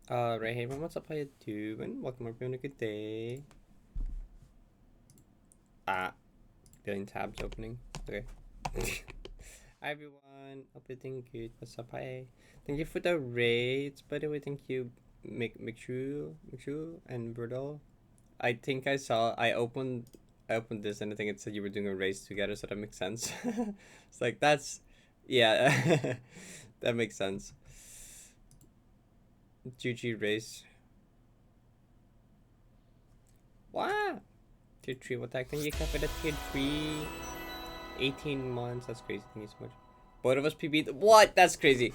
Right, hey everyone, what's up? How you doing? Welcome everyone, a good day. Ah, billion tabs opening. Okay. Hi everyone, hope you're doing good. What's up? Hi. Thank you for the raids. By the way, thank you, Michu, and Brutal. I think I opened this and I think it said you were doing a race together, so that makes sense. It's like yeah, that makes sense. GG race. Wow. Tier 3 attack. Thank you, Kat, for the tier 3. 18 months. That's crazy. Thank you so much. Both of us PB. What? That's crazy.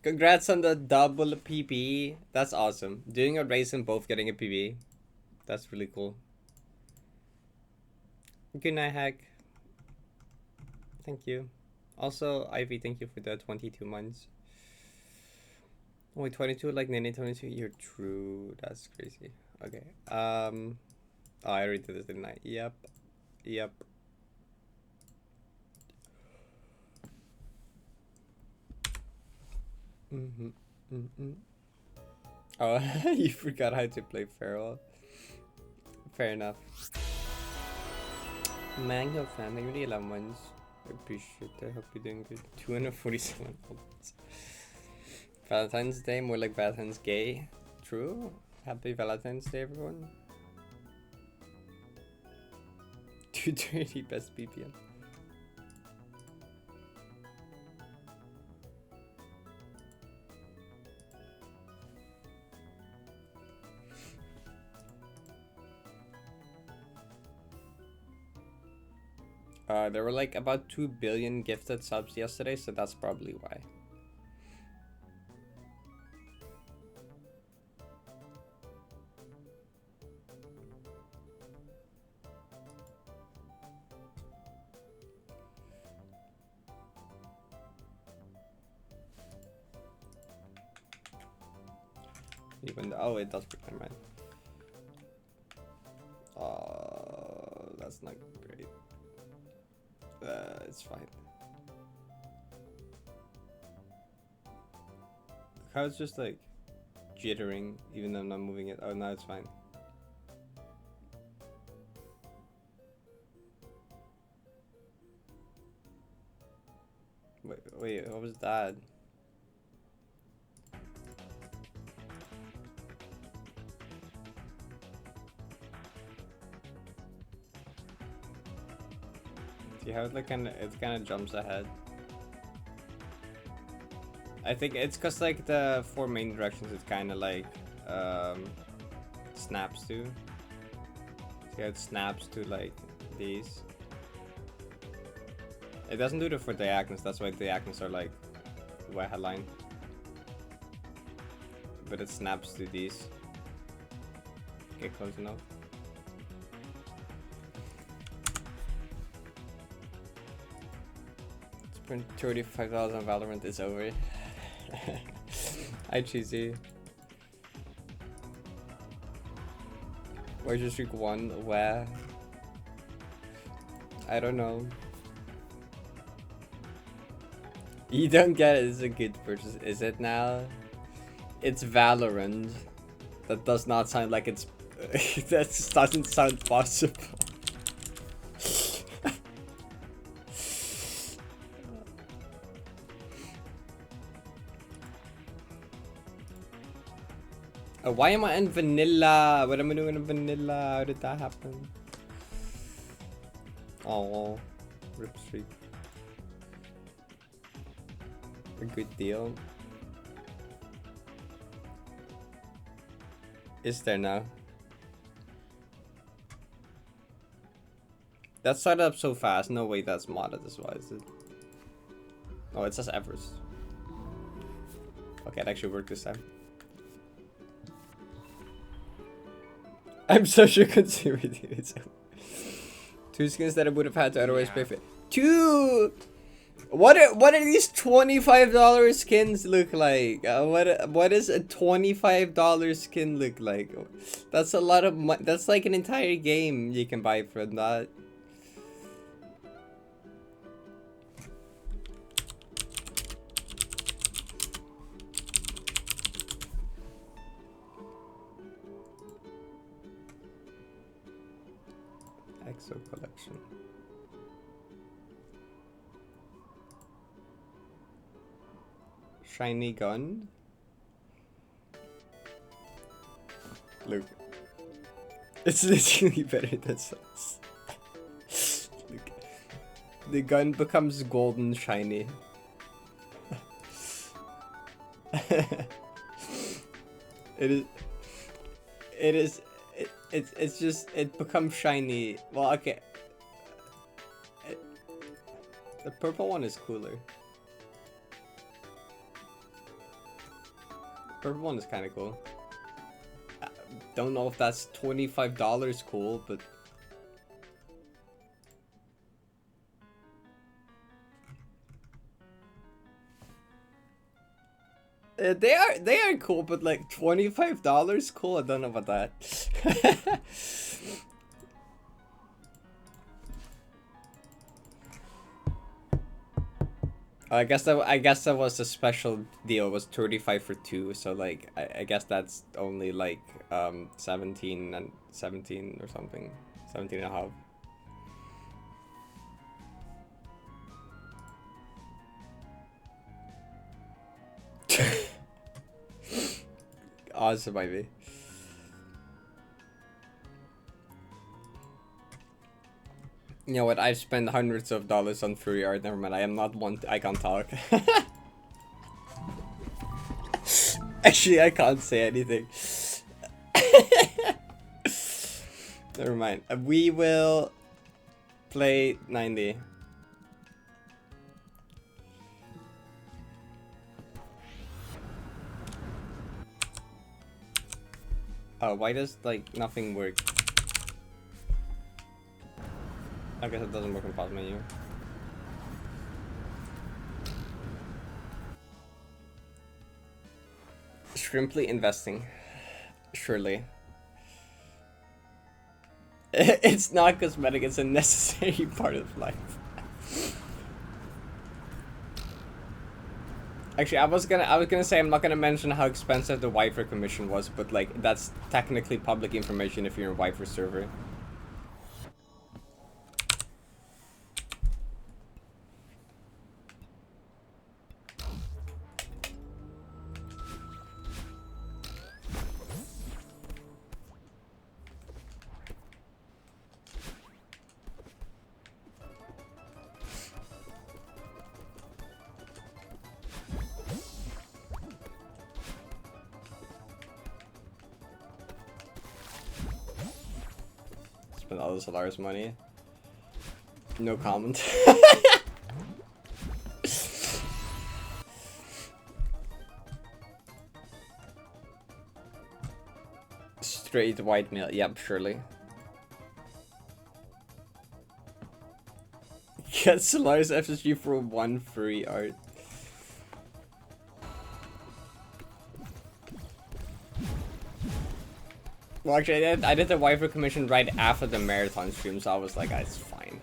Congrats on the double PB. That's awesome. Doing a race and both getting a PB. That's really cool. Good night, Hack. Thank you. Also, Ivy, thank you for the 22 months. Wait, 22 like Nene 22? You're true. That's crazy. Okay. Oh, I already did this, didn't I? Yep. Yep. Mm-hmm. Mm-hmm. Oh, you forgot how to play Feral. Fair enough. Mango fan, thank you for the 11 ones. I appreciate that. Hope you're doing good. 247 ones. Valentine's Day, more like Valentine's Gay. True. Happy Valentine's Day, everyone. 230 best BPM. There were like about 2 billion gifted subs yesterday, so that's probably why. Even though, oh, it does break my mind. That's not great. It's fine. How it's just like jittering, even though I'm not moving it. Oh, now it's fine. Wait, what was that? See how it kind of jumps ahead. I think it's cause like the 4 main directions it kind of like snaps to. See how it snaps to like these. It doesn't do it for diagonals. That's why diagonals are like white headline. But it snaps to these. Get close enough. Spent $35 on Valorant is over. Hi cheesy. Where's your streak 1? Where? I don't know. You don't get it. It's a good purchase. Is it now? It's Valorant. That does not sound like it's... that just doesn't sound possible. Why am I in vanilla? What am I doing in vanilla? How did that happen? Oh, rip streak. A good deal. Is there now? That started up so fast. No way that's modded as well, is it? Oh, it says Everest. Okay, it actually worked this time. I'm so sure consumer it's 2 skins that I would have had to otherwise pay for. 2! What are these $25 skins look like? What does a $25 skin look like? That's a lot of money. That's like an entire game you can buy for that. EXO collection. Shiny gun. Look. It's literally better than suns. Look. The gun becomes golden shiny. It's just, it becomes shiny. Well, okay. The purple one is cooler. The purple one is kind of cool. Don't know if that's $25 cool, but they are cool, but like $25 cool. I don't know about that. I guess that was a special deal. It was 35 for 2, so like I guess that's only like 17 and 17 or something. 17 and a half. Awesome, baby. You know what? I've spent hundreds of dollars on furry art. Never mind. I am not one. I can't talk. Actually, I can't say anything. Never mind. We will play 90. Oh, why does like nothing work? I guess it doesn't work in pause menu. Shrimply investing. Surely. It's not cosmetic, it's a necessary part of life. Actually, I was gonna say I'm not gonna mention how expensive the Wi-Fi commission was, but like that's technically public information if you're a Wi-Fi server. Spend all the Solaris money. No comment. Straight white male. Yep, surely. Get Solaris FSG for 1 free art. Well, actually, I did the Wi-Fi commission right after the marathon stream, so I was like, it's fine.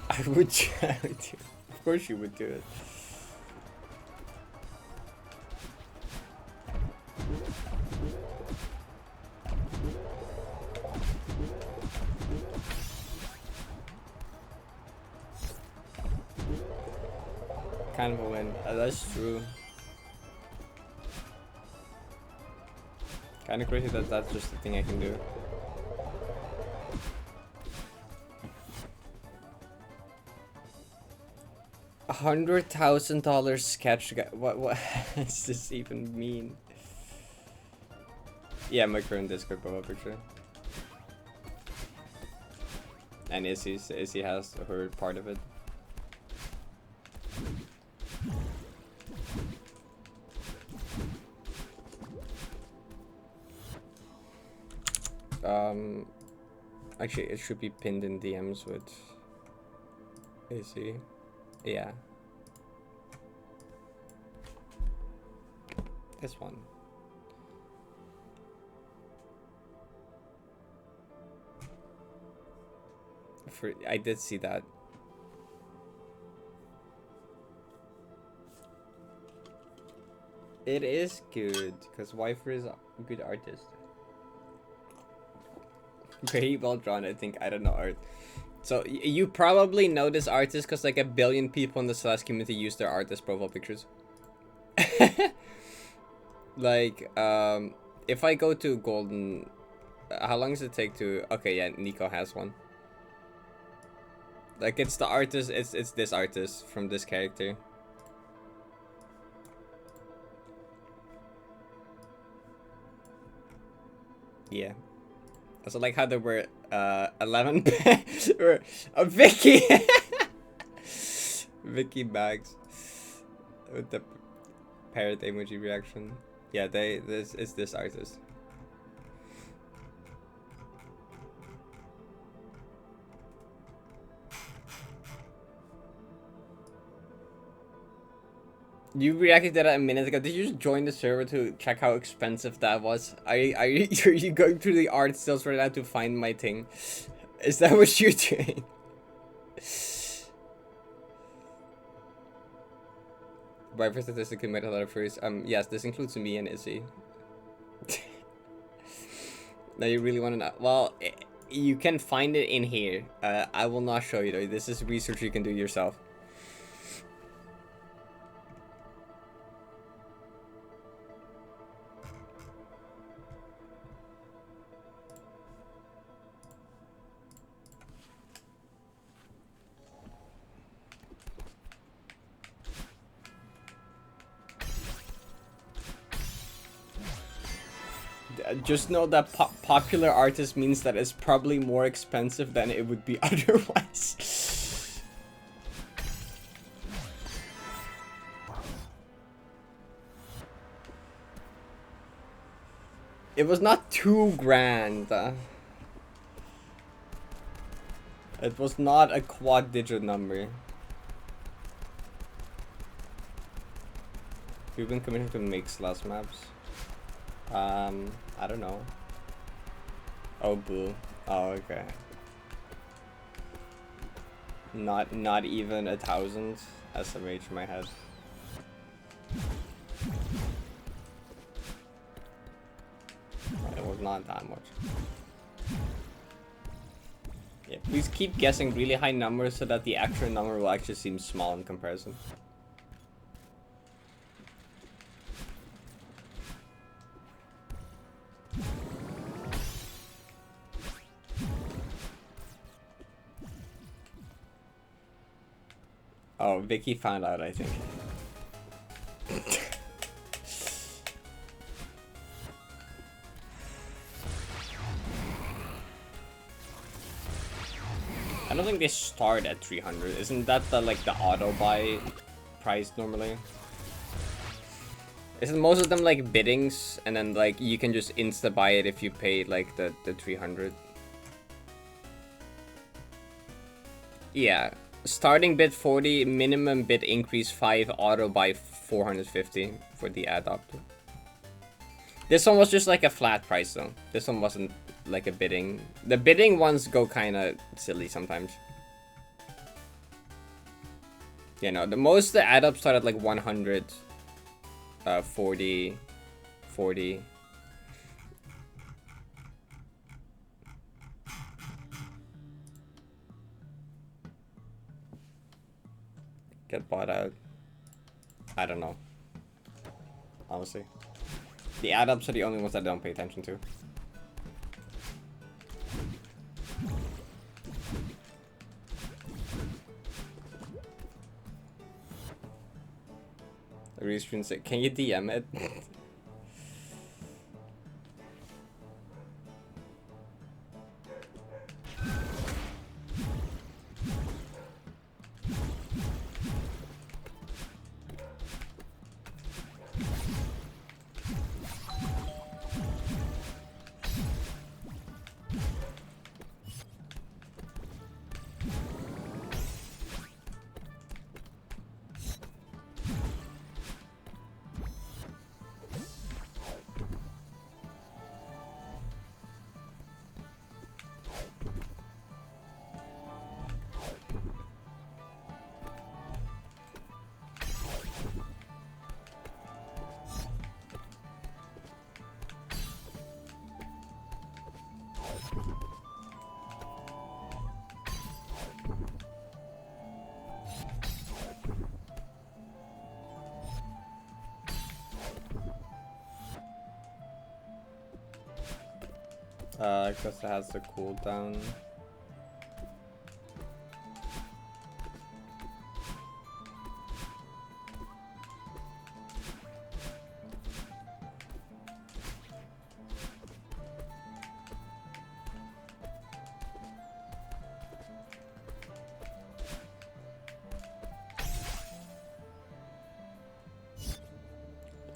I would do it. Of course you would do it. Kind of a win. That's true. Kind of crazy that that's just the thing I can do. $100,000 sketch. What does this even mean? Yeah, my current Discord profile picture. And Izzy has her part of it. Actually, it should be pinned in DMs with AC. Yeah. This one. I did see that. It is good because Wifer is a good artist. Very well drawn, I think. I don't know art. So you probably know this artist because like 1 billion people in the Celeste community use their artist profile pictures. Like, if I go to Golden, how long does it take to? Okay, yeah, Nico has one. Like it's the artist. It's this artist from this character. Yeah. Also like how there were 11 or Vicky Vicky bags with the parrot emoji reaction. Yeah, this is this artist. You reacted to that a minute ago. Did you just join the server to check how expensive that was? Are you going through the art sales right now to find my thing? Is that what you're doing? Viper statistically made a lot of furries. Yes, this includes me and Izzy. Now you really want to know? Well, you can find it in here. I will not show you though. This is research you can do yourself. Just know that popular artist means that it's probably more expensive than it would be otherwise. It was not too grand. It was not a quad-digit number. We've been committing to make slash maps. I don't know. Oh, boo. Oh, okay. Not even 1,000 SMH in my head. It was not that much. Yeah, please keep guessing really high numbers so that the actual number will actually seem small in comparison. Oh, Vicky found out, I think. I don't think they start at 300. Isn't that the like the auto buy price normally? Isn't most of them like biddings and then like you can just insta buy it if you pay like the 300? Yeah. Starting bid 40, minimum bid increase 5, auto buy 450 for the adopt. This one was just like a flat price though. This one wasn't like a bidding. The bidding ones go kind of silly sometimes. You know, the most the add up start at like 100, 40, 40. Get bought out. I don't know. Honestly. The add-ups are the only ones that I don't pay attention to. Restream say, can you DM it? Because it has the cooldown.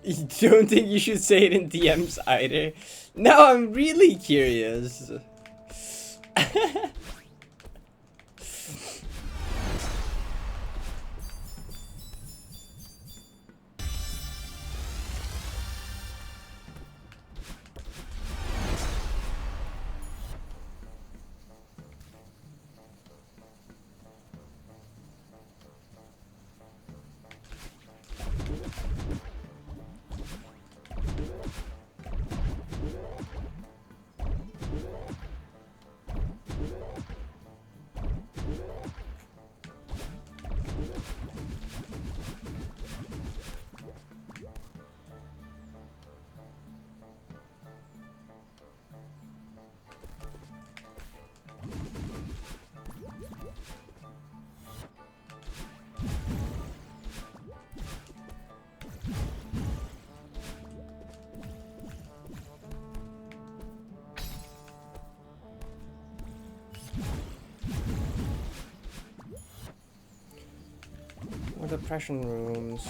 You don't think you should say it in DMs either? No, I'm really curious. Or depression rooms.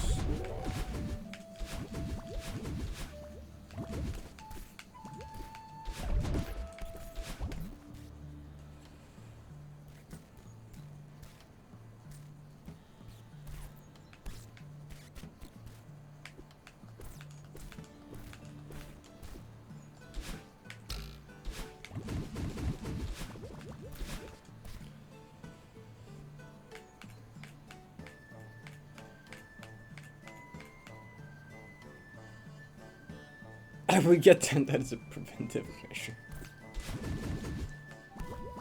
I would get 10 that as a preventive measure.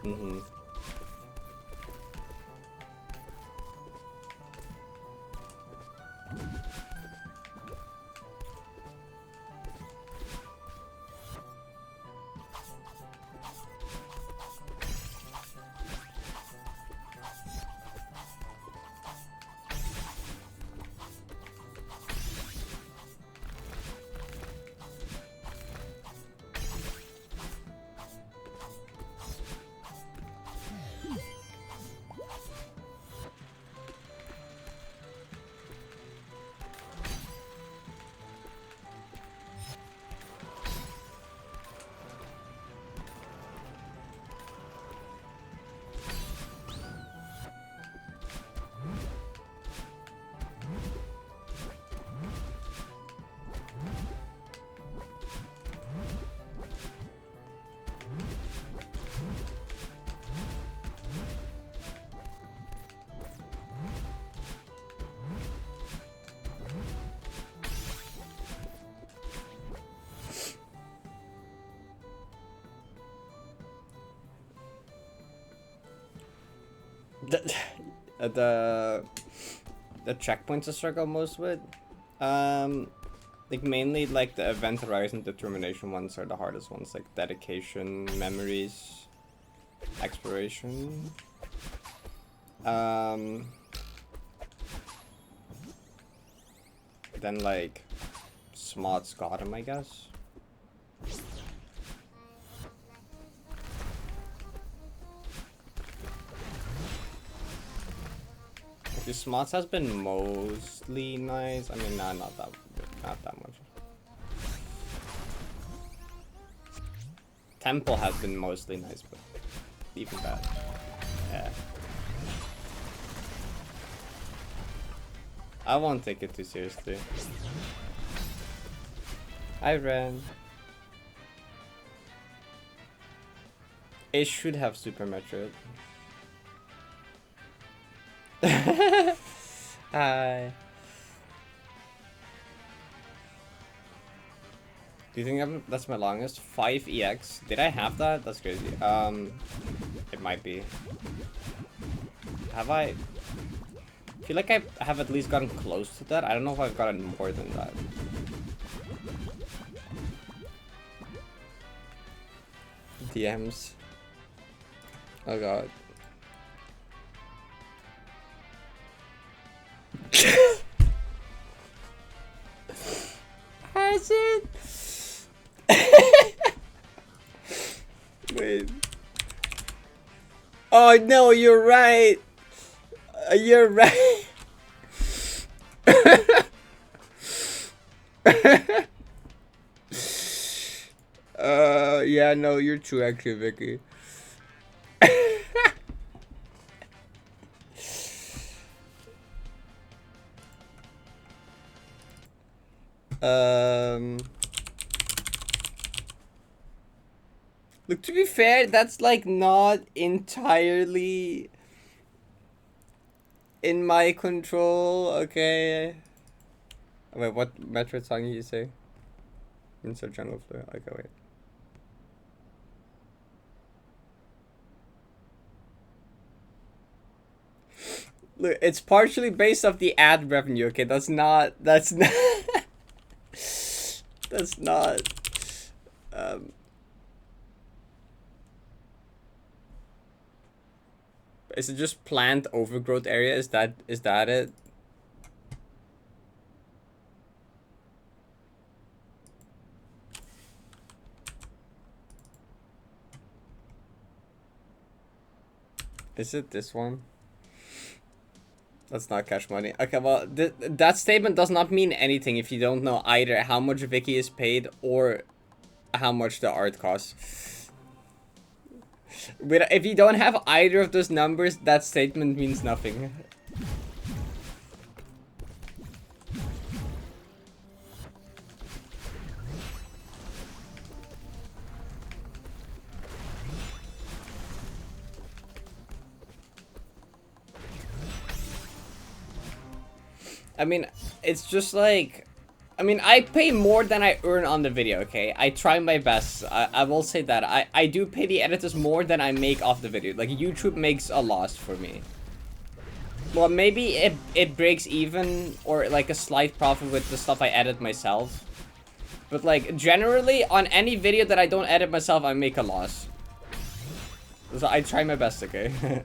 Mm-hmm. The checkpoints I struggle most with, like mainly like the event horizon determination ones are the hardest ones, like dedication, memories, exploration. Then like Smod's got him, I guess. The Smots has been mostly nice. I mean, not that much. Temple has been mostly nice, but even bad. Yeah. I won't take it too seriously. I ran. It should have Super Metroid. Hi. Do you think that's my longest? 5 EX. Did I have that? That's crazy. It might be. Have I? I feel like I have at least gotten close to that. I don't know if I've gotten more than that. DMs. Oh god. Has it? Wait. Oh no, you're right. You're right. Yeah, no, you're true actually, Vicky. Look, to be fair, that's like not entirely in my control, okay? Wait, what Metroid song did you say? Insert jungle flare. Okay, wait. Look, it's partially based off the ad revenue, okay? That's not that's not is it just plant overgrowth area? Is that it? Is it this one? That's not cash money. Okay, well, that statement does not mean anything if you don't know either how much Vicky is paid or how much the art costs. But if you don't have either of those numbers, that statement means nothing. I mean, it's just like... I mean, I pay more than I earn on the video, okay? I try my best. I will say that. I do pay the editors more than I make off the video. Like, YouTube makes a loss for me. Well, maybe it breaks even or, like, a slight profit with the stuff I edit myself. But, like, generally, on any video that I don't edit myself, I make a loss. So I try my best, okay?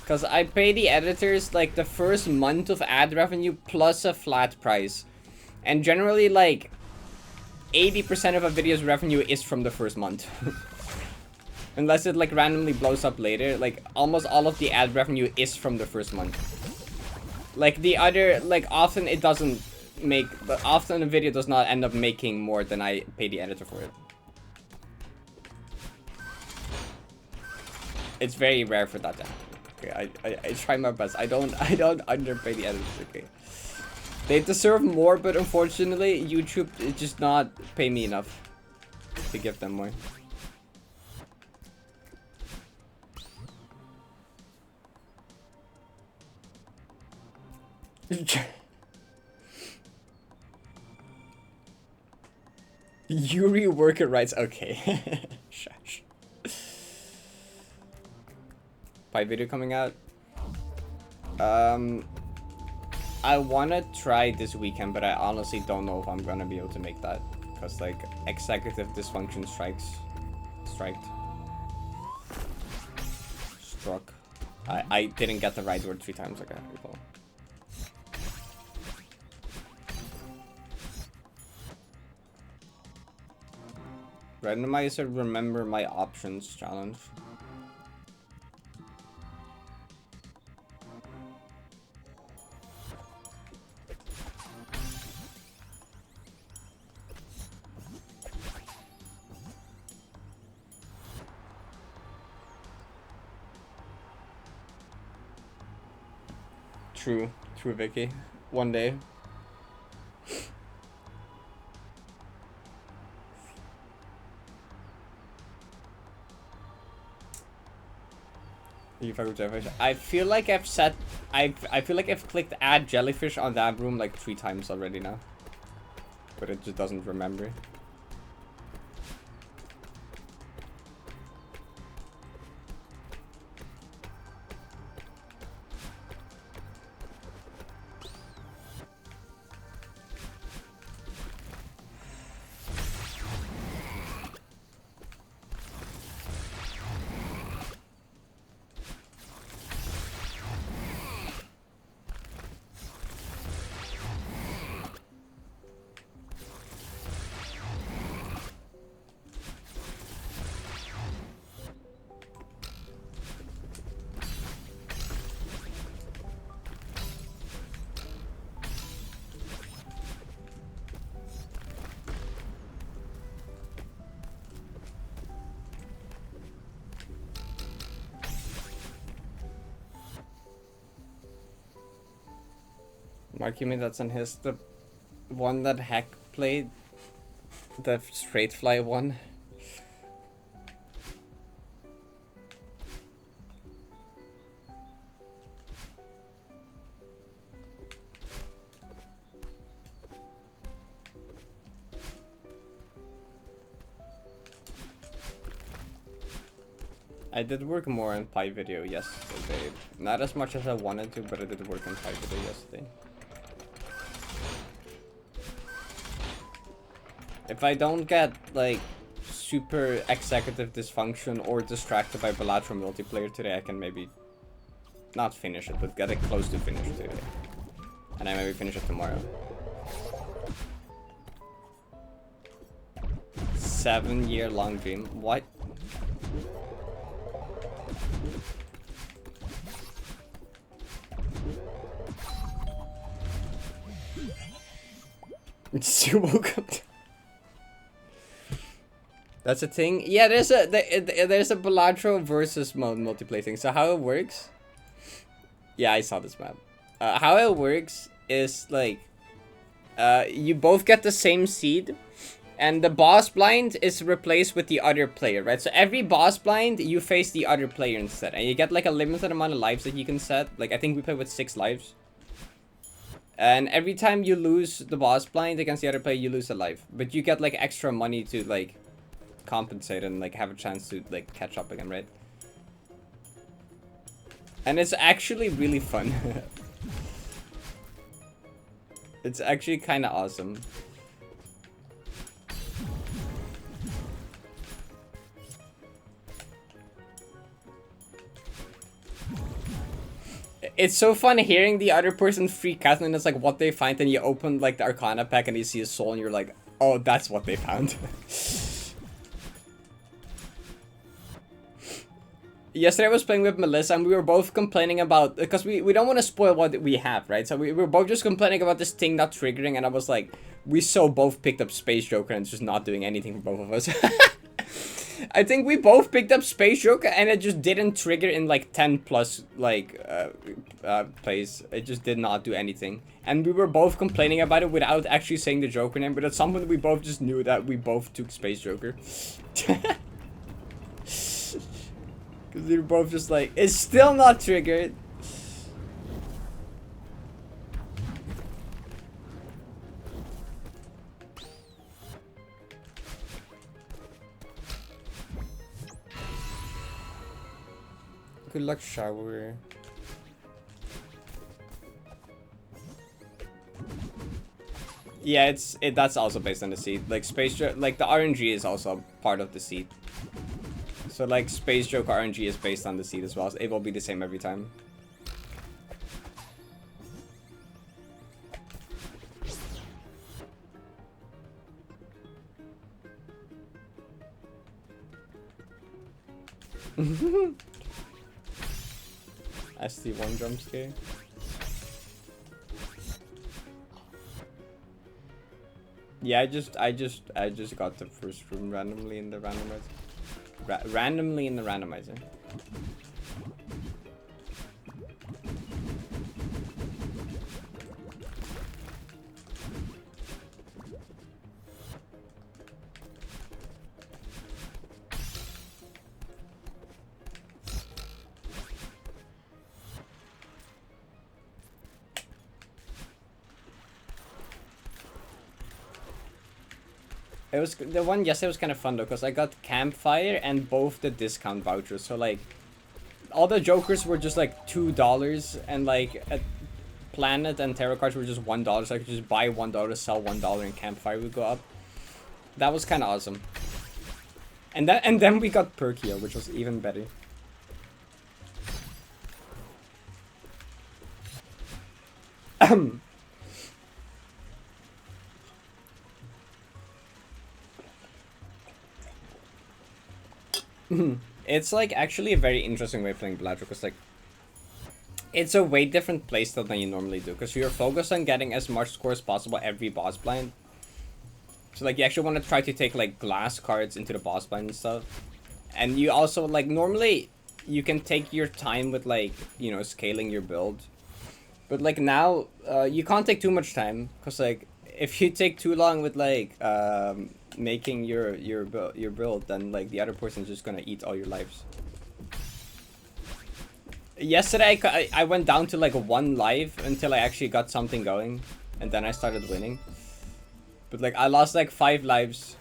Because I pay the editors, like, the first month of ad revenue plus a flat price. And generally, like, 80% of a video's revenue is from the first month. Unless it, like, randomly blows up later. Like, almost all of the ad revenue is from the first month. Like, the other, like, often it doesn't make... But often a video does not end up making more than I pay the editor for it. It's very rare for that to happen. Okay, I try my best. I don't underpay the editors, okay? They deserve more, but unfortunately, YouTube is just not pay me enough to give them more. Yuri worker rights, okay. Shush. Pipe video coming out. I wanna try this weekend, but I honestly don't know if I'm gonna be able to make that. Cause like executive dysfunction striked. Struck. I didn't get the right word 3 times, okay. People. Randomizer remember my options challenge. True, Vicky. One day. You fuck with jellyfish. I feel like I've set. I feel like I've clicked add jellyfish on that room like 3 times already now, but it just doesn't remember. Mark, you mean that's on his, the one that Heck played? The straight fly one? I did work more on Pi video yesterday. Not as much as I wanted to, but I did work on Pi video yesterday. If I don't get, like, super executive dysfunction or distracted by bilateral multiplayer today, I can maybe not finish it, but get it close to finish today. And I maybe finish it tomorrow. 7-year-long dream. What? You woke up. That's a thing. Yeah, there's a bilateral versus mode multiplayer thing. So how it works? Yeah, I saw this map. How it works is like, you both get the same seed, and the boss blind is replaced with the other player, right? So every boss blind, you face the other player instead, and you get like a limited amount of lives that you can set. Like I think we play with 6 lives. And every time you lose the boss blind against the other player, you lose a life. But you get like extra money to like compensate and like have a chance to like catch up again, right? And it's actually really fun. It's actually kind of awesome. It's so fun hearing the other person freak out, and it's like what they find, and you open like the Arcana pack and you see a soul and you're like, oh, that's what they found. Yesterday I was playing with Melissa and we were both complaining about, because we don't want to spoil what we have, right? So we were both just complaining about this thing not triggering, and I was like, we so both picked up Space Joker and it's just not doing anything for both of us. I think we both picked up Space Joker and it just didn't trigger in like 10 plus like plays. It just did not do anything. And we were both complaining about it without actually saying the Joker name, but at some point we both just knew that we both took Space Joker. Because we were both just like, it's still not triggered. Good luck, shower. Yeah, that's also based on the seed. Like like the RNG is also part of the seed. So like Space Joke RNG is based on the seed as well. So it will be the same every time. ST1 jump scare. Yeah, I just got the first room randomly in the randomizer. Randomly in the randomizer. It was the one yesterday was kind of fun though, because I got Campfire and both the discount vouchers. So like, all the Jokers were just like $2, and like at Planet and Tarot cards were just $1. So I could just buy $1, sell $1, and Campfire would go up. That was kind of awesome. And then we got Perkia, which was even better. It's like actually a very interesting way of playing Bladder, because like it's a way different playstyle than you normally do, because you're focused on getting as much score as possible every boss blind. So like you actually want to try to take like glass cards into the boss blind and stuff. And you also like normally you can take your time with like, you know, scaling your build. But like now, you can't take too much time, cause like if you take too long with like making your build, then like the other person's just gonna eat all your lives. Yesterday I went down to like 1 life until I actually got something going, and then I started winning. But like I lost like 5 lives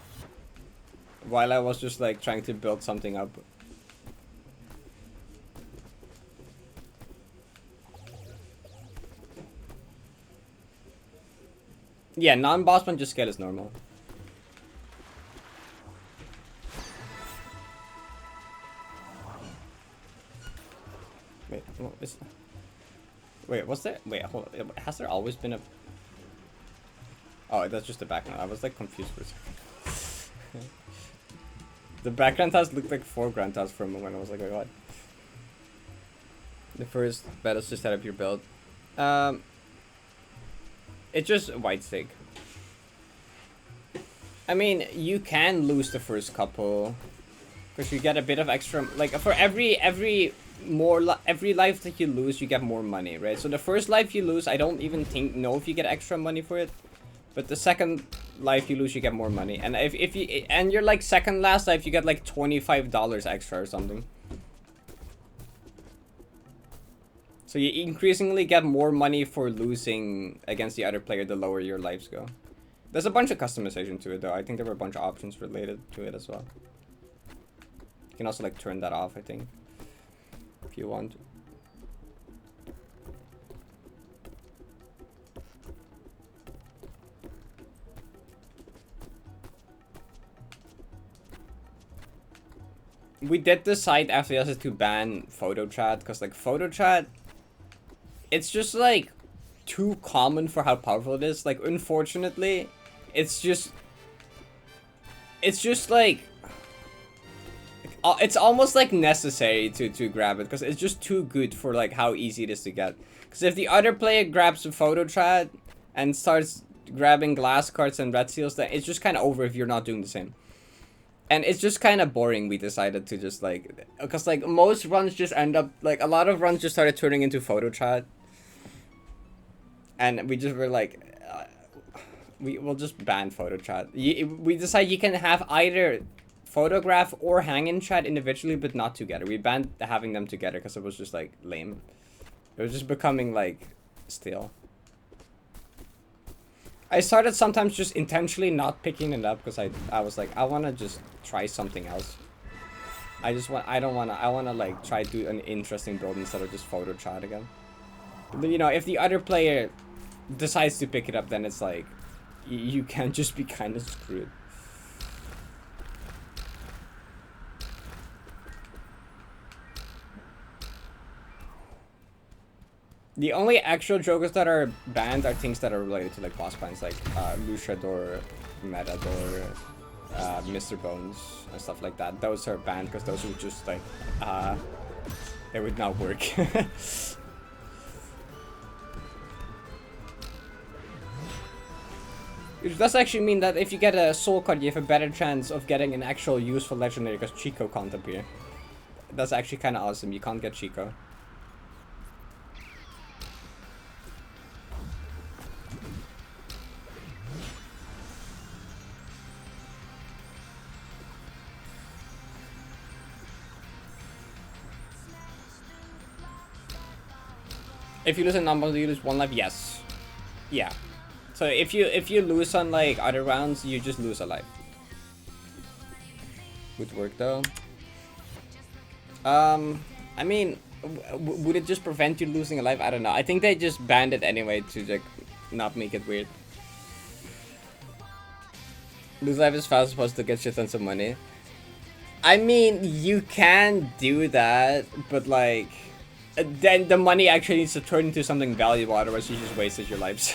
while I was just like trying to build something up. Yeah, non-boss one just scale is normal. Wait, what is... Wait, what's there? Wait, hold on. Has there always been a... Oh, that's just the background. I was like confused for a second. The background tiles looked like foreground tiles for a moment. I was like, wait, what? The first bet is to set up your build. It's just white stick. I mean, you can lose the first couple, because you get a bit of extra. Like for every life that you lose, you get more money, right? So the first life you lose, I don't even know if you get extra money for it. But the second life you lose, you get more money. And if you and you're like second last life, you get like $25 extra or something. So you increasingly get more money for losing against the other player the lower your lives go. There's a bunch of customization to it though. I think there were a bunch of options related to it as well. You can also like turn that off, I think, if you want. We did decide after this to ban photo chat, because like photo chat, it's just like too common for how powerful it is. Like unfortunately, it's just like it's almost like necessary to grab it, because it's just too good for like how easy it is to get. Because if the other player grabs a photo chat and starts grabbing glass cards and red seals, then it's just kind of over if you're not doing the same. And it's just kind of boring. We decided to just like, because like most runs just end up like a lot of runs just started turning into photo chat, and we just were like, we will just ban photo chat. We decide you can have either photograph or hang in chat individually, but not together. We banned having them together because it was just like lame. It was just becoming like stale. I started sometimes just intentionally not picking it up because I was like, I want to just try something else. I want to like try to do an interesting build instead of just photo chat again. But, you know, if the other player decides to pick it up, then it's like, you can just be kind of screwed. The only actual jokers that are banned are things that are related to like boss fights, like Luchador, Matador, Mr. Bones, and stuff like that. Those are banned because those would just like, they would not work. It does actually mean that if you get a soul card, you have a better chance of getting an actual useful legendary because Chico can't appear. That's actually kind of awesome. You can't get Chico. If you lose a number, do you lose 1 life? Yes. Yeah. So if you lose on like other rounds, you just lose a life. Would work though. I mean, would it just prevent you losing a life? I don't know. I think they just banned it anyway to like not make it weird. Lose life is fast supposed to get shit tons of money. I mean, you can do that, but like, then the money actually needs to turn into something valuable, otherwise you just wasted your lives.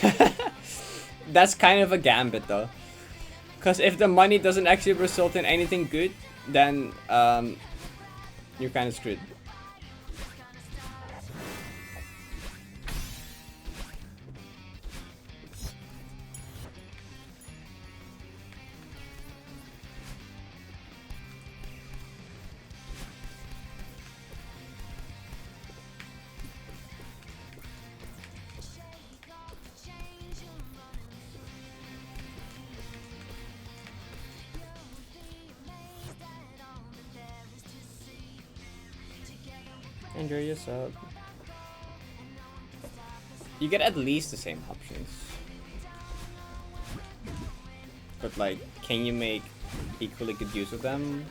That's kind of a gambit though. Because if the money doesn't actually result in anything good, then you're kind of screwed. Enjoy your sub. You get at least the same options. But like, can you make equally good use of them?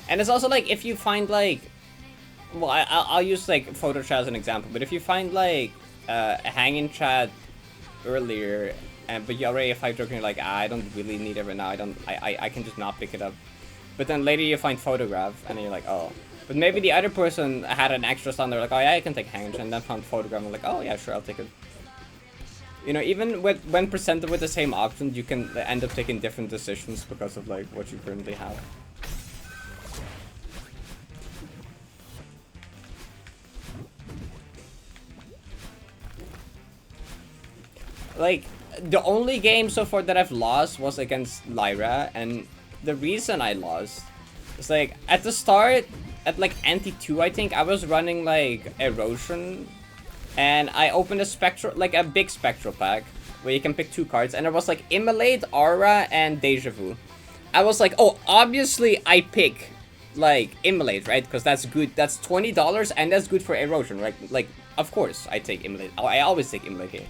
And it's also like, if you find like, well, I'll use like photo chat as an example, but if you find like a hanging chat earlier, but you already have 5 tokens, you're like, I don't really need it right now, I can just not pick it up. But then later you find photograph, and then you're like, oh. But maybe the other person had an extra slot, and they're like, oh yeah, I can take hanging chat, and then found photograph, and like, oh yeah, sure, I'll take it. You know, even when presented with the same options, you can end up taking different decisions because of like what you currently have. Like, the only game so far that I've lost was against Lyra, and the reason I lost is like, at the start, at like Anti 2, I think, I was running like Erosion, and I opened a spectral, like a big spectral pack, where you can pick 2 cards, and it was like Immolate, Aura, and Deja Vu. I was like, oh, obviously I pick like Immolate, right? Because that's good, that's $20, and that's good for Erosion, right? Like, of course I take Immolate, I always take Immolate here.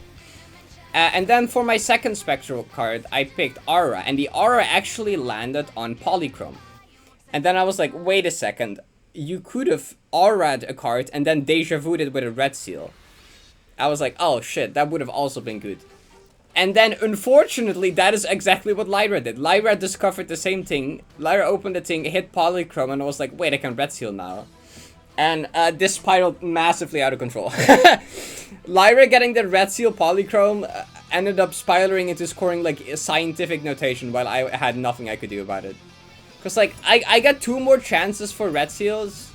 And then for my second spectral card, I picked Aura, and the Aura actually landed on Polychrome. And then I was like, wait a second, you could have Aura'd a card and then Deja Vu'd it with a red seal. I was like, oh shit, that would have also been good. And then, unfortunately, that is exactly what Lyra did. Lyra discovered the same thing. Lyra opened the thing, hit Polychrome, and I was like, wait, I can red seal now. And this spiraled massively out of control. Lyra getting the red seal Polychrome ended up spiraling into scoring like a scientific notation while I had nothing I could do about it. Because like, I got 2 more chances for red seals.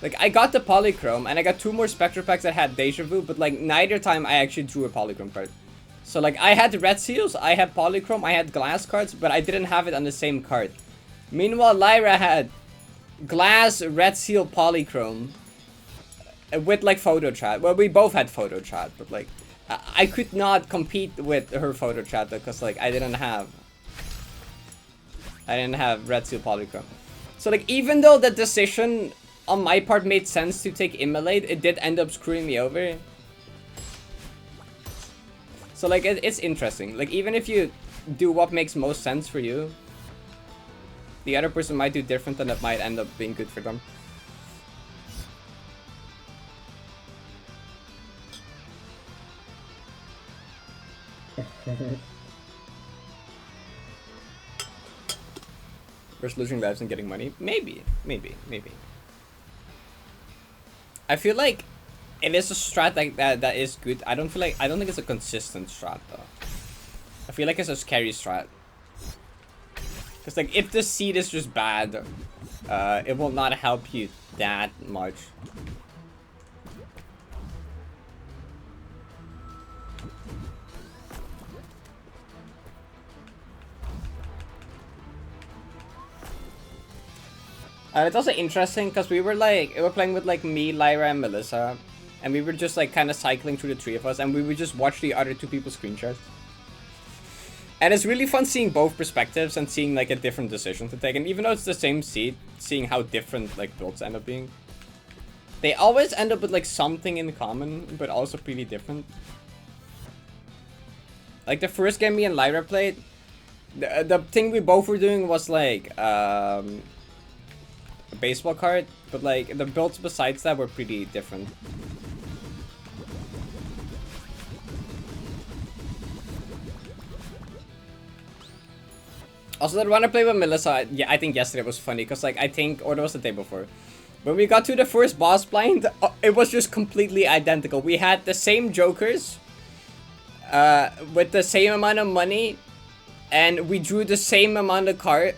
Like, I got the Polychrome, and I got 2 more Spectre packs that had Deja Vu, but like, neither time I actually drew a Polychrome card. So like, I had red seals, I had Polychrome, I had glass cards, but I didn't have it on the same card. Meanwhile, Lyra had glass, red seal, Polychrome with like photo chat. Well, we both had photo chat, but like, I could not compete with her photo chat because like, I didn't have red seal Polychrome. So like, even though the decision on my part made sense to take Immolate, it did end up screwing me over. So like, it's interesting. Like, even if you do what makes most sense for you, the other person might do different, and that might end up being good for them. Versus losing lives and getting money? Maybe. I feel like it is a strat like that is good. I don't think it's a consistent strat though. I feel like it's a scary strat. Cause like, if the seed is just bad, it will not help you that much. It's also interesting because we were playing with like me, Lyra, and Melissa, and we were just like kind of cycling through the 3 of us, and we would just watch the other 2 people's screen shares. And it's really fun seeing both perspectives and seeing like a different decision to take. And even though it's the same seed, seeing how different like builds end up being. They always end up with like something in common, but also pretty different. Like the first game me and Lyra played, the thing we both were doing was like a baseball card, but like the builds besides that were pretty different. Also, the one I played with Melissa, yeah, I think yesterday was funny, because like, I think, or it was the day before, when we got to the first boss blind, it was just completely identical. We had the same jokers, with the same amount of money, and we drew the same amount of cards.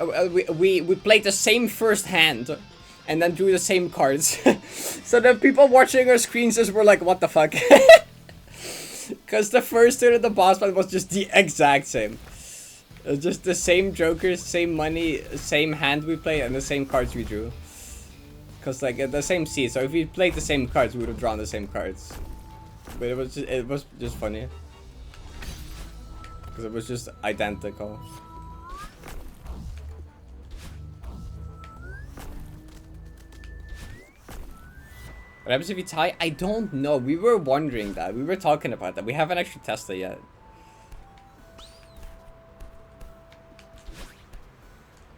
We played the same first hand, and then drew the same cards. So the people watching our screens just were like, what the fuck? Because the first turn of the boss fight was just the exact same. It was just the same jokers, same money, same hand we played, and the same cards we drew. Because like, the same seed, so if we played the same cards, we would have drawn the same cards. But it was just funny. Because it was just identical. What happens if you tie? I don't know. We were wondering that. We were talking about that. We haven't actually tested yet.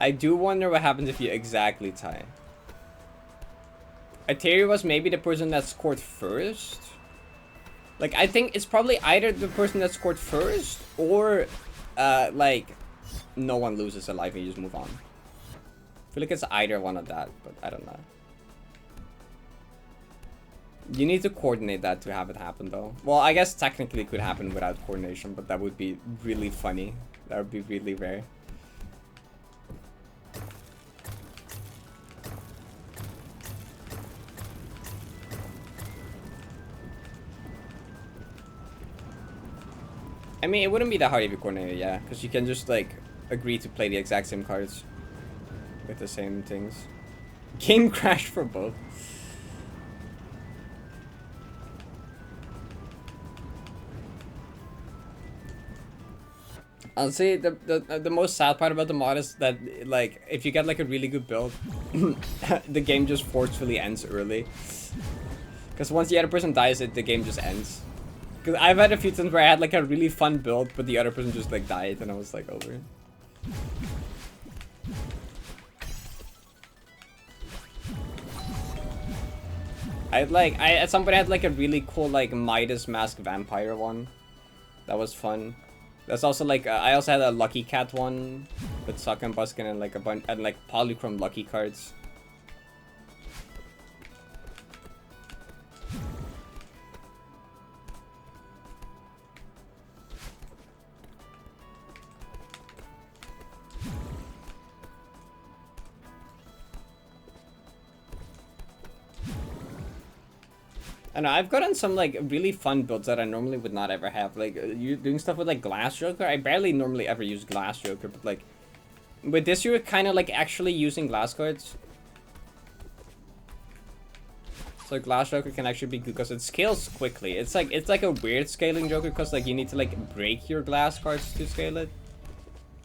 I do wonder what happens if you exactly tie. A theory was maybe the person that scored first. Like, I think it's probably either the person that scored first or, like, no one loses a life and you just move on. I feel like it's either one of that, but I don't know. You need to coordinate that to have it happen, though. Well, I guess technically it could happen without coordination, but that would be really funny. That would be really rare. I mean, it wouldn't be that hard if you coordinate it, yeah. Because you can just, like, agree to play the exact same cards. With the same things. Game crashed for both. Honestly, the most sad part about the mod is that, like, if you get, like, a really good build, the game just forcefully ends early. Because once the other person dies, the game just ends. Because I've had a few times where I had like a really fun build, but the other person just like died and I was like over. I at some point I had like a really cool like Midas Mask Vampire one. That was fun. That's also like I also had a Lucky Cat one with Suck and Buskin and like a bunch and like Polychrome Lucky cards. I know, I've gotten some like really fun builds that I normally would not ever have. Like you doing stuff with like Glass Joker. I barely normally ever use Glass Joker, but like with this you're kind of like actually using glass cards. So Glass Joker can actually be good because it scales quickly. It's like a weird scaling Joker because like you need to like break your glass cards to scale it.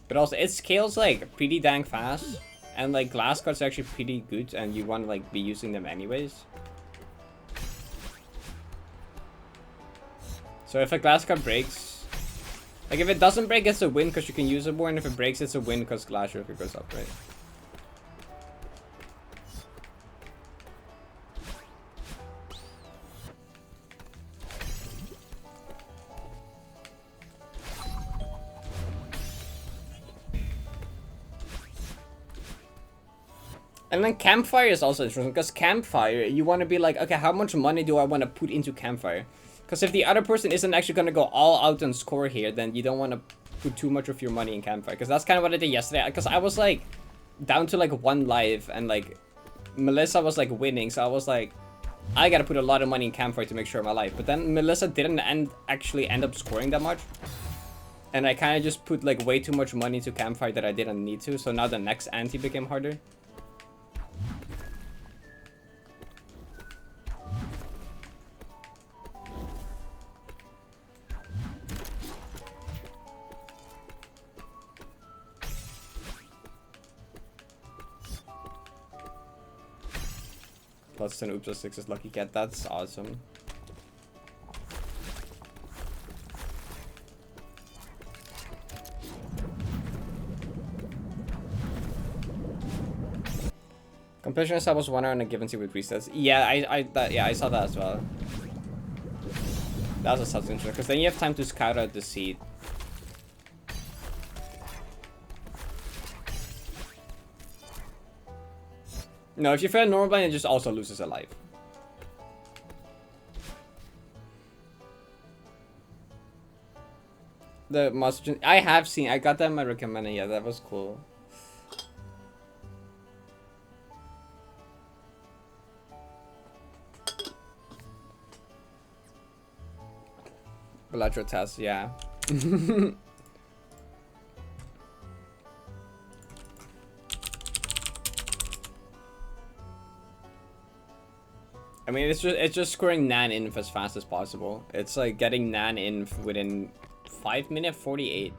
But also it scales like pretty dang fast, and like glass cards are actually pretty good, and you want to like be using them anyways. So if a glass card breaks, like if it doesn't break, it's a win because you can use it more, and if it breaks, it's a win because Glass Joker goes up, right? And then Campfire is also interesting because Campfire, you want to be like, okay, how much money do I want to put into Campfire? Because if the other person isn't actually going to go all out and score here, then you don't want to put too much of your money in Campfire. Because that's kind of what I did yesterday. Because I was like down to like 1 life and like Melissa was like winning. So I was like, I got to put a lot of money in Campfire to make sure of my life. But then Melissa didn't actually end up scoring that much. And I kind of just put like way too much money into Campfire that I didn't need to. So now the next ante became harder. Plus 10 oops 6 is Lucky Cat. That's awesome. Completion sub was 1 hour on a given seat with resets. Yeah, I saw that as well. That was a substance because then you have time to scout out the seat. No, if you fail normal blind, it just also loses a life. The monster, I have seen. I got that in my recommended. Yeah, that was cool. Electro test, yeah. I mean, it's just scoring Nan in as fast as possible. It's like getting Nan in within 5 minutes 48.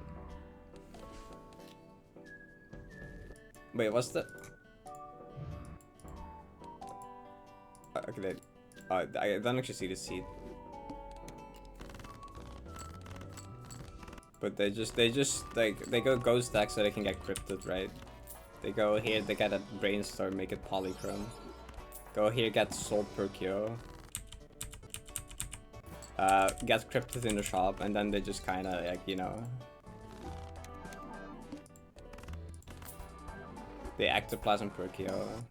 Wait, what's the? Okay, I don't actually see the seed. But they go ghost deck so they can get cryptid, right? They go here, they get a brainstorm, make it polychrome. Go here, get soul perkyo. Get cryptid in the shop, and then they just kinda like, you know. They ectoplasm perkyo.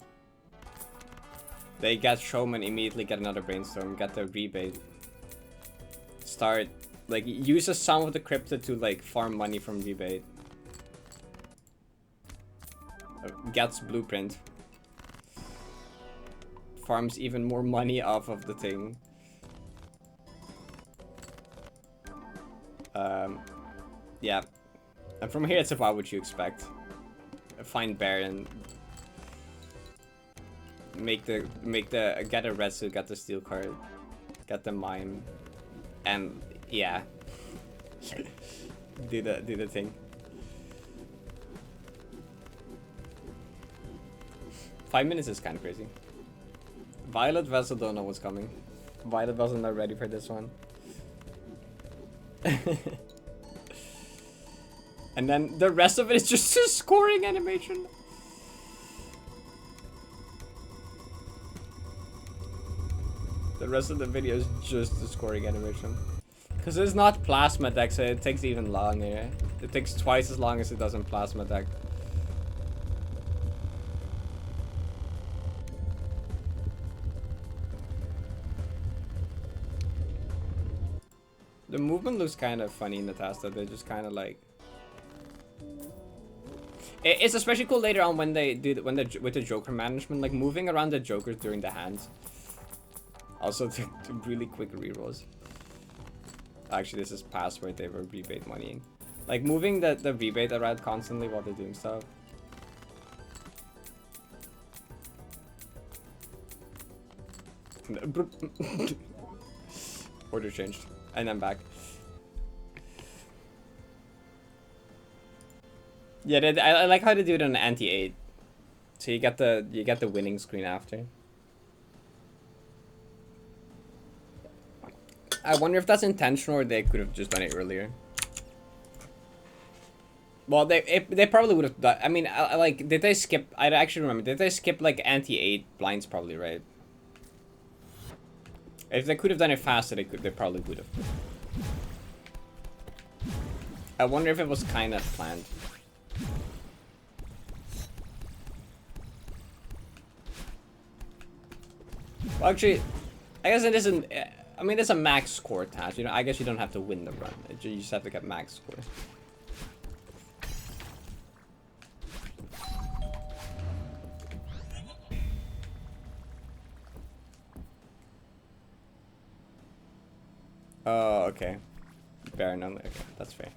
They get showman, immediately get another brainstorm, get the rebate. Start, like, use some of the cryptid to like farm money from rebate. Gets blueprint. Farms even more money off of the thing. Yeah. And from here it's about what you expect. Find Baron. Get a red suit, get the steel card. Get the mime. And yeah. do the thing. 5 minutes is kind of crazy. Violet Vessel don't know what's coming. Violet Vessel not ready for this one. And then the rest of it is just a scoring animation. The rest of the video is just a scoring animation. Because it's not plasma deck, so it takes even longer. It takes twice as long as it does in plasma deck. The movement looks kind of funny in the Tasta. They just kind of like. It's especially cool later on when they do with the Joker management, like moving around the Jokers during the hands. Also, to really quick rerolls. Actually, this is past where they were rebate moneying. Like moving the rebate around constantly while they're doing stuff. Order changed. And I'm back. Yeah, I like how they do it on anti-8. So you get the winning screen after. I wonder if that's intentional or they could have just done it earlier. Well, they probably would have done. I mean, I like, did they skip? I actually remember. Did they skip like anti-8 blinds? Probably, right? If they could have done it faster, they probably would have. I wonder if it was kind of planned. Well, actually, I guess it isn't. I mean, it's a max score task. You know, I guess you don't have to win the run. You just have to get max score. Oh, okay. Baron only. Okay, that's fair.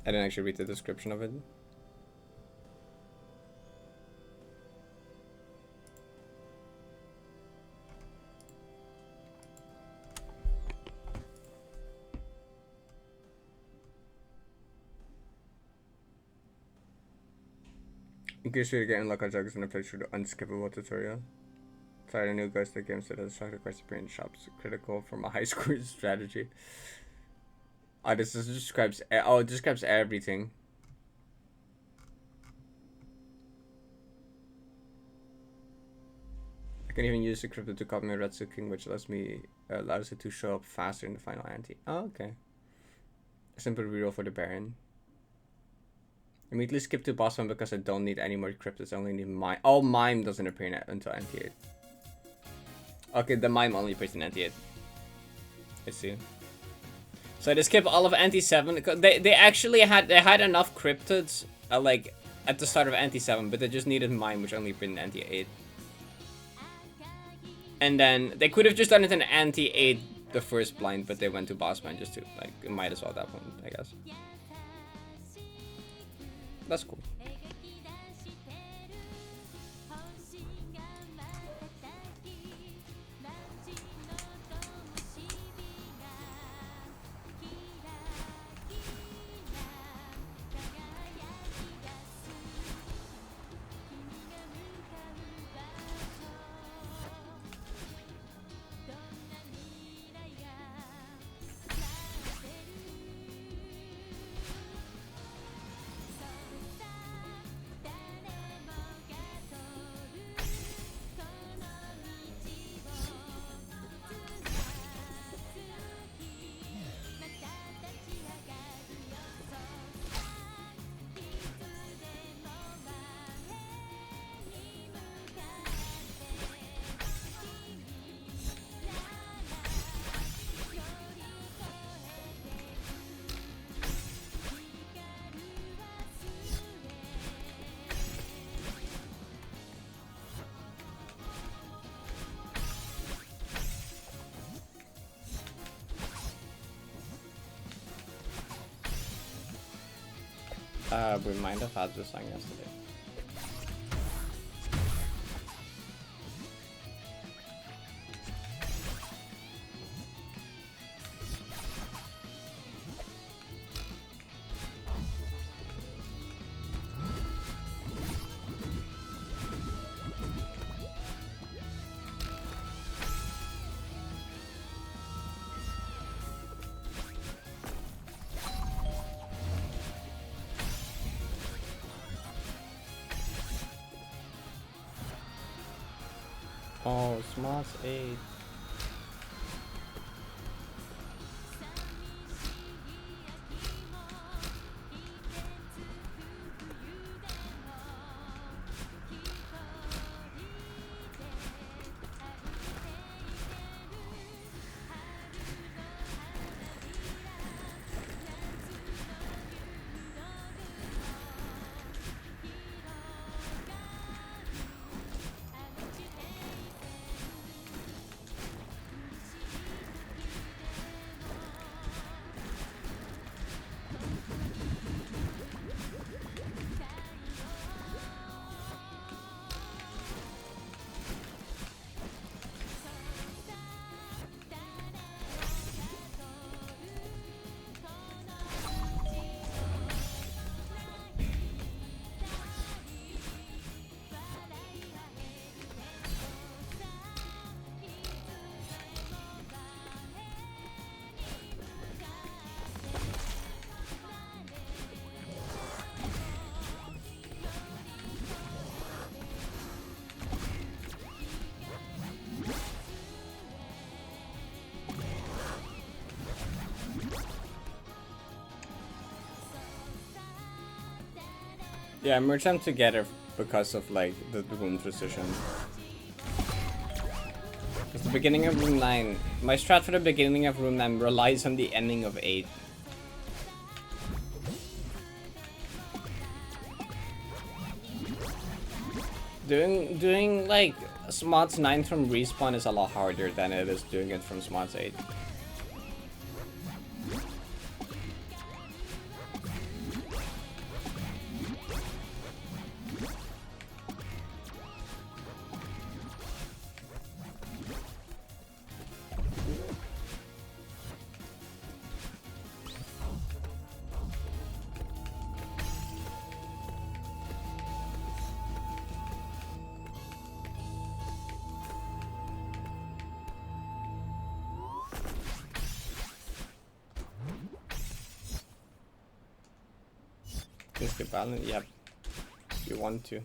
I didn't actually read the description of it. In case you're getting luck on jugs in a play through the unskippable tutorial. Sorry, the new ghost that game said that the shock request appearing in shops critical from a high score strategy. Oh, this describes. Oh, it describes everything. I can even use the crypto to copy my red suit king, which allows it to show up faster in the final ante. Oh, okay. A simple reroll for the Baron. Immediately skip to boss one because I don't need any more cryptos. I only need mime. Oh, mime doesn't appear until ante 8. Okay, the mime only appears in ante 8. I see. So they skip all of ante 7. They actually had enough cryptids like at the start of ante 7, but they just needed mime, which only appeared in ante 8. And then they could have just done it in ante 8, the first blind, but they went to boss man just to like, it might as well at that point, I guess. That's cool. We might have had this song yesterday. Oh, Smarts 8. Yeah, I merged them together because of like the room transition. It's the beginning of room 9. My strat for the beginning of room 9 relies on the ending of 8. Doing like Smots 9 from respawn is a lot harder than it is doing it from Smots 8. Balance, yep. You want to.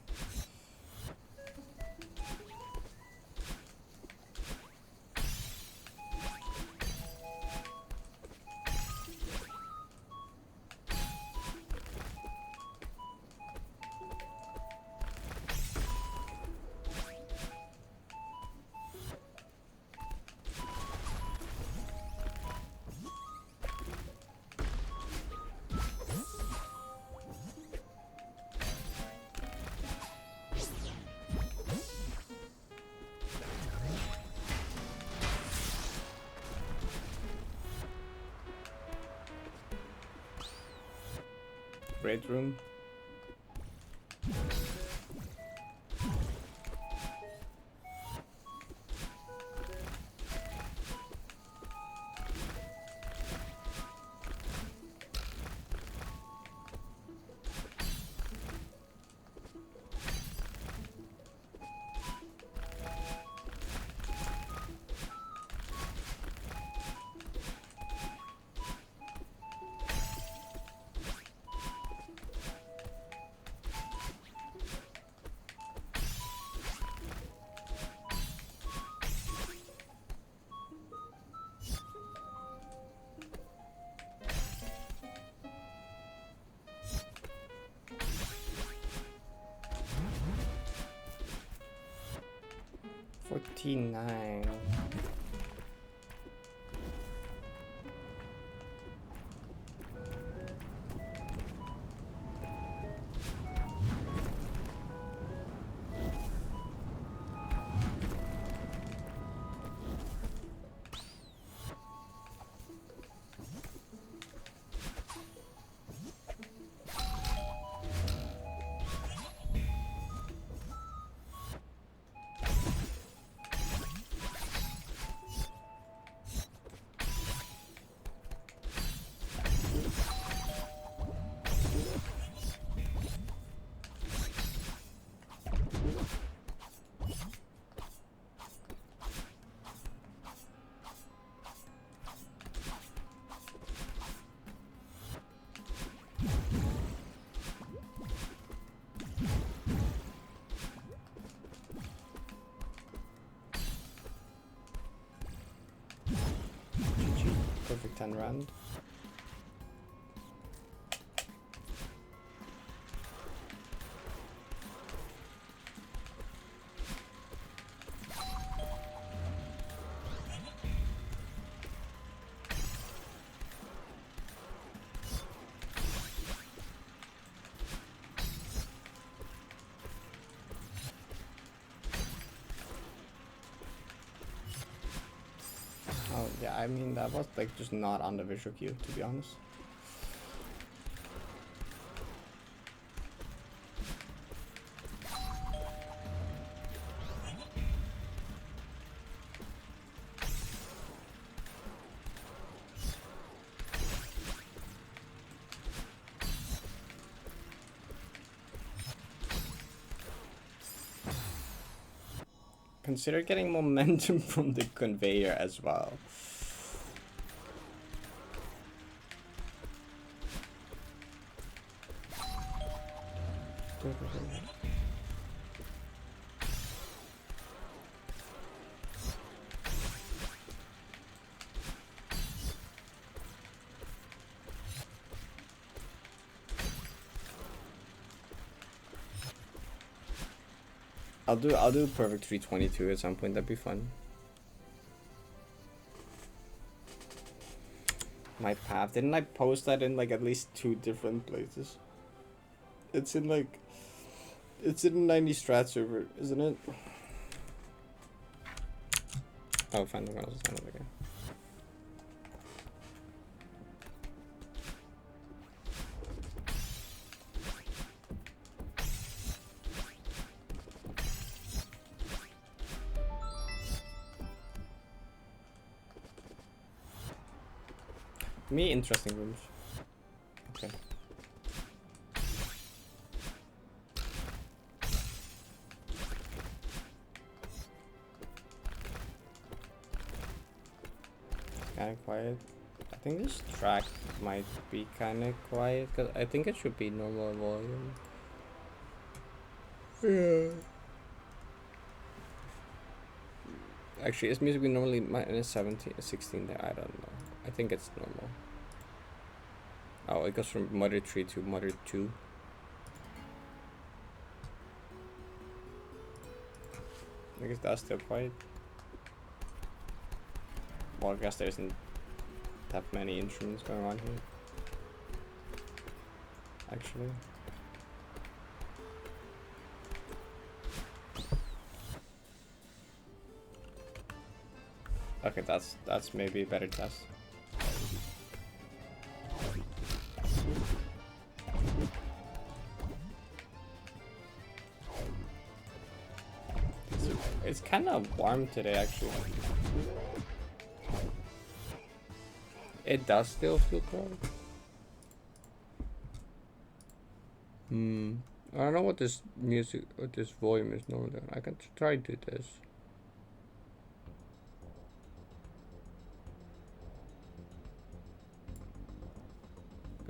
Great room. $49. like 10 rand. Oh yeah, I mean that was like just not on the visual cue, to be honest. Consider getting momentum from the conveyor as well. I'll do perfect 322 at some point. That'd be fun. My path, didn't I post that in like at least 2 different places? It's in like, it's in a 90 strat server, isn't it? Oh, find the one else on it again. Me, interesting rooms. Okay. Kind of quiet. I think this track might be kind of quiet because I think it should be normal volume. Yeah. Actually, is music normally minus 17, 16 there? I don't know. I think it's normal. Oh, it goes from mother 3 to mother 2. I guess that's still quiet. Well, I guess there isn't that many instruments going on here. Actually. Okay, that's maybe a better test. It's kind of warm today, actually. It does still feel cold. I don't know what this music, what this volume is normally. I can try to do this.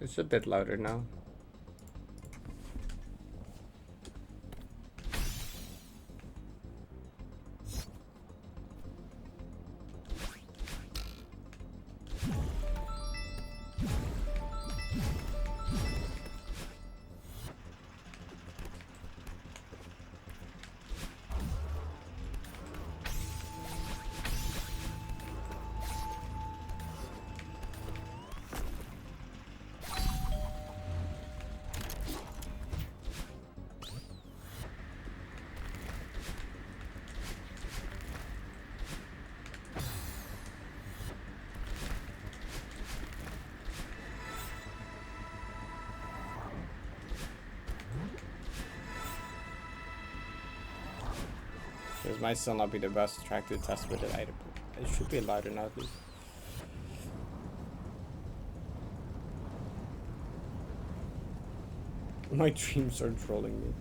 It's a bit louder now. This might still not be the best track to test with it. It should be louder now at least. My dreams are trolling me.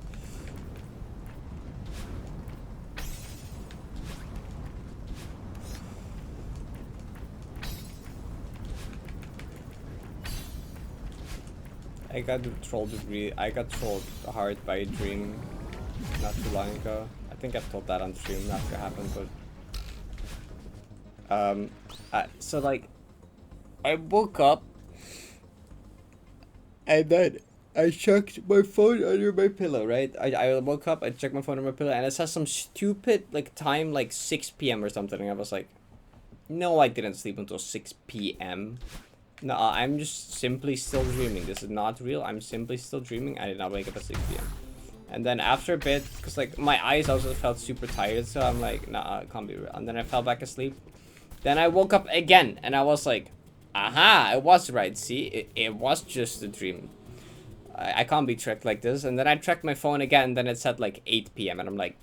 I got trolled hard by a dream not too long ago. I think I've told that on stream after it happened, but so like I woke up and then I checked my phone under my pillow, right? I woke up, I checked my phone under my pillow, and it says some stupid like time, like 6 p.m. or something. And I was like, no, I didn't sleep until 6 p.m. No, I'm just simply still dreaming. This is not real. I'm simply still dreaming. I did not wake up at 6 p.m. And then after a bit, because like my eyes also felt super tired, so I'm like, nah, it can't be real. And then I fell back asleep. Then I woke up again, and I was like, aha, I was right. See, it was just a dream. I can't be tricked like this. And then I checked my phone again, and then it said like 8 p.m. And I'm like,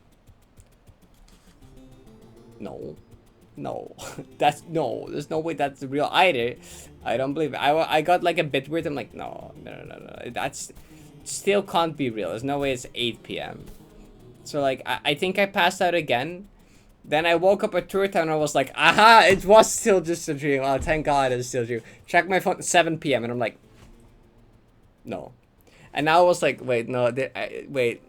no. No, there's no way that's real either. I don't believe it. I got like a bit weird. I'm like, no, that's still can't be real. There's no way it's 8 p.m. So like, I think I passed out again. Then I woke up a third time and I was like, aha, it was still just a dream. Oh, thank God it's still a dream. Check my phone, 7 p.m. and I'm like, no. And now I was like, wait, no,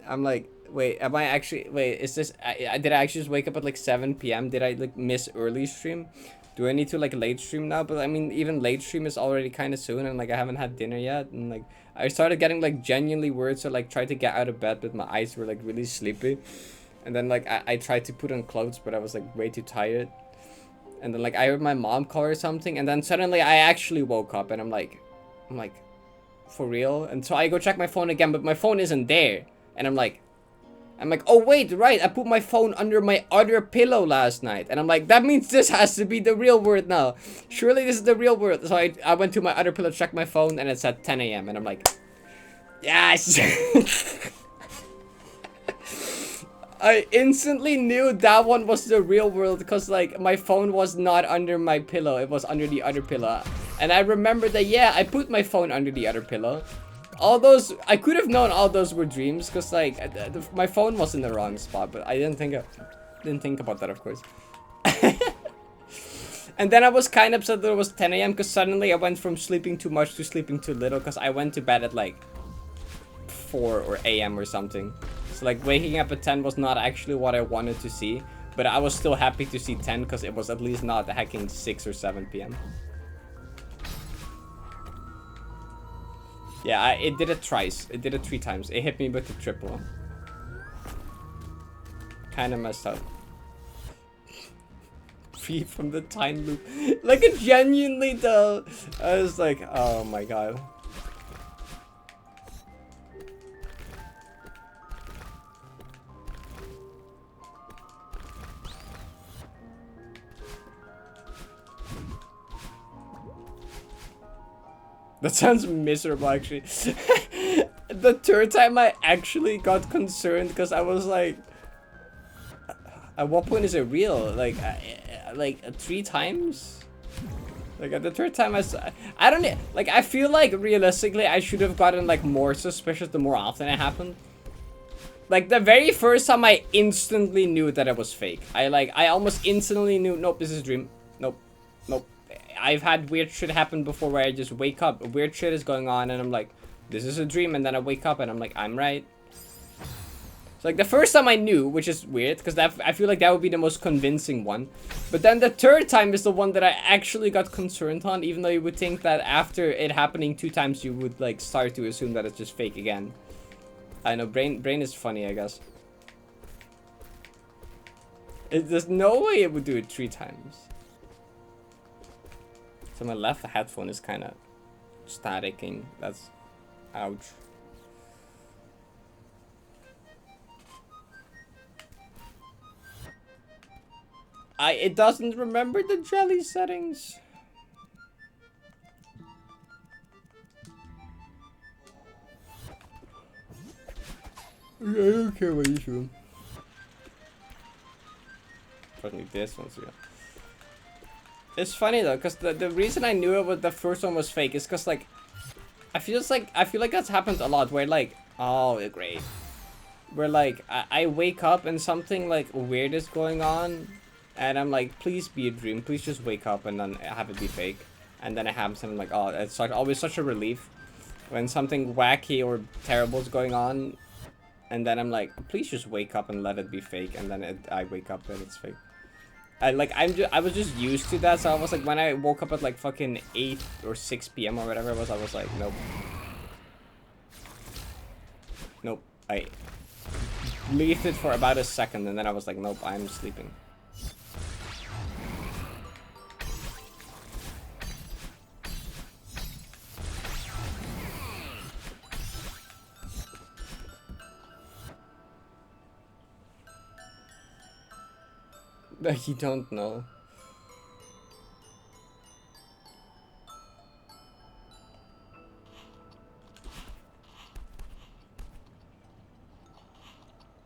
I'm like, wait, am I actually, wait, is this, did I actually just wake up at like 7 p.m.? Did I like miss early stream? Do I need to like late stream now? But I mean, even late stream is already kind of soon, and like I haven't had dinner yet, and like I started getting like genuinely worried, so like tried to get out of bed, but my eyes were like really sleepy. And then like I tried to put on clothes, but I was like way too tired. And then like I heard my mom call or something, and then suddenly I actually woke up, and I'm like, for real? And so I go check my phone again, but my phone isn't there. And I'm like, oh wait, right, I put my phone under my other pillow last night. And I'm like, that means this has to be the real world now. Surely this is the real world. So I went to my other pillow, checked my phone, and it said 10 a.m. And I'm like, yes! I instantly knew that one was the real world, because like my phone was not under my pillow, it was under the other pillow. And I remember that, yeah, I put my phone under the other pillow. All those, I could have known all those were dreams, because like my phone was in the wrong spot, but I didn't think about that, of course. And then I was kind of upset that it was 10 a.m. because suddenly I went from sleeping too much to sleeping too little, because I went to bed at like 4 or a.m. or something. So like waking up at 10 was not actually what I wanted to see, but I was still happy to see 10 because it was at least not hacking 6 or 7 p.m. Yeah, it did it twice. It did it 3 times. It hit me with the triple. Kinda messed up. Free from the time loop. Like, it genuinely though. I was like, oh my god. That sounds miserable, actually. The third time I actually got concerned because I was like, at what point is it real? Like 3 times? Like at the third time I don't know. Like I feel like realistically I should have gotten like more suspicious the more often it happened. Like the very first time I instantly knew that it was fake. I almost instantly knew, nope, this is a dream. Nope. I've had weird shit happen before where I just wake up, weird shit is going on and I'm like, this is a dream, and then I wake up and I'm like, I'm right. So like the first time I knew, which is weird because I feel like that would be the most convincing one. But then the third time is the one that I actually got concerned on, even though you would think that after it happening 2 times you would like start to assume that it's just fake again. I know, brain is funny, I guess. There's no way it would do it 3 times. So my left headphone is kind of staticking. That's ouch. It doesn't remember the jelly settings. I don't care what you do. Probably this one's real. It's funny though, cause the reason I knew it was the first one was fake is cause like I feel like that's happened a lot where like, oh great, where like I wake up and something like weird is going on, and I'm like, please be a dream, please just wake up, and then have it be fake, and then it happens and I'm like, oh, it's like always such a relief when something wacky or terrible is going on, and then I'm like, please just wake up and let it be fake, and then I wake up and it's fake. I was just used to that, so I was like, when I woke up at like fucking 8 or 6 p.m. or whatever it was, I was like, nope. Nope. I leafed it for about a second, and then I was like, nope, I'm sleeping. You don't know.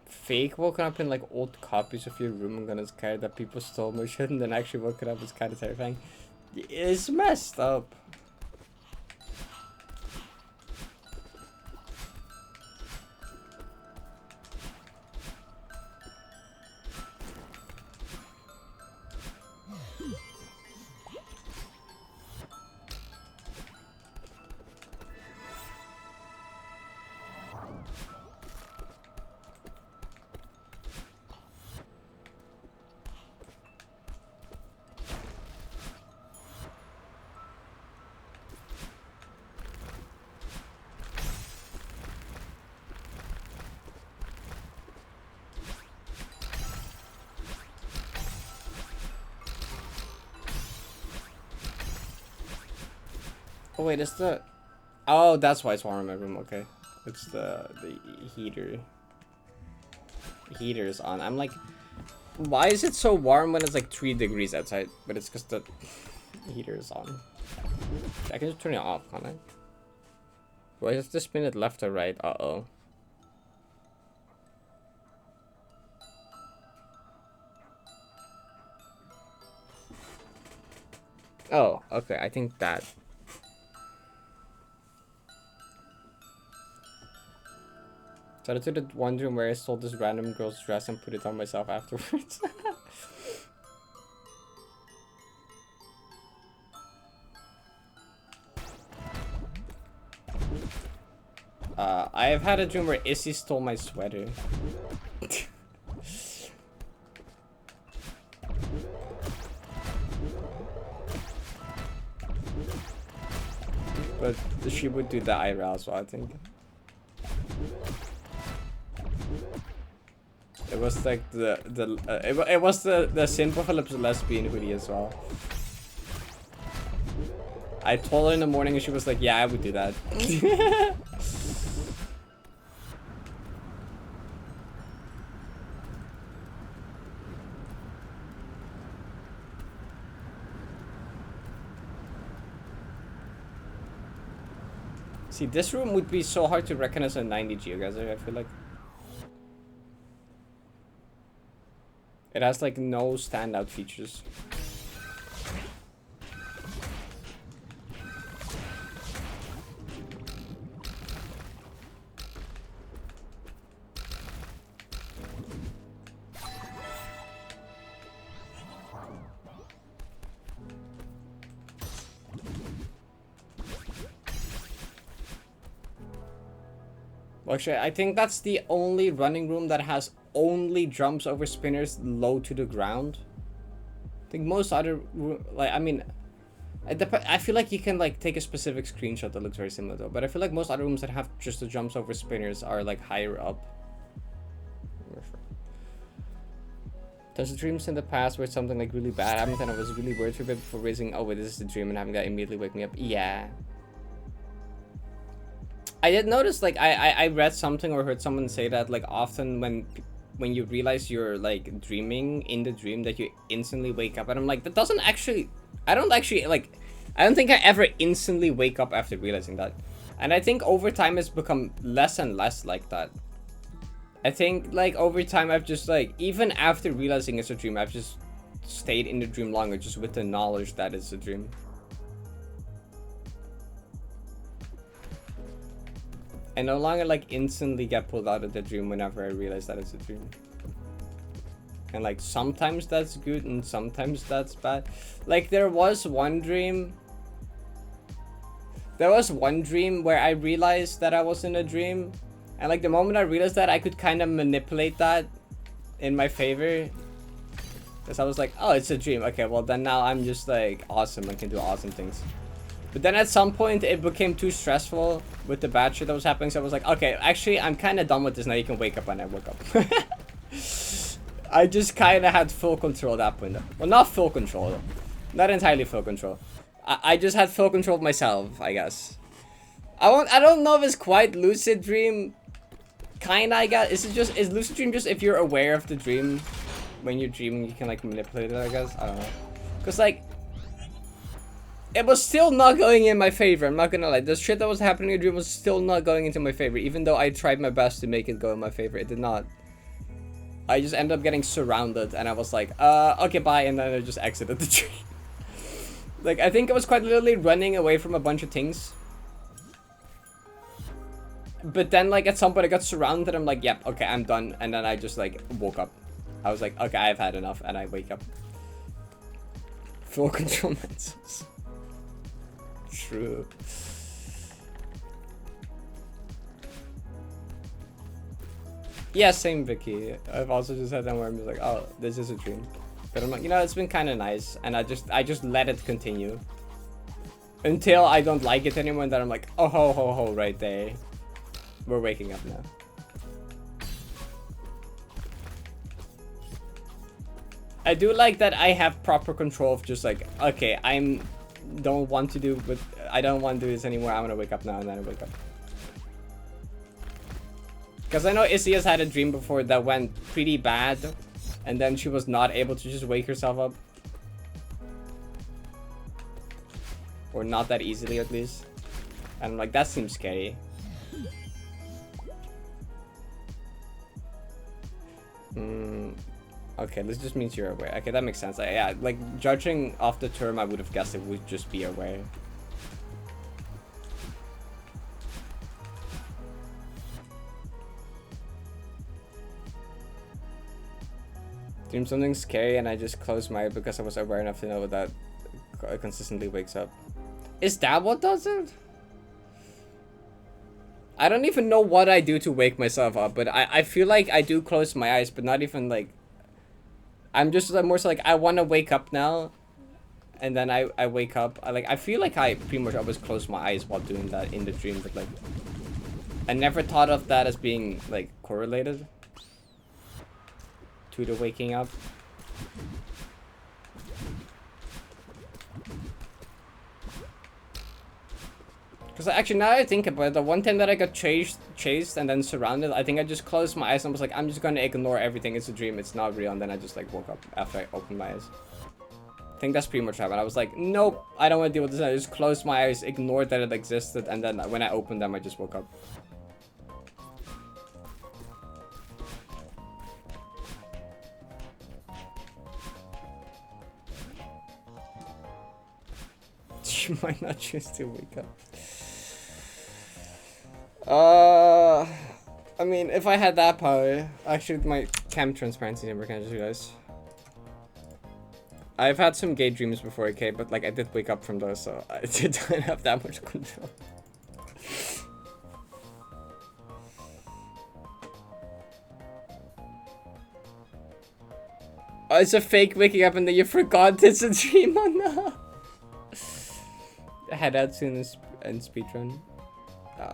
Fake woken up in like old copies of your room and gonna scared that people stole my shit, and then actually woken up is kind of terrifying. It's messed up. Oh wait, it's the... Oh, that's why it's warm in my room, okay. It's the heater. The heater is on. I'm like, why is it so warm when it's like 3 degrees outside? But it's because the heater is on. I can just turn it off, can't I? Do I have to spin it left or right? Uh-oh. Oh, okay, I think that... So I did one room where I stole this random girl's dress and put it on myself afterwards. I have had a dream where Issy stole my sweater. But she would do the eyebrow as well, I think. It was like it was the Simple Phillips lesbian hoodie as well. I told her in the morning and she was like, yeah, I would do that. See, this room would be so hard to recognize a 90 geoguesser, I feel like. It has like no standout features. Well, actually, I think that's the only running room that has only jumps over spinners low to the ground. I think most other, like, I mean, I feel like you can like take a specific screenshot that looks very similar though, but I feel like most other rooms that have just the jumps over spinners are like higher up. There's dreams in the past where something like really bad happened and I was really worried for a bit before raising, oh wait, this is the dream, and having that immediately wake me up. Yeah. I did notice, like, I read something or heard someone say that, like, often when you realize you're, like, dreaming in the dream, that you instantly wake up. And I'm like, that doesn't actually... I don't think I ever instantly wake up after realizing that. And I think over time it's become less and less like that. I think, like, over time I've just, like, even after realizing it's a dream, I've just stayed in the dream longer just with the knowledge that it's a dream. I no longer like instantly get pulled out of the dream whenever I realize that it's a dream. And like sometimes that's good and sometimes that's bad. Like there was one dream where I realized that I was in a dream, and like the moment I realized that, I could kind of manipulate that in my favor. Because I was like, oh, it's a dream. Okay, well then now I'm just like awesome and can do awesome things. But then at some point it became too stressful with the bad shit that was happening. So I was like, okay, actually I'm kind of done with this now. You can wake up, and I woke up. I just kind of had full control at that point. Well, not full control. Not entirely full control. I just had full control of myself, I guess. I don't know if it's quite lucid dream. Kinda, I guess. Is lucid dream just if you're aware of the dream? When you're dreaming, you can like manipulate it, I guess. I don't know. Cause like, it was still not going in my favor. I'm not gonna lie. The shit that was happening in the dream was still not going into my favor. Even though I tried my best to make it go in my favor, it did not. I just ended up getting surrounded, and I was like, okay, bye, and then I just exited the dream. Like, I think I was quite literally running away from a bunch of things. But then, like, at some point I got surrounded, I'm like, yep, okay, I'm done. And then I just, like, woke up. I was like, okay, I've had enough, and I wake up. Full control menses. True. Yeah, same Vicky. I've also just had that where I'm just like, oh, this is a dream. But I'm like, you know, it's been kind of nice, and I just let it continue. Until I don't like it anymore, and then I'm like, oh ho ho ho, right there. We're waking up now. I do like that I have proper control of just like, okay, I don't want to do this anymore. I'm gonna wake up now, and then I wake up. Because I know Izzy has had a dream before that went pretty bad, and then she was not able to just wake herself up. Or not that easily, at least. And I'm like, that seems scary. Okay, this just means you're aware. Okay, that makes sense. Yeah, like, judging off the term, I would have guessed it would just be aware. Dream something scary, and I just closed my eyes because I was aware enough to know that it consistently wakes up. Is that what does it? I don't even know what I do to wake myself up, but I feel like I do close my eyes, but not even like... I'm just more so like, I want to wake up now, and then I wake up. I feel like I pretty much always close my eyes while doing that in the dream, but like... I never thought of that as being like correlated to the waking up. Because actually, now that I think about it, the one time that I got chased and then surrounded, I think I just closed my eyes and was like, I'm just gonna ignore everything. It's a dream. It's not real. And then I just like woke up after I opened my eyes. I think that's pretty much what happened. I was like, nope, I don't want to deal with this. I just closed my eyes, ignored that it existed, and then when I opened them, I just woke up. You might not choose to wake up. I mean, if I had that power, actually my cam transparency never can, I just realized. I've had some gay dreams before, okay, but like I did wake up from those, so I don't have that much control. Oh, it's a fake waking up and then you forgot it's a dream. Oh no. Head out soon and speedrun.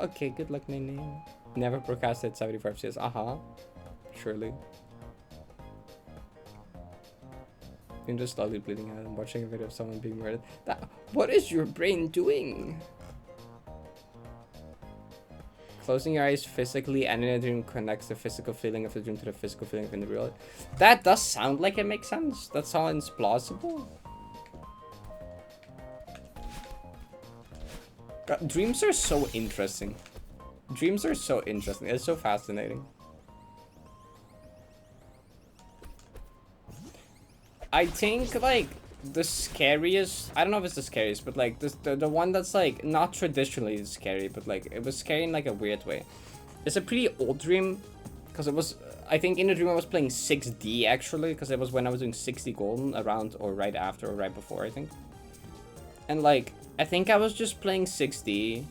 Okay, good luck, Nene. Never procrastinate 75 says, surely. I'm just slowly bleeding out and watching a video of someone being murdered. What is your brain doing? Closing your eyes physically and in a dream connects the physical feeling of the dream to the physical feeling of in the real. That does sound like it makes sense. That sounds plausible. God, dreams are so interesting. Dreams are so interesting. It's so fascinating. I think like the scariest, I don't know if it's the scariest, but like the one that's like not traditionally scary, but like it was scary in like a weird way. It's a pretty old dream because it was, I think in the dream I was playing 6D actually, because it was when I was doing 60 golden around or right after or right before, I think. And like I think I was just playing 6D,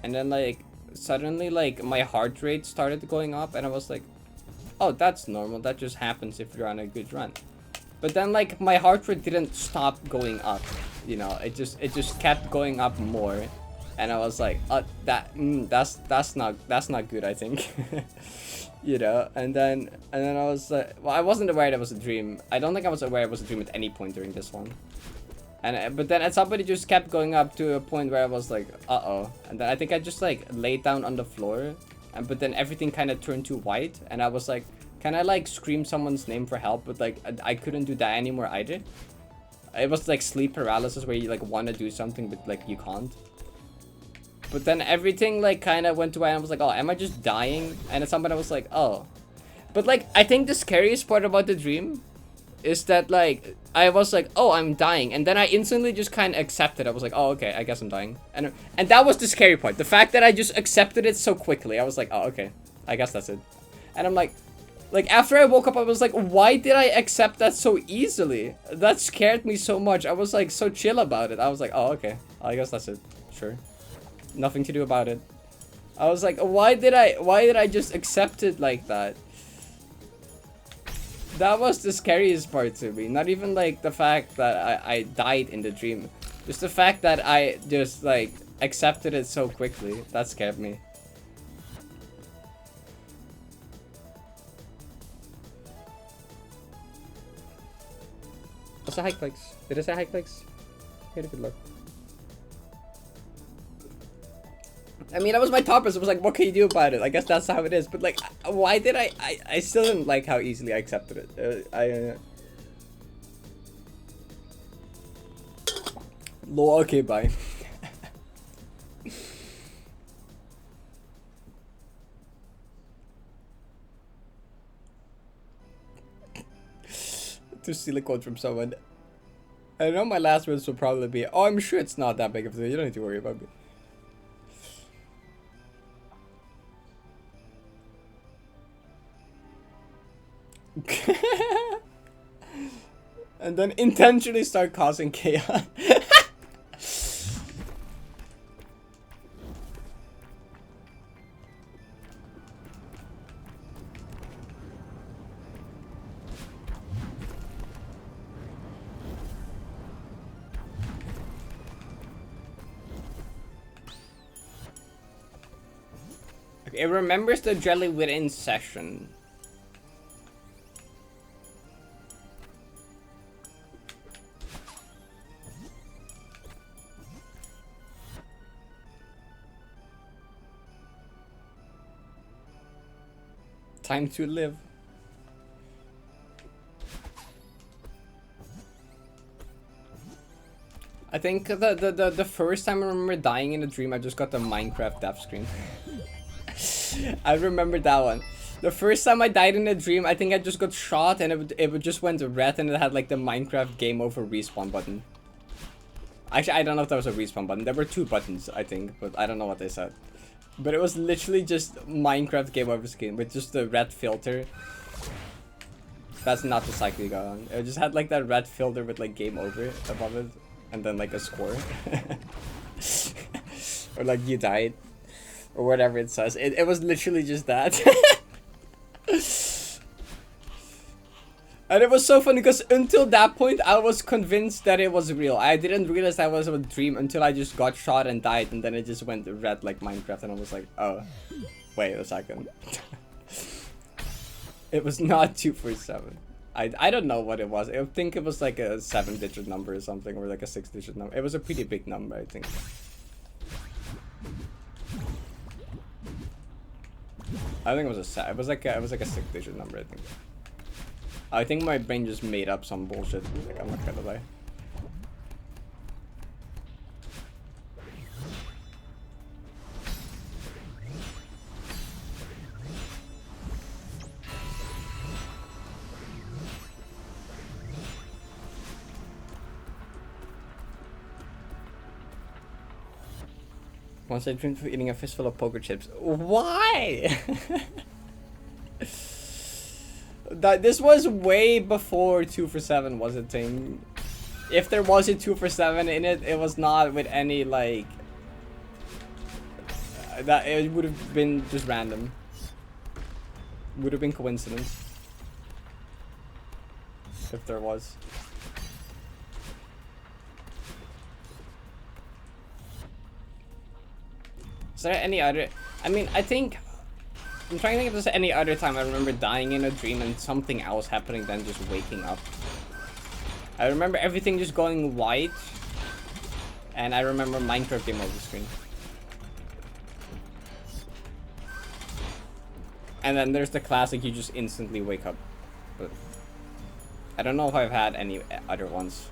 and then like suddenly like my heart rate started going up, and I was like, oh, that's normal, that just happens if you're on a good run. But then like my heart rate didn't stop going up, you know. It just kept going up more, and I was like, that's not good, I think. You know. And then I was like, well, I wasn't aware that was a dream. I don't think I was aware it was a dream at any point during this one. And but then somebody just kept going up to a point where I was like, uh-oh. And then I think I just like laid down on the floor, and but then everything kind of turned to white, and I was like, can I like scream someone's name for help? But like I couldn't do that anymore either. It was like sleep paralysis where you like want to do something but like you can't. But then everything like kind of went to white, and I was like, oh, am I just dying? And then somebody was like, oh. But like I think the scariest part about the dream is that like I was like, oh, I'm dying, and then I instantly just kind of accepted. I was like, oh, okay, I guess I'm dying. And that was the scary part, the fact that I just accepted it so quickly. I was like, oh, okay, I guess that's it. And I'm like after I woke up, I was like, why did I accept that so easily? That scared me so much. I was like so chill about it. I was like, oh, okay, I guess that's it. Sure, nothing to do about it. I was like, why did I just accept it like that? That was the scariest part to me. Not even like the fact that I died in the dream. Just the fact that I just like accepted it so quickly. That scared me. What's a high clicks? Did it say high clicks? Get a good look. I mean, that was my toppers. It was like, what can you do about it? I guess that's how it is. But like, why did I still didn't like how easily I accepted it. Lol, okay, bye. To steal a quote from someone. I know my last words will probably be, oh, I'm sure it's not that big of a deal. You don't need to worry about me. And then intentionally start causing chaos. Okay, it remembers the jelly within session. Time to live. I think the first time I remember dying in a dream, I just got the Minecraft death screen. I remember that one. The first time I died in a dream, I think I just got shot and it just went red, and it had like the Minecraft game over respawn button. Actually, I don't know if that was a respawn button. There were two buttons, I think, but I don't know what they said. But it was literally just Minecraft game over skin with just the red filter. That's not the cycle you got on. It just had like that red filter with like game over above it. And then like a score. Or like you died. Or whatever it says. It was literally just that. And it was so funny because until that point I was convinced that it was real. I didn't realize that was a dream until I just got shot and died, and then it just went red like Minecraft, and I was like, oh, wait a second. It was not 247. I don't know what it was. I think it was like a 7-digit number or something, or like a 6-digit number. It was a pretty big number, I think. I think it was it was like a 6-digit number, I think. I think my brain just made up some bullshit. Like, I'm not gonna lie. Once I dreamed of eating a fistful of poker chips. Why? This was way before 2 for 7 was a thing. If there was a 2 for 7 in it, it was not with any like that. It would have been just random. Would have been coincidence. If there was. Is there any other... I mean, I think... I'm trying to think if there's any other time I remember dying in a dream and something else happening than just waking up. I remember everything just going white. And I remember Minecraft game over the screen. And then there's the classic, you just instantly wake up. But I don't know if I've had any other ones.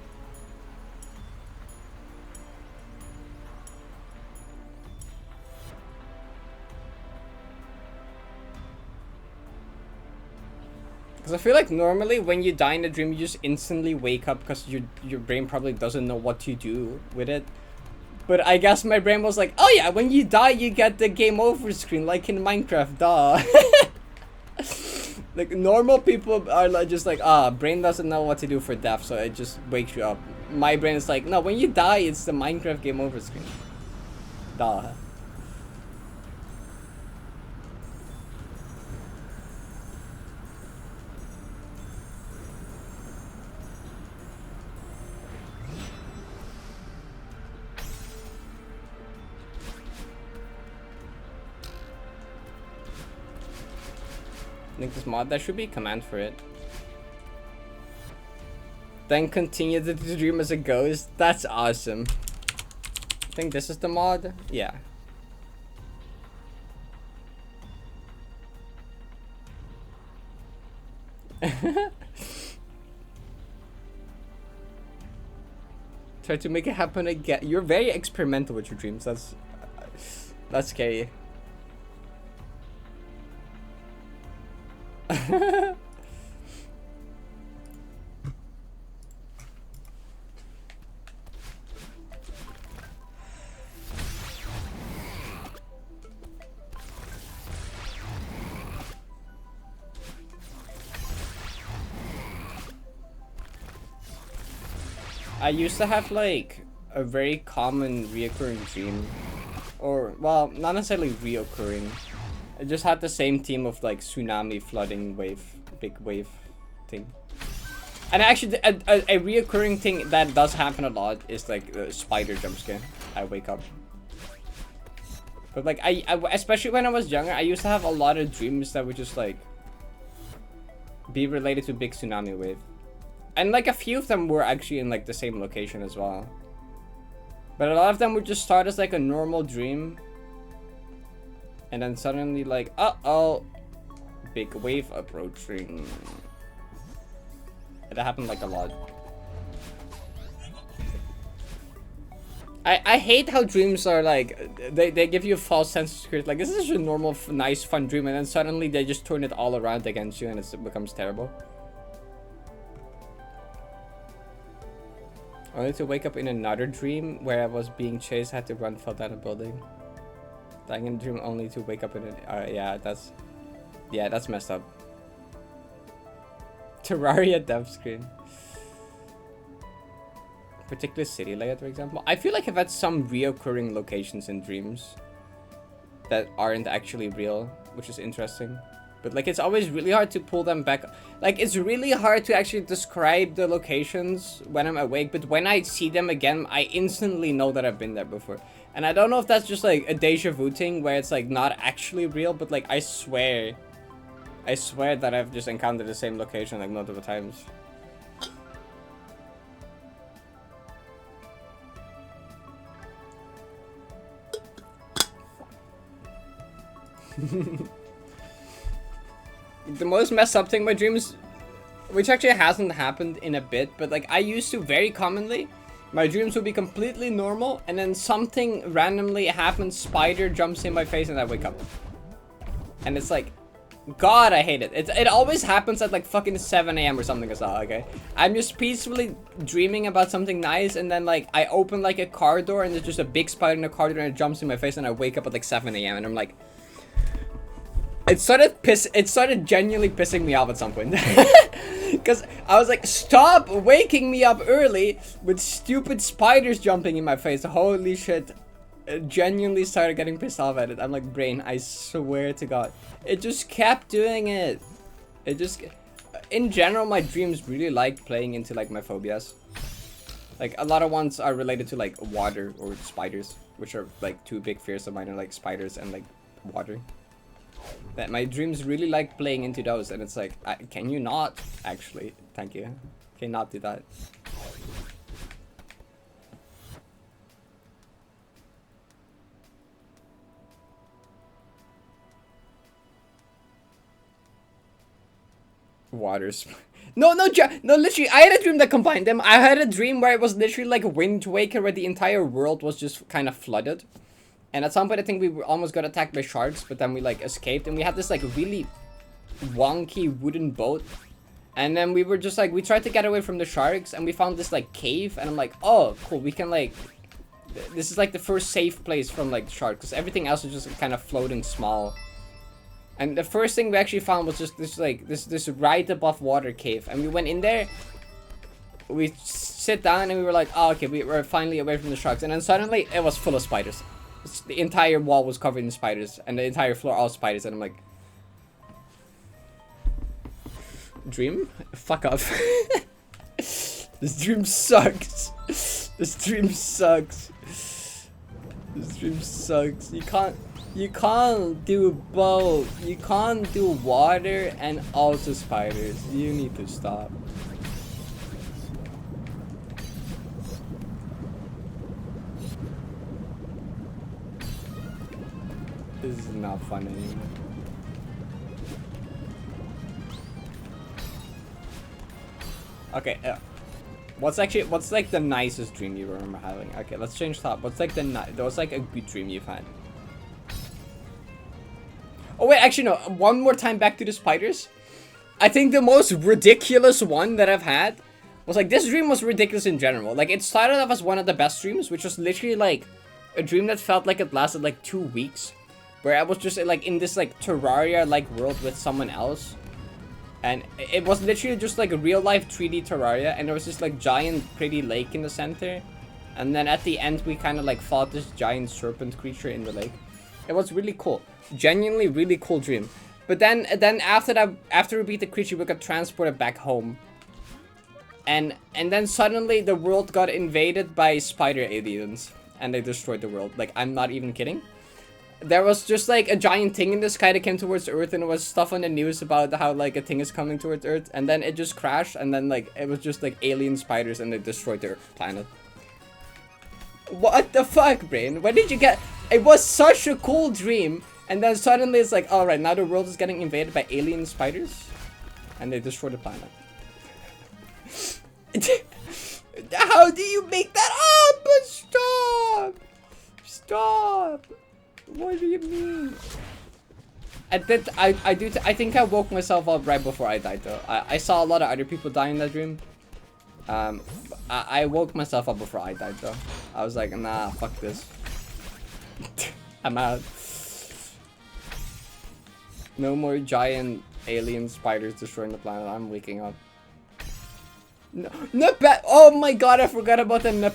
Because I feel like normally when you die in a dream, you just instantly wake up because your brain probably doesn't know what to do with it. But I guess my brain was like, oh yeah, when you die, you get the game over screen, like in Minecraft, duh. Like, normal people are like, just like, brain doesn't know what to do for death, so it just wakes you up. My brain is like, no, when you die, it's the Minecraft game over screen. Duh. I think this mod, there should be a command for it. Then continue to dream as a ghost. That's awesome. I think this is the mod. Yeah. Try to make it happen again. You're very experimental with your dreams. That's scary. I used to have like a very common reoccurring dream, or well, not necessarily reoccurring. I just had the same theme of like tsunami, flooding, wave, big wave thing. And actually, a reoccurring thing that does happen a lot is like the spider jump scare. I wake up. But like, I especially when I was younger, I used to have a lot of dreams that would just like be related to big tsunami wave. And like a few of them were actually in like the same location as well. But a lot of them would just start as like a normal dream. And then suddenly like, uh-oh, big wave approaching. That happened like a lot. I hate how dreams are like, they give you a false sense of security. Like, this is a normal, nice, fun dream. And then suddenly they just turn it all around against you and it becomes terrible. Only to wake up in another dream where I was being chased, had to run, fell down a building. Dying in a dream only to wake up in it. Yeah, that's messed up. Terraria dev screen. Particular city layout, for example. I feel like I've had some reoccurring locations in dreams that aren't actually real, which is interesting. But like, it's always really hard to pull them back. Like, it's really hard to actually describe the locations when I'm awake, but when I see them again, I instantly know that I've been there before. And I don't know if that's just like a deja vu thing where it's like not actually real, but like I swear that I've just encountered the same location like multiple times. The most messed up thing in my dreams, which actually hasn't happened in a bit, but like I used to very commonly, my dreams would be completely normal and then something randomly happens, spider jumps in my face and I wake up. And it's like, God, I hate it. It always happens at like fucking 7 AM or something as well, okay? I'm just peacefully dreaming about something nice and then like I open like a car door and there's just a big spider in the car door and it jumps in my face and I wake up at like 7 AM and I'm like, it started genuinely pissing me off at some point. Because I was like, stop waking me up early with stupid spiders jumping in my face. Holy shit. It genuinely started getting pissed off at it. I'm like, brain, I swear to God. It just kept doing it. in general, my dreams really like playing into like my phobias. Like a lot of ones are related to like water or spiders, which are like two big fears of mine, are like spiders and like water. That my dreams really like playing into those, and it's like, can you not actually? Thank you. Can you not do that? Waters. No, literally, I had a dream that combined them. I had a dream where it was literally like Wind Waker, where the entire world was just kind of flooded. And at some point, I think we almost got attacked by sharks, but then we like escaped, and we had this like really wonky wooden boat. And then we were just like, we tried to get away from the sharks, and we found this like cave, and I'm like, oh, cool, we can like, this is like the first safe place from like the sharks, because everything else was just kind of floating small. And the first thing we actually found was just this like this right above water cave, and we went in there. We sit down and we were like, oh, okay, we were finally away from the sharks, and then suddenly it was full of spiders. The entire wall was covered in spiders, and the entire floor all spiders, and I'm like, dream? Fuck off. This dream sucks. This dream sucks. This dream sucks. You can't do both. You can't do water and also spiders. You need to stop. This is not fun anymore. Okay, what's like the nicest dream you remember having? Okay, let's change top. What's like what's like a good dream you've had? Oh wait, actually no, one more time back to the spiders. I think the most ridiculous one that I've had was like, this dream was ridiculous in general. Like, it started off as one of the best dreams, which was literally like a dream that felt like it lasted like 2 weeks. Where I was just like in this like Terraria-like world with someone else. And it was literally just like a real life 3D Terraria, and there was this like giant pretty lake in the center. And then at the end we kind of like fought this giant serpent creature in the lake. It was really cool. Genuinely really cool dream. But then after that, after we beat the creature, we got transported back home. And then suddenly the world got invaded by spider aliens, and they destroyed the world. Like, I'm not even kidding. There was just like a giant thing in the sky that came towards Earth, and it was stuff on the news about how like a thing is coming towards Earth, and then it just crashed, and then like it was just like alien spiders, and they destroyed their planet. What the fuck, brain? Where did you get? It was such a cool dream, and then suddenly it's like, all right, now the world is getting invaded by alien spiders, and they destroy the planet. How do you make that up? Stop! Stop! What do you mean? I think I woke myself up right before I died though. I saw a lot of other people die in that dream. I woke myself up before I died though. I was like, nah, fuck this. I'm out. No more giant alien spiders destroying the planet. I'm waking up. No, oh my god, I forgot about the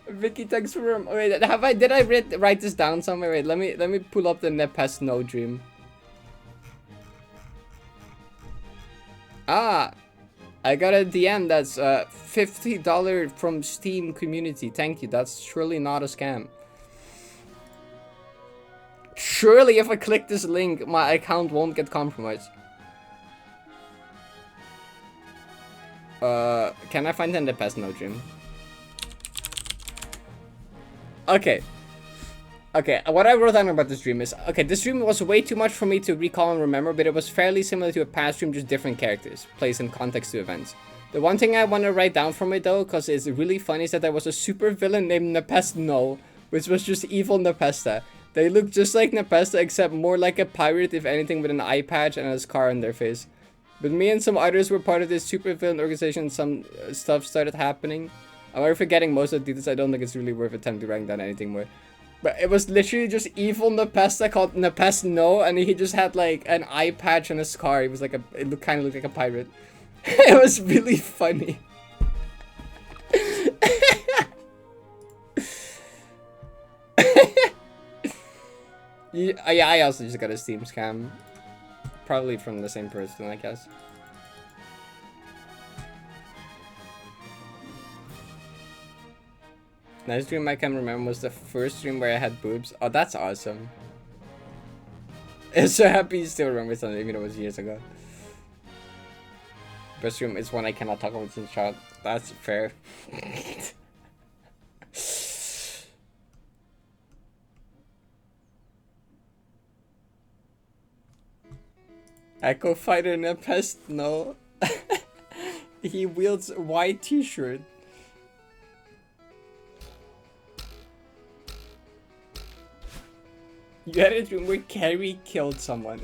Vicky, thanks for wait. Did I write this down somewhere? Wait, let me pull up the Nepes No dream. Ah, I got a DM that's $50 from Steam community. Thank you. That's surely not a scam. Surely, if I click this link, my account won't get compromised. Can I find the Nepes No dream? Okay, what I wrote down about this dream is, okay, this dream was way too much for me to recall and remember, but it was fairly similar to a past dream, just different characters, place and context to events. The one thing I want to write down from it though, because it's really funny, is that there was a super villain named Nepes No, which was just evil Nepesta. They looked just like Nepesta, except more like a pirate, if anything, with an eye patch and a scar on their face. But me and some others were part of this super villain organization, some stuff started happening. I'm forgetting most of the details. I don't think it's really worth attempting to rank down anything more. But it was literally just evil Nepesta called Nepes No, and he just had like an eye patch and a scar. He was like it kind of looked like a pirate. It was really funny. Yeah, I also just got a Steam scam. probably from the same person, I guess. Nice dream I can remember was the first dream where I had boobs. Oh, that's awesome. I'm so happy you still remember something, even though it was years ago. Best dream is one I cannot talk about since child. That's fair. Echo Fighter in a pest? No. He wields a white t-shirt. You had a dream where Carrie killed someone.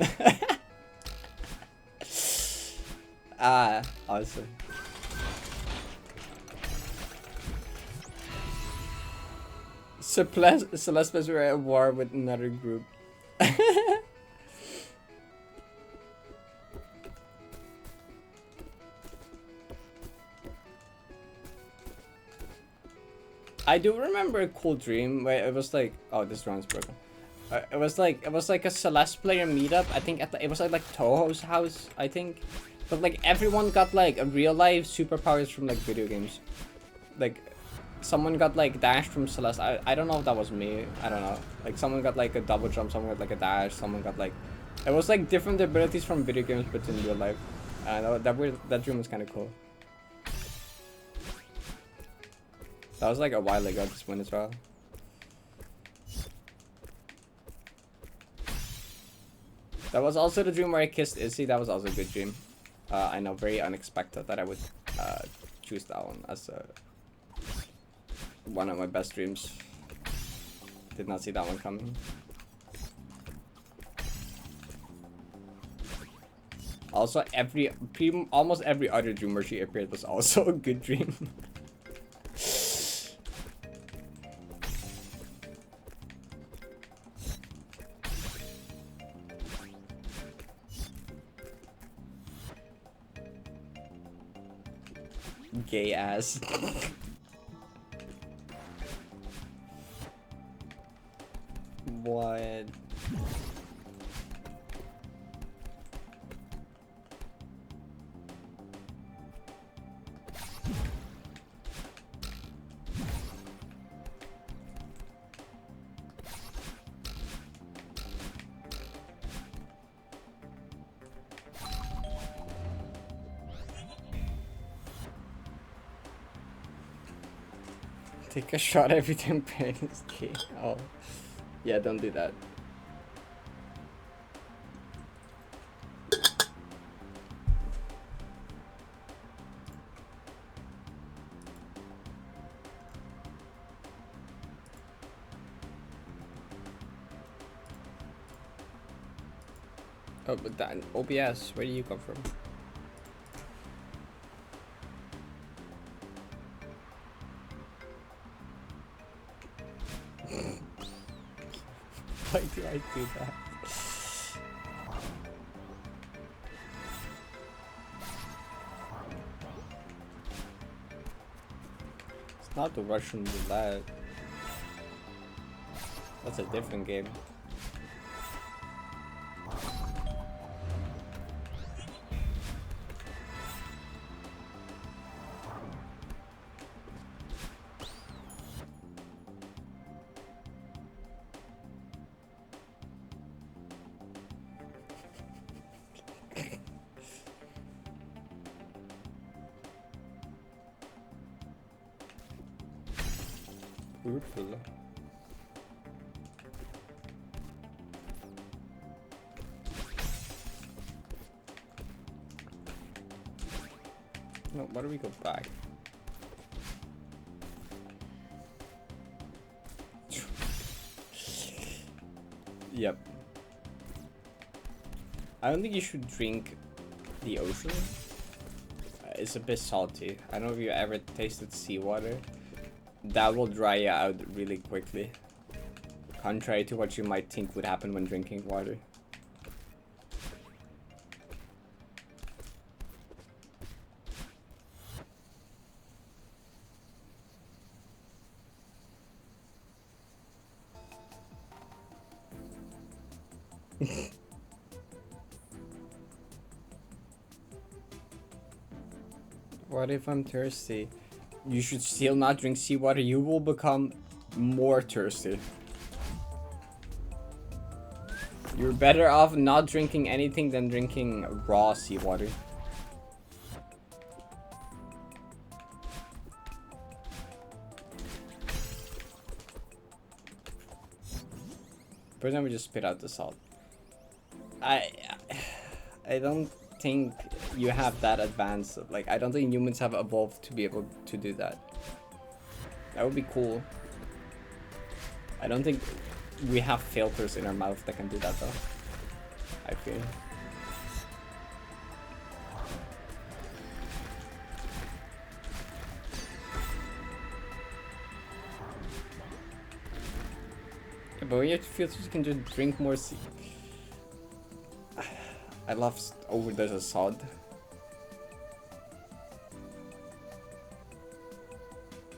Ah, awesome. Celeste was at war with another group. I do remember a cool dream where it was like, oh, this round's broken. It was like a Celeste player meetup. I think it was at like Toho's house, I think. But like everyone got like a real life superpowers from like video games. Like someone got like dash from Celeste. I don't know if that was me. I don't know. Like someone got like a double jump, someone got like a dash, someone got like, it was like different abilities from video games but in real life. That dream was kind of cool. That was like a while ago, this one as well. That was also the dream where I kissed Izzy. That was also a good dream. I know, very unexpected that I would choose that one as one of my best dreams. Did not see that one coming. Also, almost every other dream where she appeared was also a good dream. Gay ass. What? Take a shot every time Parrot is gay. Oh. Yeah, don't do that. Oh, but that OBS, where do you come from? Why do I do that? It's not the Russian roulette. That's a different game. Purple. No, why do we go back? Yep. I don't think you should drink the ocean. It's a bit salty. I don't know if you ever tasted seawater. That will dry you out really quickly. Contrary to what you might think would happen when drinking water. What if I'm thirsty? You should still not drink seawater. You will become more thirsty. You're better off not drinking anything than drinking raw seawater. First time we just spit out the salt. I don't think you have that advanced. Like, I don't think humans have evolved to be able to do that. That would be cool. I don't think we have filters in our mouth that can do that though. I feel. Yeah, but when you have filters, you can just drink more sea. I love overdose of sod.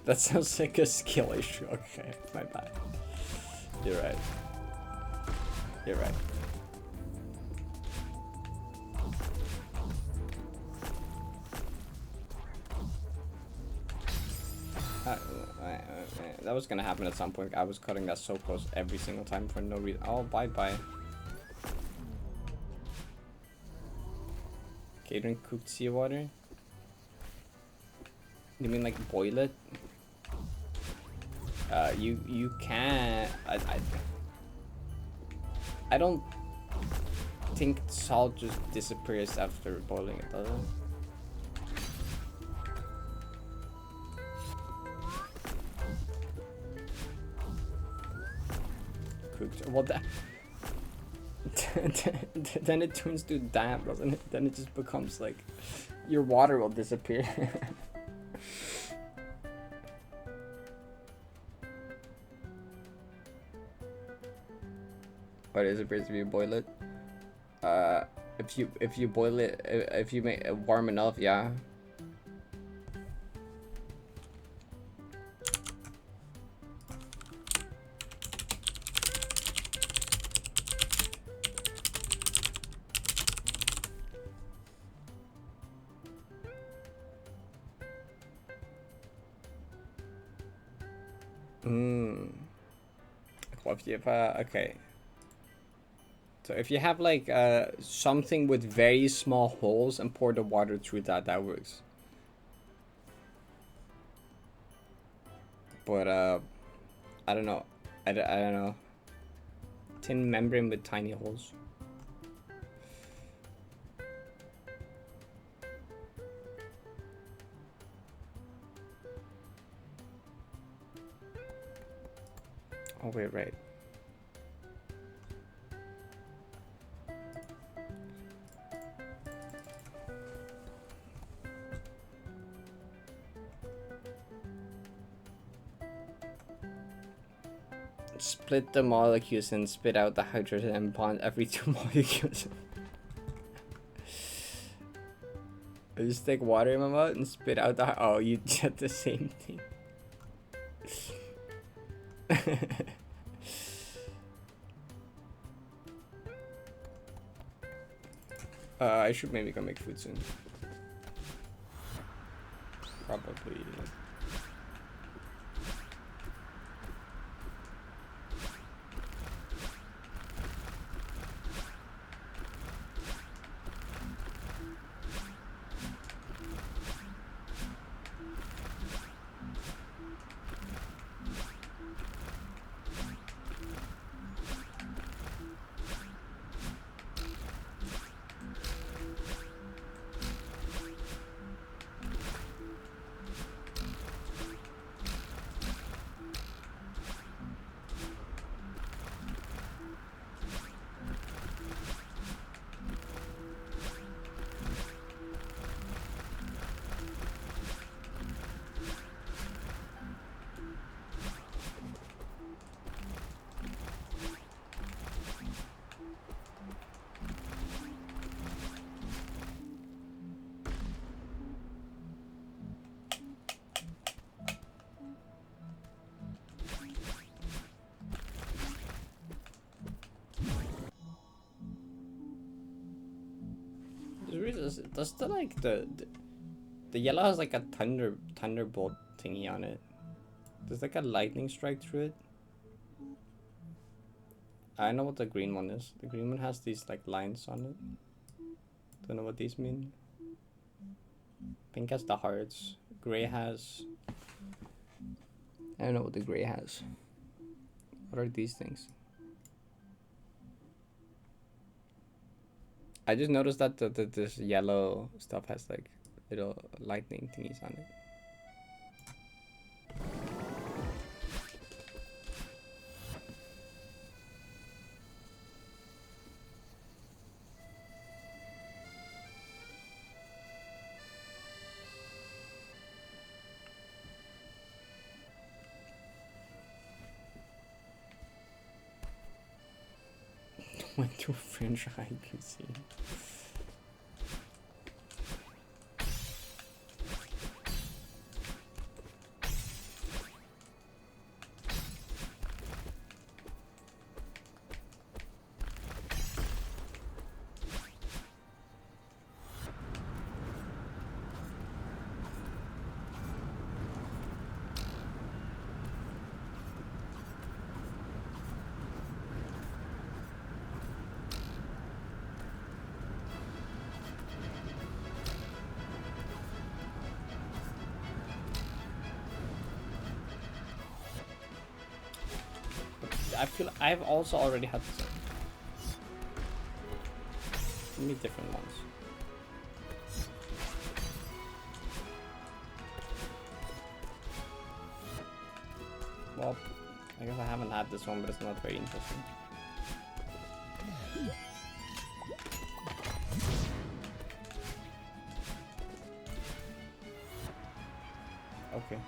That sounds like a skill issue. Okay, my bad. You're right. You're right. That was gonna happen at some point. I was cutting that so close every single time for no reason. Oh, bye-bye. Okay, drink cooked seawater? You mean like boil it? You can. I don't think salt just disappears after boiling it, does it? Cooked. Well, that. Then it turns to damp, doesn't it? Then it just becomes like your water will disappear. What is it supposed to be? Boil it? If you boil it, if you make it warm enough, yeah. What if you have okay. So if you have like something with very small holes and pour the water through that, that works. But I don't know. I don't know. Tin membrane with tiny holes. Oh wait, right. Split the molecules and spit out the hydrogen and bond every 2 molecules. I just take water in my mouth and spit out the. Oh, you did the same thing. I should maybe go make food soon. Probably. Does the like the The yellow has like a thunderbolt thingy on it. There's like a lightning strike through it. I know what the green one is. The green one has these like lines on it. Don't know what these mean. Pink has the hearts. Gray has... I don't know what the gray has. What are these things? I just noticed that this yellow stuff has like little lightning thingies on it. Went to a French high cuisine. I feel I've also already had some. Many different ones. Well, I guess I haven't had this one, but it's not very interesting. Okay.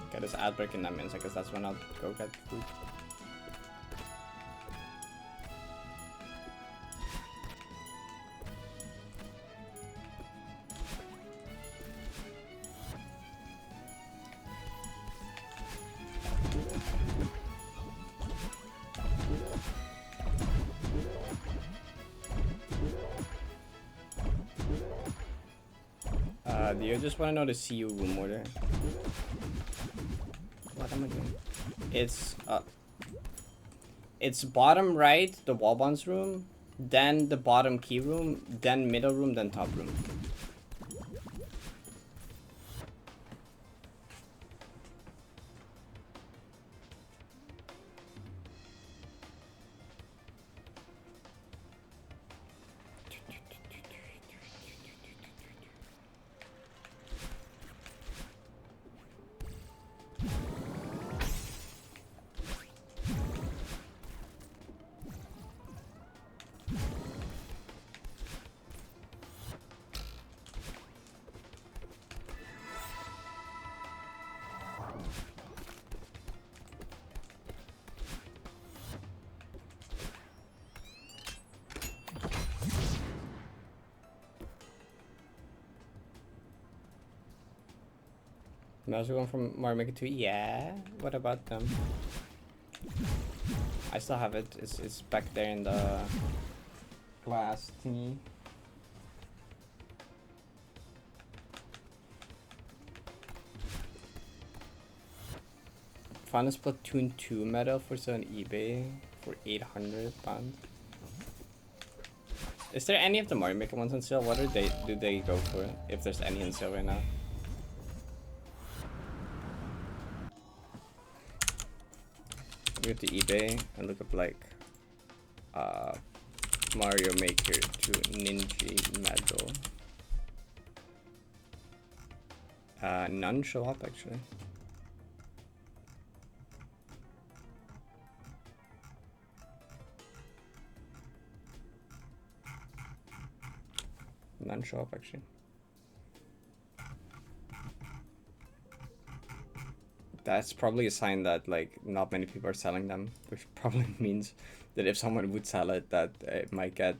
Get this ad break in that minutes, I guess that's when I'll go get food. Do you just want to know the CU room order? What am I doing? It's bottom right, the wall bonds room, then the bottom key room, then middle room, then top room. Mouse going from Mario Maker 2? Yeah. What about them? I still have it. It's back there in the glass thingy. Found a Splatoon 2 medal for sale on eBay for 800 pounds. Is there any of the Mario Maker ones on sale? What do they go for? If there's any on sale right now? Go to eBay and look up like Mario Maker 2 Ninja medal. None show up actually. None show up actually. That's probably a sign that like not many people are selling them, which probably means that if someone would sell it, that it might get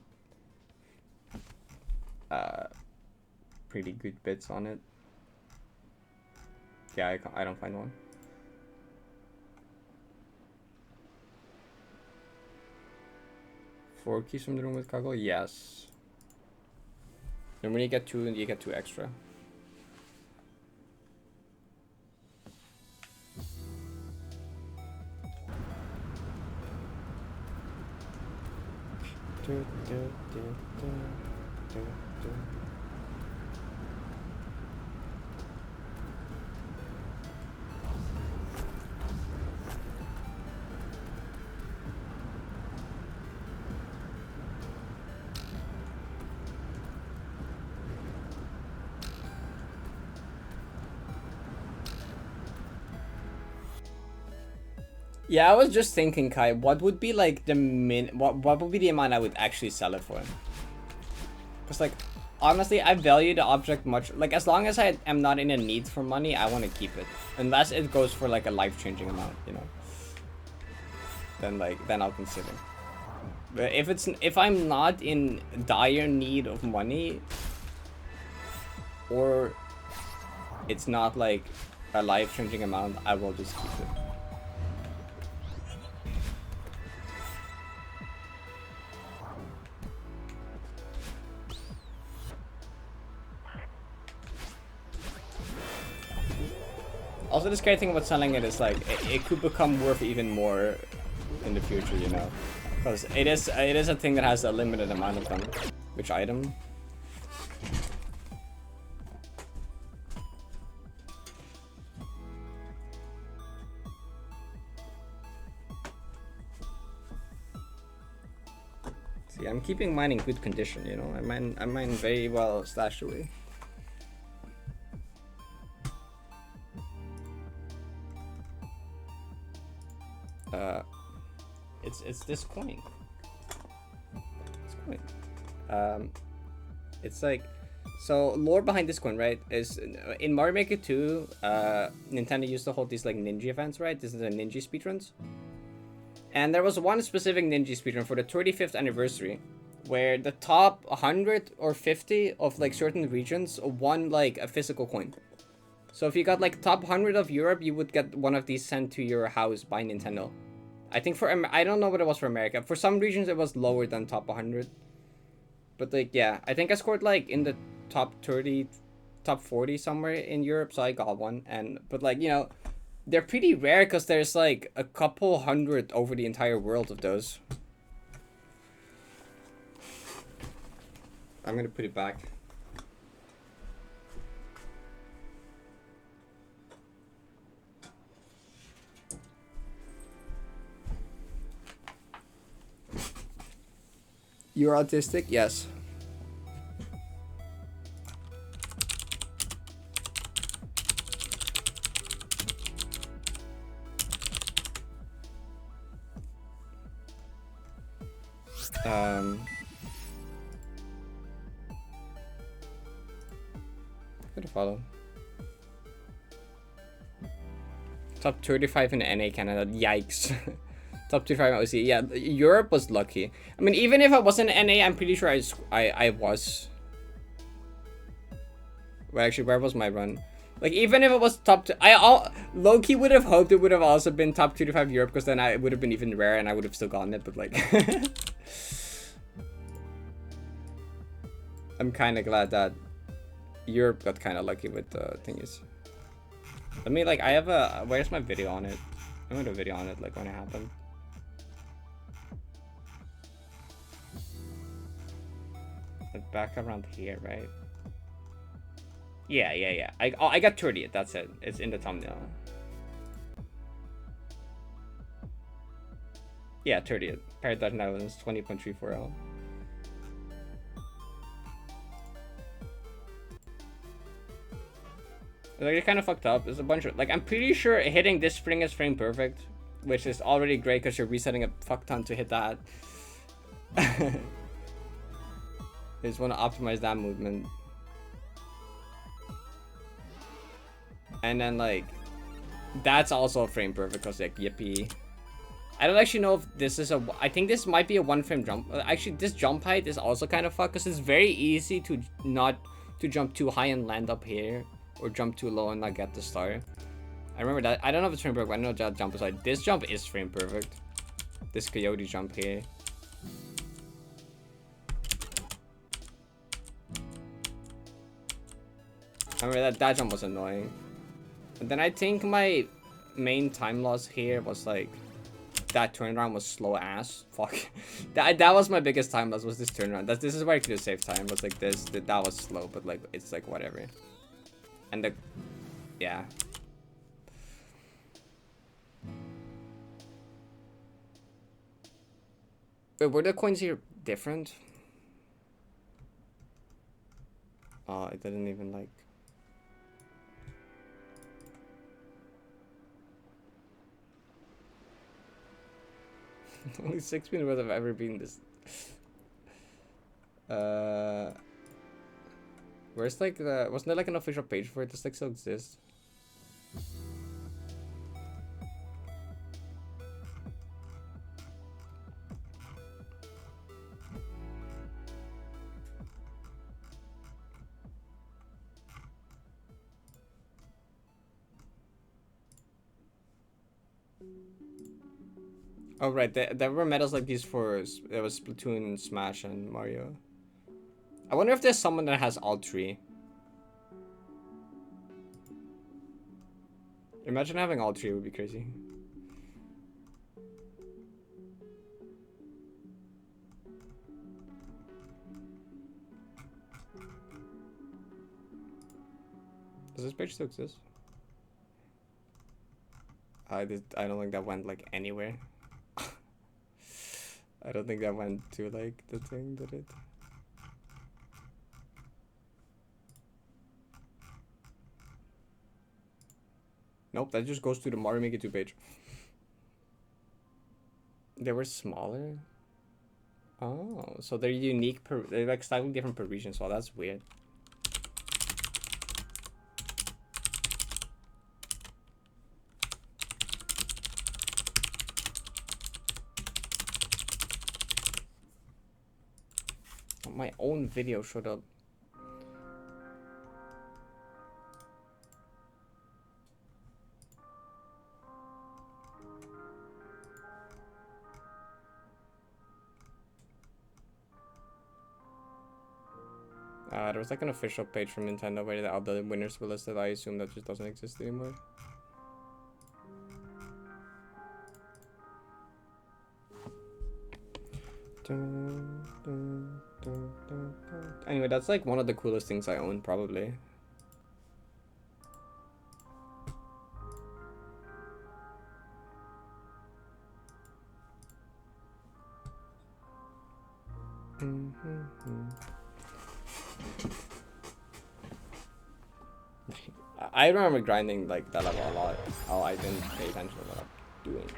pretty good bits on it. Yeah, I don't find one. Four keys from the room with Kaggle? Yes. And when you get two, you get two extra. Yeah, I was just thinking, Kai, what would be like the what would be the amount I would actually sell it for? Because like, honestly, I value the object much. Like, as long as I am not in a need for money, I want to keep it. Unless it goes for like a life-changing amount, you know. Then I'll consider. But if I'm not in dire need of money, or it's not like a life-changing amount, I will just keep it. Also, the scary thing about selling it is like it could become worth even more in the future, you know, because it is a thing that has a limited amount of them. Which item? See, I'm keeping mine in good condition, you know. I mine very well stashed away. It's this coin. This coin. It's like, so lore behind this coin, right? Is in Mario Maker 2, Nintendo used to hold these like ninja events, right? This is a ninja speedruns. And there was one specific ninja speedrun for the 35th anniversary, where the top 100 or 50 of like certain regions won like a physical coin. So if you got like top 100 of Europe, you would get one of these sent to your house by Nintendo. I think for I don't know what it was for America. For some regions it was lower than top 100. But like, yeah, I think I scored like in the top 30, top 40 somewhere in Europe, so I got one. But like, you know, they're pretty rare because there's like a couple hundred over the entire world of those. I'm gonna put it back. You're autistic? Yes. Good to follow. Top 35 in NA Canada. Yikes. Top 25 OC. Yeah, Europe was lucky. I mean, even if I wasn't NA, I'm pretty sure I was. Well, actually, where was my run? Like, even if it was top low-key would have hoped it would have also been top 25 Europe, because then it would have been even rare and I would have still gotten it, but like... I'm kind of glad that Europe got kind of lucky with the thingies. Let me, like, I have a... Where's my video on it? I made a video on it, like, when it happened. Like, back around here, right? Yeah. I got 30th, that's it. It's in the thumbnail. Yeah, 30th. Parrot Netherlands, 20.340. Like, it kind of fucked up. There's a bunch of, like, I'm pretty sure hitting this spring is frame perfect, which is already great because you're resetting a fuck ton to hit that. I just want to optimize that movement. And then, like, That's also frame perfect because like yippee. I don't actually know if this is a. I think this might be a 1 frame jump. Actually, this jump height is also kind of fucked because it's very easy to not to jump too high and land up here, or jump too low and not get the star. I remember that. I don't know if it's frame perfect, but I know that jump is like this jump is frame perfect. This coyote jump here. I remember that jump was annoying. And then I think my main time loss here was like that turnaround was slow ass. Fuck. that was my biggest time loss, was this turnaround. This is where I could have saved time. Was like this. That was slow, but like it's like whatever. And the yeah. Wait, were the coins here different? Oh, it didn't even like. Only 6 minutes worth of ever been this. Where's like the? Wasn't there like an official page for it? Does like still exist? Oh right, there were medals like these for there was Splatoon, Smash, and Mario. I wonder if there's someone that has all three. Imagine having all three would be crazy. Does this page still exist? I don't think that went like anywhere. I don't think that went to like the thing, did it? Nope, that just goes to the Mario Maker 2 page. They were smaller? Oh, so they're unique per, they're like slightly different per region, so that's weird. My own video showed up. There was like an official page from Nintendo where all the winners were listed. I assume that just doesn't exist anymore. Anyway, that's like one of the coolest things I own, probably. I remember grinding like that level a lot. Oh, I didn't pay attention to what I'm doing.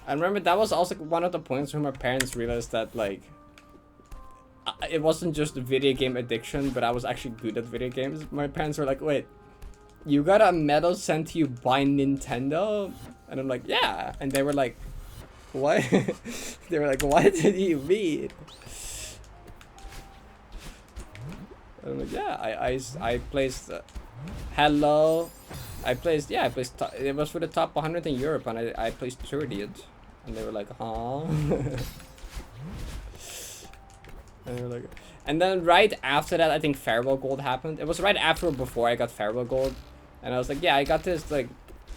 I remember that was also one of the points where my parents realized that like it wasn't just a video game addiction, but I was actually good at video games. My parents were like, wait, you got a medal sent to you by Nintendo? And I'm like, yeah. And they were like, what? They were like, what did you mean? And I'm like, yeah, I placed hello. I placed, yeah, it was for the top 100 in Europe, and I placed 30th. And they were like, huh? And they were like, and then right after that, I think Farewell Gold happened. It was right after or before I got Farewell Gold. And I was like, yeah, I got this like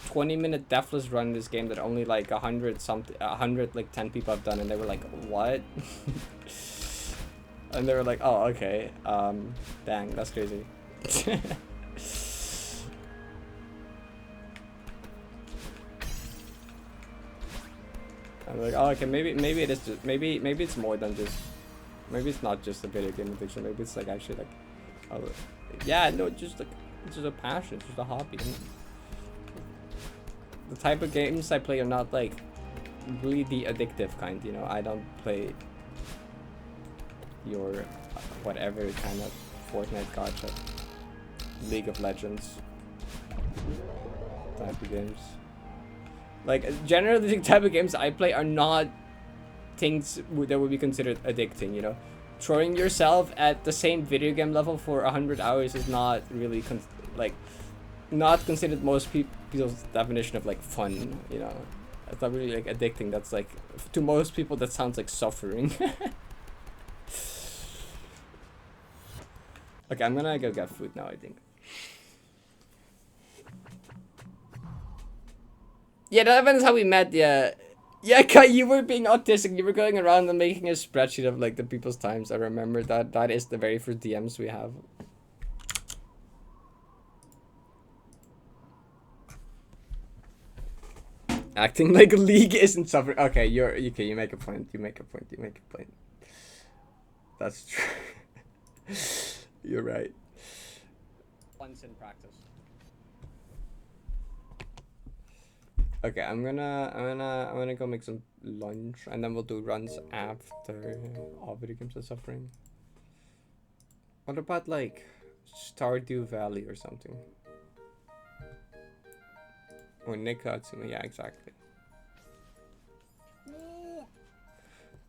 20-minute Deathless run in this game that only like 100 like 10 people have done. And they were like, what? And they were like, oh, okay. Dang, that's crazy. I'm like, oh, okay, maybe it is just, maybe it's more than just, maybe it's not just a video game addiction. Maybe it's like actually like, oh, yeah, no, just like, It's just a passion. It's just a hobby. The type of games I play are not like really the addictive kind. You know, I don't play your whatever kind of Fortnite gacha, League of Legends type of games. Like generally the type of games I play are not things that would be considered addicting, you know. Throwing yourself at the same video game level for 100 hours is not really not considered most people's definition of like fun, you know. It's not really like addicting. That's like, to most people that sounds like suffering. Okay, I'm gonna go get food now, I think. Yeah, that is how we met, yeah. Yeah, Kai, you were being autistic. You were going around and making a spreadsheet of like the people's times. I remember that. That is the very first DMs we have. Acting like a league isn't suffering. Okay, you make a point. You make a point. You make a point. That's true. You're right. Once in practice. Okay, I'm gonna go make some lunch, and then we'll do runs after all video games are suffering. What about like Stardew Valley or something? Or Nikatsuma, yeah, exactly.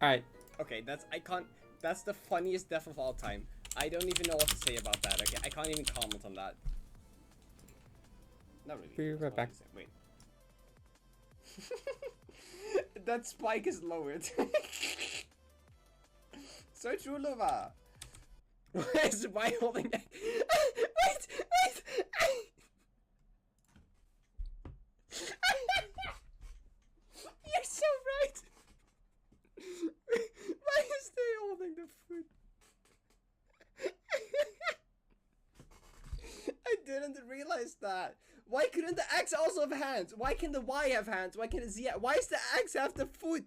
Alright, okay, that's the funniest death of all time. I don't even know what to say about that, okay? I can't even comment on that. Not really. Be right back. Wait. That spike is lowered. So true, Lova. Where's my holding it? Wait! You're so right. Why is they holding the food? I didn't realize that. Why couldn't the X also have hands? Why can the Y have hands? Why can the Z have? Why does the X have the foot?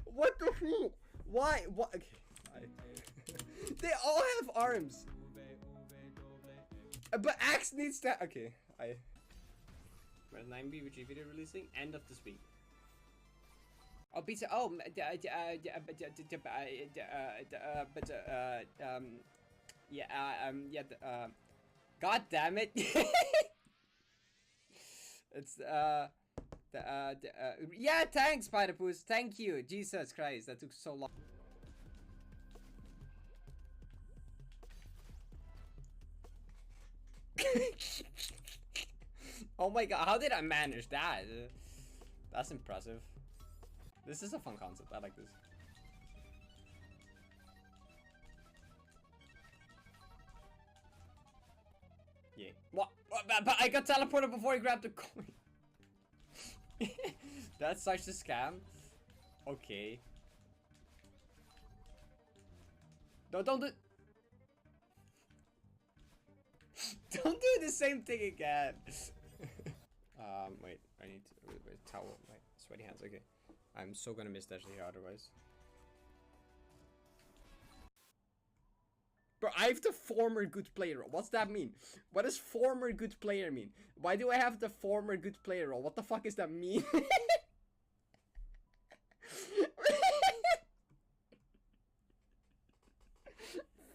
What the fuck? Why? What? Okay. They all have arms. But X needs to. Okay. Where's 9B which video releasing? End of this week. Oh, pizza. Oh, God damn it. It's yeah, thanks, Spider-Poos. Thank you. Jesus Christ, that took so long. Oh my god, how did I manage that? That's impressive. This is a fun concept. I like this. Yeah. What? But I got teleported before he grabbed the coin. That's such a scam. Okay. No, don't do. Don't do the same thing again. Wait. I need to wait, towel. My sweaty hands. Okay. I'm so gonna miss that here otherwise. Bro, I have the former good player role. What's that mean? What does former good player mean? Why do I have the former good player role? What the fuck does that mean?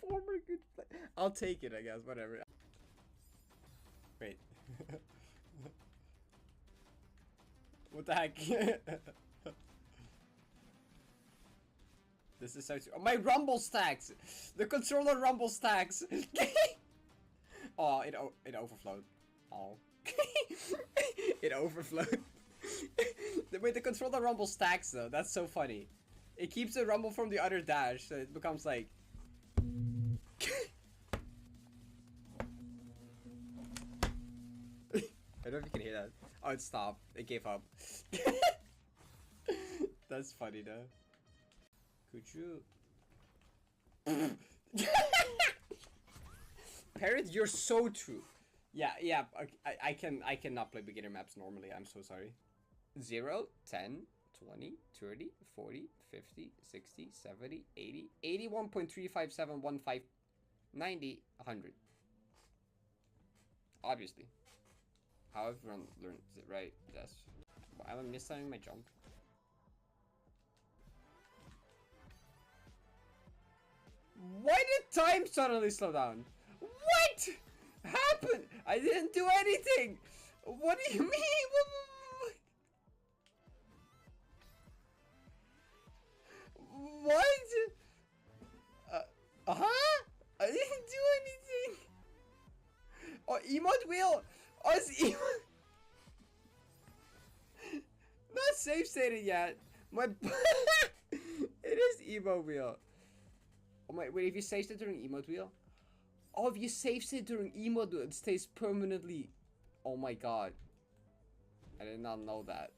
Former good player. I'll take it, I guess. Whatever. Wait. What the heck? This is so. Oh, my rumble stacks. The controller rumble stacks. Oh, it overflowed. Oh. It overflowed. Wait, the controller rumble stacks though. That's so funny. It keeps the rumble from the other dash, so it becomes like. I don't know if you can hear that. Oh, it stopped. It gave up. That's funny though. Could you? Parrot, you're so true. Yeah. I cannot play beginner maps normally. I'm so sorry. 0, 10, 20, 30, 40, 50, 60, 70, 80, 81.35715, 90, 100. Obviously. How everyone learns it, right? Yes. Am I mistiming my jump? Why did time suddenly slow down? What happened? I didn't do anything. What do you mean? What? Huh? I didn't do anything. Oh, emote wheel. Oh, it's emote. Not save stated yet. My it is emote wheel. Oh my, wait, if you saved it during emote wheel? Oh, if you saved it during emote wheel, it stays permanently. Oh my god. I did not know that.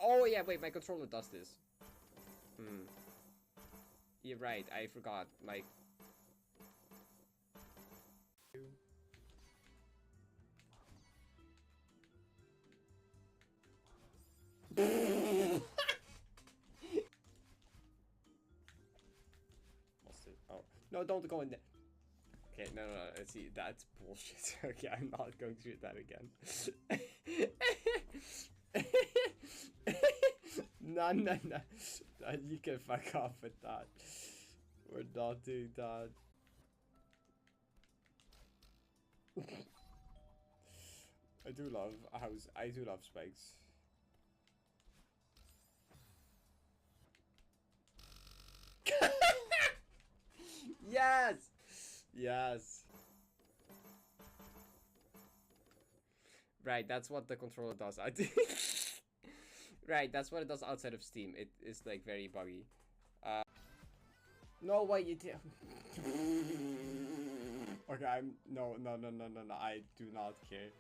Oh yeah, wait, my controller does this. You're right, I forgot, like... What's it? Oh, no, don't go in there. Okay, no, let's see, that's bullshit. Okay, I'm not going through that again. No, you can fuck off with that. We're not doing that. I do love spikes. Yes! Yes! Right, that's what the controller does. I think. Right, that's what it does outside of Steam. It is like very buggy. No way you did. Okay, I'm no. I do not care.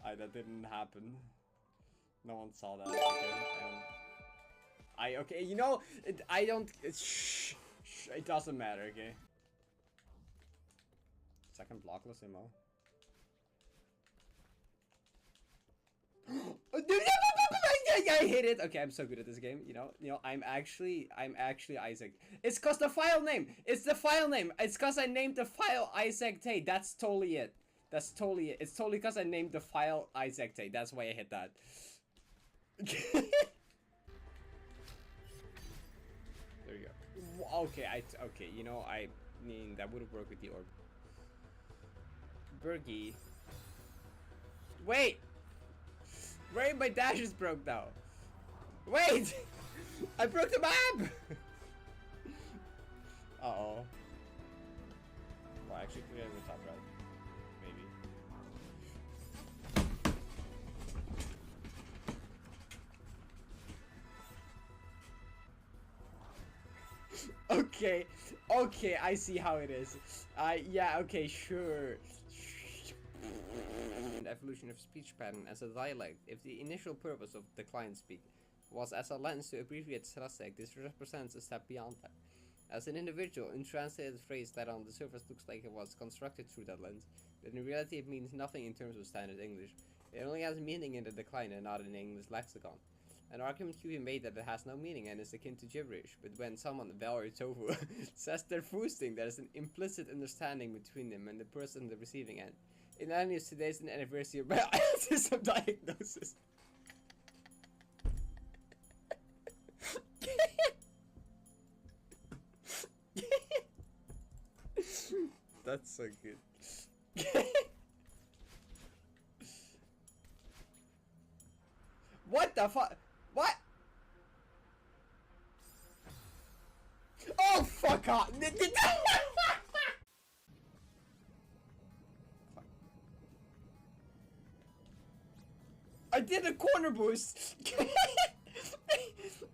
That didn't happen. No one saw that. Okay, okay. You know, I don't. Shh. It doesn't matter. Okay. Second blockless ammo. I hit it. Okay, I'm so good at this game. You know, I'm actually Isaac. It's cause the file name. It's the file name. It's cause I named the file Isaac Tay. That's totally it. That's totally it. It's totally cause I named the file Isaac Tay. That's why I hit that. There you go. Okay, okay. You know, I mean that would have worked with the orb. Bergie. Wait. Where my dashes broke now? Wait! I broke the map! Uh-oh. Well, actually, can we get the top right? Maybe. Okay. Okay, I see how it is. Yeah, okay, sure. Evolution of speech pattern as a dialect. If the initial purpose of the client speak was as a lens to abbreviate Sarasek, this represents a step beyond that. As an individual, in translated phrase that on the surface looks like it was constructed through that lens, but in reality it means nothing in terms of standard English. It only has meaning in the decline and not in English lexicon. An argument can be made that it has no meaning and is akin to gibberish, but when someone, Valerie Tofu, says they're foosting, there is an implicit understanding between them and the person on the receiving end. In any news, today is an anniversary of my autism diagnosis. That's so good. What the fuck? What? Oh, fuck off! I did a corner boost!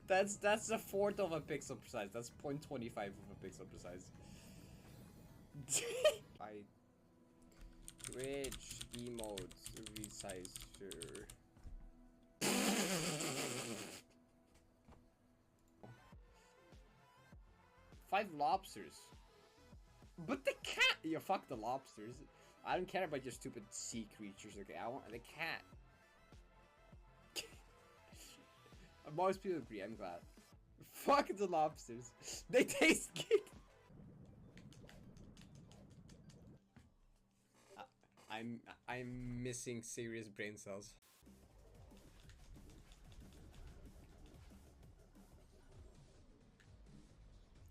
That's a fourth of a pixel precise. That's 0.25 of a pixel precise. I Twitch emotes resizer. Five lobsters. But the cat! Yeah, fuck the lobsters. I don't care about your stupid sea creatures, okay? I want the cat. Most people agree, I'm glad. Fuck the lobsters. They taste good. I'm missing serious brain cells.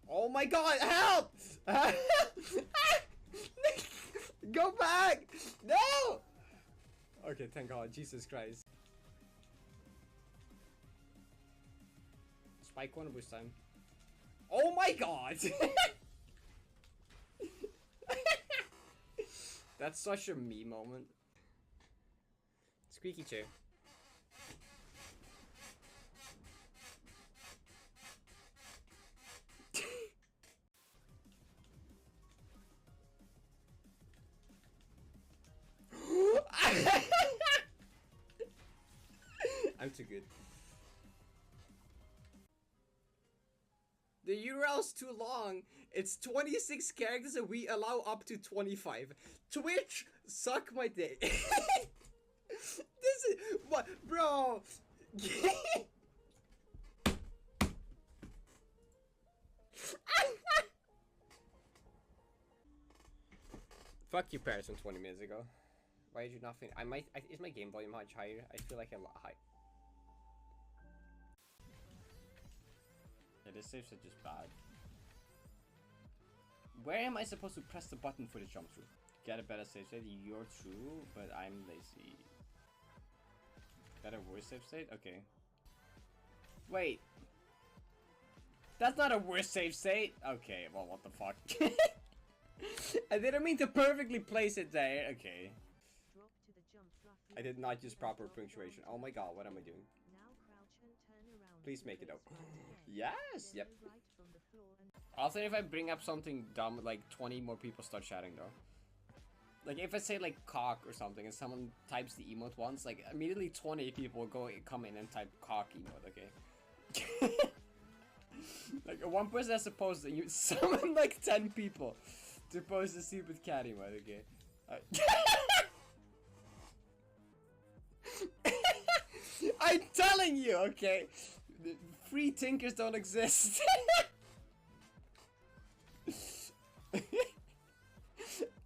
Oh my god, help! Go back! No! Okay, thank god, Jesus Christ. Spike corner boost time. Oh my god! That's such a me moment. Squeaky chair. I'm too good. The URL's too long. It's 26 characters and we allow up to 25. Twitch, suck my dick. This is what, bro. Fuck you, Parrot, from 20 minutes ago. Why did you not think? Is my game volume much higher? I feel like a lot high. Yeah, this saves are just bad. Where am I supposed to press the button for the jump through? Get a better save state? You're true, but I'm lazy. That a worse save state? Okay. Wait. That's not a worse save state? Okay, well, what the fuck? I didn't mean to perfectly place it there. Okay. I did not use proper punctuation. Oh my god, what am I doing? Please make it up. Yes! Yep. Also, if I bring up something dumb, like 20 more people start chatting though. Like if I say like cock or something and someone types the emote once, like immediately 20 people will come in and type cock emote, okay? Like one person has to post it, you summon like 10 people to post the stupid cat emote, okay? I'm telling you, okay? Free tinkers don't exist.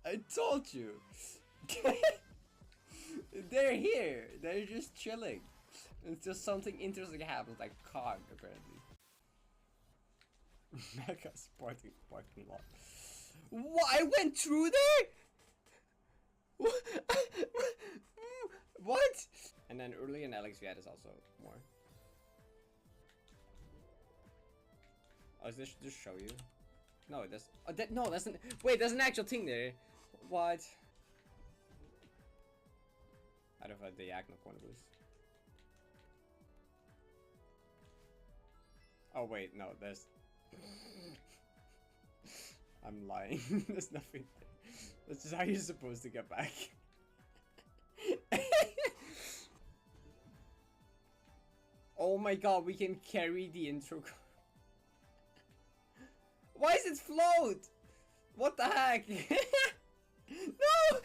I told you. They're here. They're just chilling. Until something interesting happens, like COG, apparently. Mega sporting parking lot. What? I went through there? What? And then early in Alex Viad is also more. Oh, is this just show you? No, that's no, that's an wait. There's an actual thing there. What? I don't have the diagonal corner boost. Oh wait, no, there's. I'm lying. There's nothing there. That's just how you're supposed to get back. Oh my god, we can carry the intro. Why is it float? What the heck? No!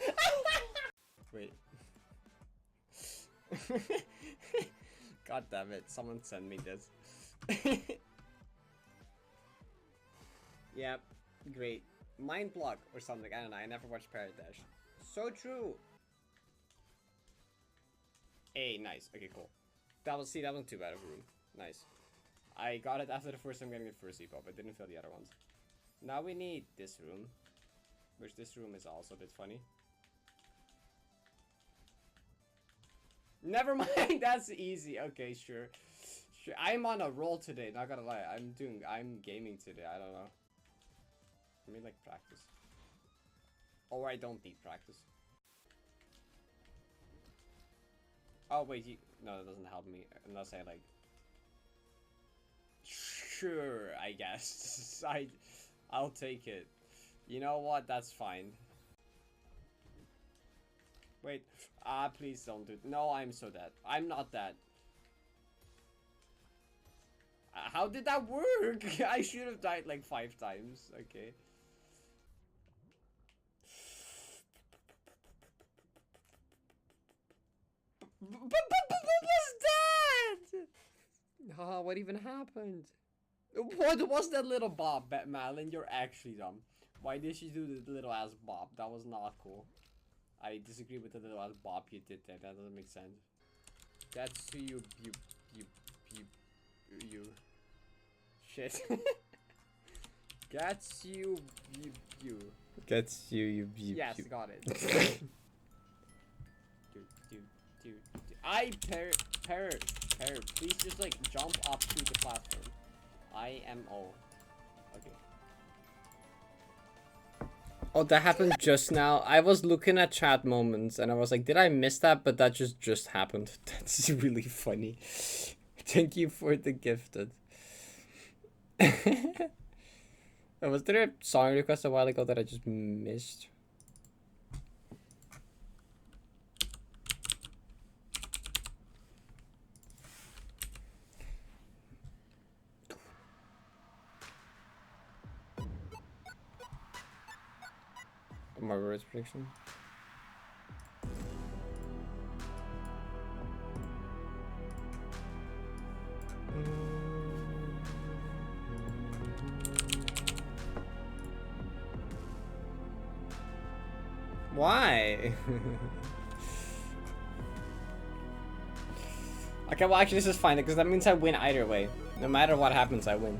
Wait. God damn it, someone send me this. Yep, great. Mind block or something, I don't know, I never watched Parrot Dash. So true! Hey, nice, okay, cool. That wasn't too bad of a room. Nice. I got it after the first time getting the first E-pop, I didn't feel the other ones. Now we need this room. Which this room is also a bit funny. Never mind, that's easy. Okay, sure. Sure. I'm on a roll today, not gonna lie. I'm gaming today, I don't know. Let me like practice. Or I don't need practice. Oh wait, no, that doesn't help me unless I like. Sure, I guess. I'll take it. You know what? That's fine. Wait. Please don't do it. No, I'm so dead. I'm not dead. How did that work? I should have died like 5 times. Okay. What was that? Oh, what even happened? What was that little bob, Malin? You're actually dumb. Why did she do the little ass bob? That was not cool. I disagree with the little bop you did there. That doesn't make sense. That's to you. Shit. Gets you. Gets you. Yes, got it. Dude. Parrot. Please just like jump up to the platform. IMO. Okay. Oh, that happened just now. I was looking at chat moments and I was like, did I miss that? But that just happened. That's really funny. Thank you for the gifted. Was there a song request a while ago that I just missed? My words prediction. Why? Okay, well actually this is fine because that means I win either way. No matter what happens, I win.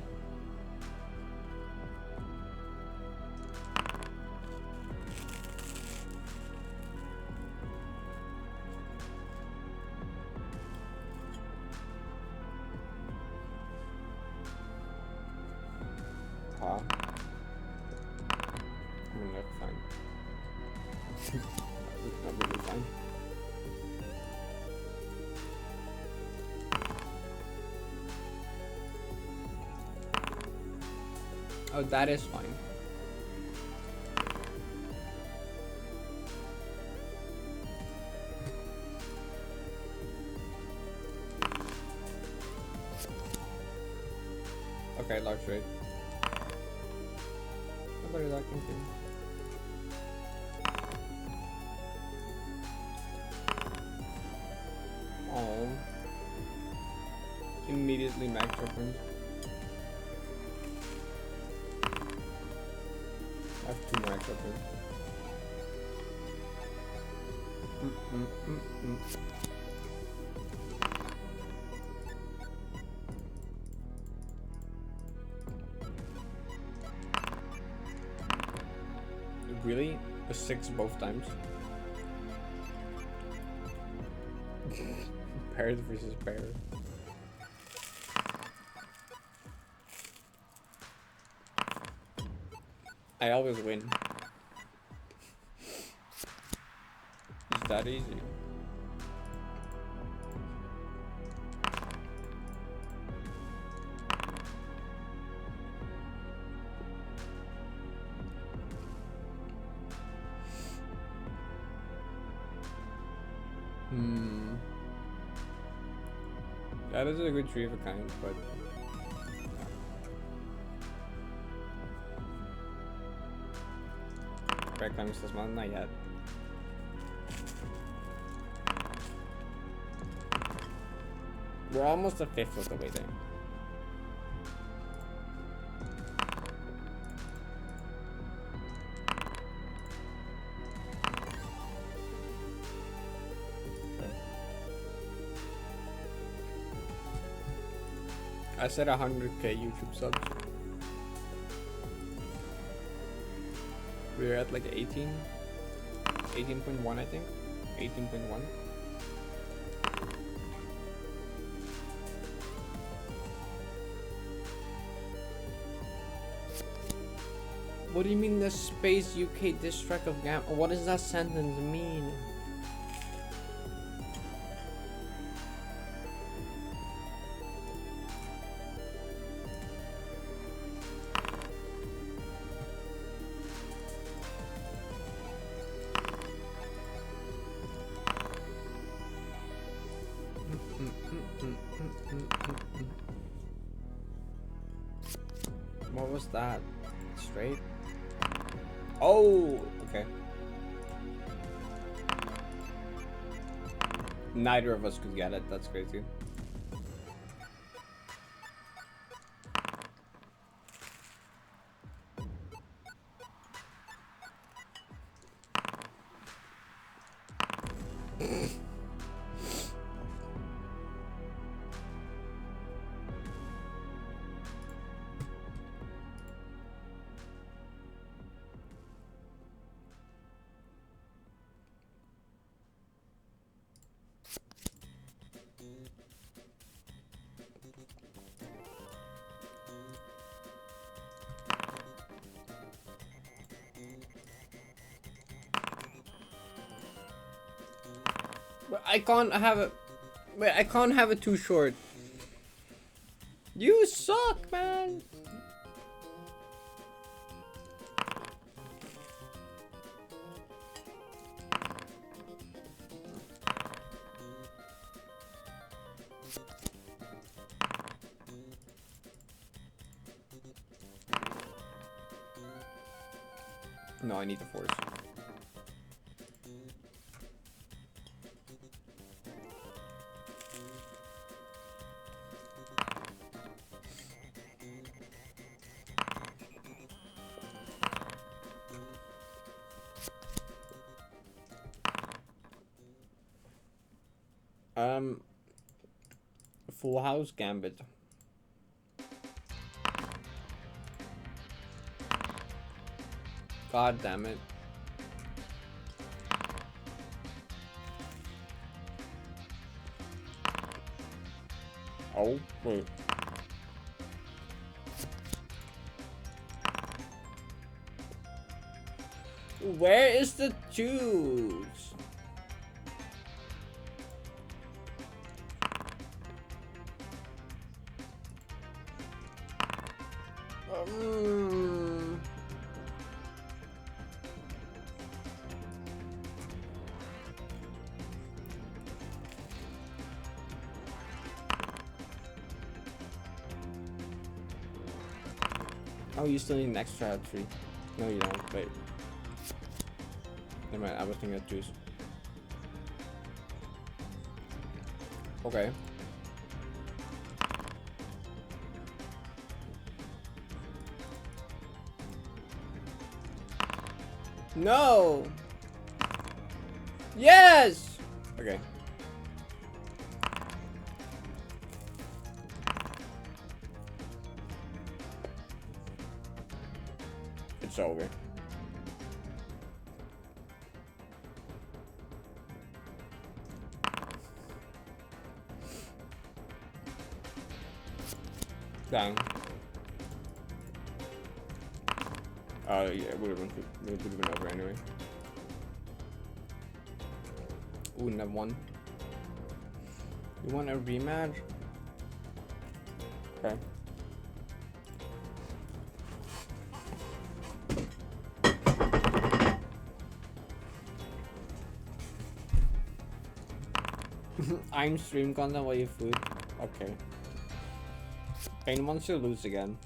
Huh? That's fine. Not really fine. Oh, that is fine. Okay, large rate. Nobody liking to. Oh. Immediately max reference. I have 2 max reference. Really? A 6 both times? Parrot versus Parrot. I always win. It's that easy. That is a good tree of a kind, but Red climbs this mountain? Not yet. We're almost a 5th of the way there. I said 100k YouTube subs. We're at like 18.1 I think. 18.1. What do you mean the space UK distract of Gam? What does that sentence mean? What was that? Straight? Oh, okay. Neither of us could get it. That's crazy. I can't have it. Wait, I can't have it too short. You suck, man. No, I need the force. Full House Gambit. God damn it. Oh, wait. Where is the juice? Oh, you still need an extra tree. No, you don't. Wait. Never mind, I was thinking of juice. Okay. No! Yes! Okay. It's over. Dang. Yeah, it would have been over anyway. Wouldn't have won. You want a rematch? Okay. I'm stream content while you food. Okay. Pain wants to lose again.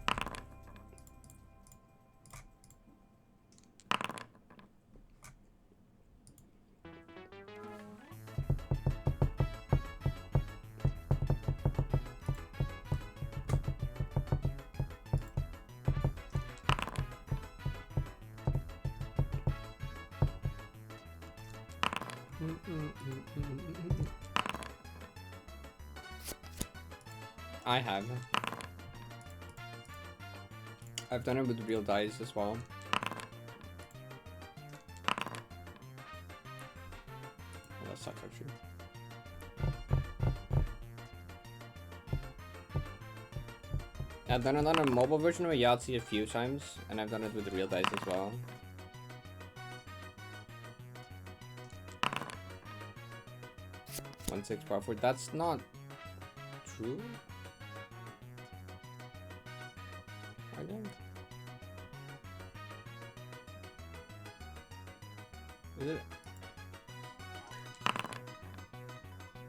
I have. I've done it with real dice as well. Oh, that sucks actually. I've done it on a mobile version of Yahtzee a few times, and I've done it with real dice as well. One six power 4. That's not true. I don't. Is it?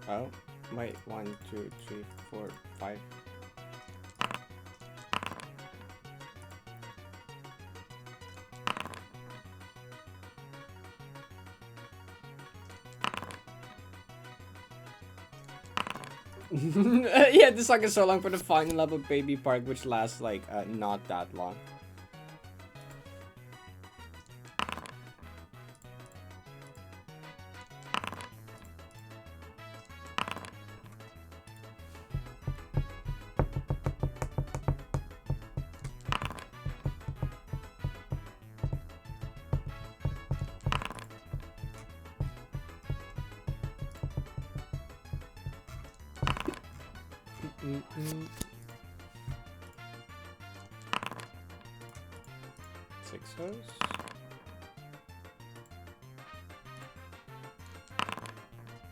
Oh, wait. 1, 2, 3, 4, 5. Yeah, this song is so long for the final level Baby Park, which lasts like not that long.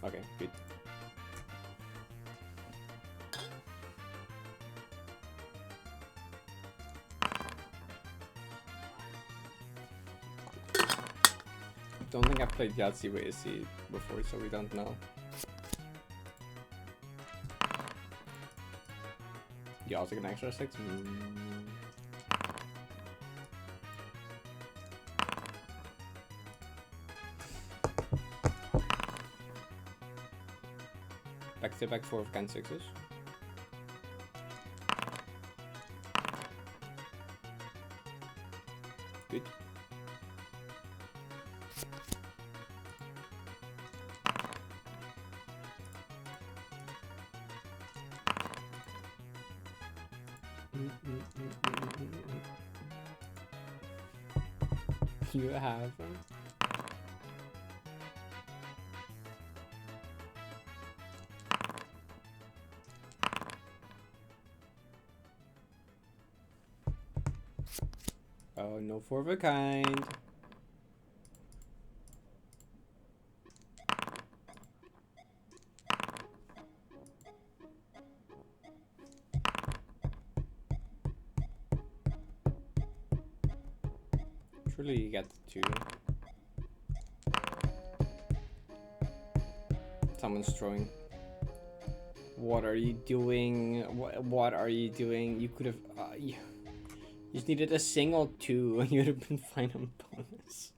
Okay, good. Don't think I've played Yahtzee with AC before, so we don't know. You also get an extra 6? Back to back 4 of kind 6s. Good. You have them. Oh, no 4 of a kind. Surely you get the 2. Someone's throwing. What are you doing? What are you doing? You could have. You just needed a single 2 and you'd have been fine on bonus.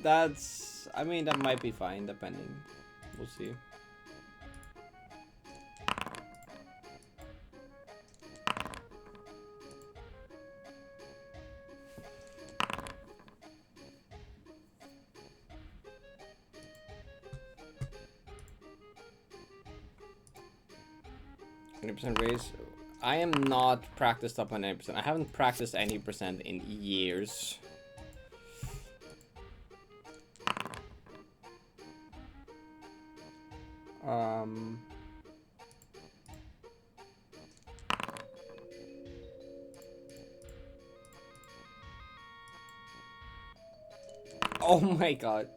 That's. I mean, that might be fine, depending. We'll see. % raise. I am not practiced up on 90%. I haven't practiced any percent in years. Oh my god.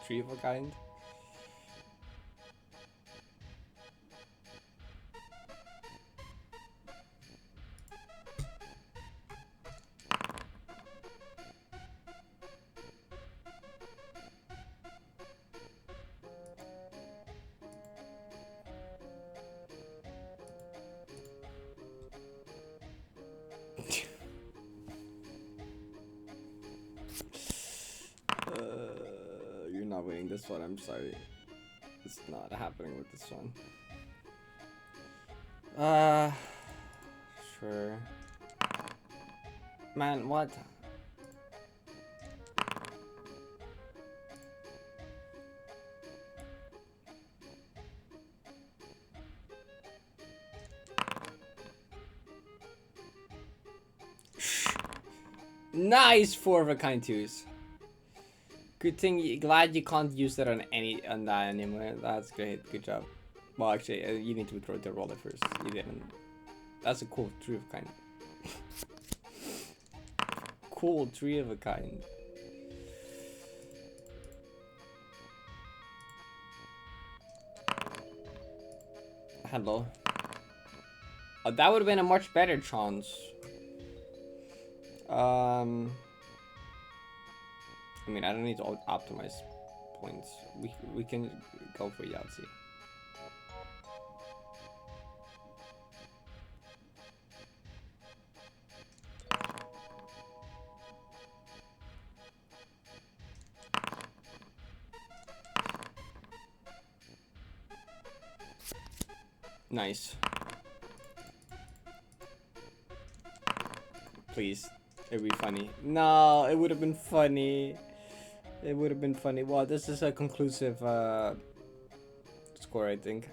Three of a kind. You're not winning this one, I'm sorry. It's not happening with this one. Sure. Man, what? Nice 4 of a kind 2s. Good thing. Glad you can't use that on that anymore. That's great. Good job. Well, actually, you need to throw the roller first. You didn't. That's a cool 3 of a kind. Cool 3 of a kind. Hello. Oh, that would have been a much better chance. I mean, I don't need to optimize points. We can go for Yahtzee. Nice. Please. It'd be funny. No, it would have been funny. It would have been funny. Well, this is a conclusive score, I think.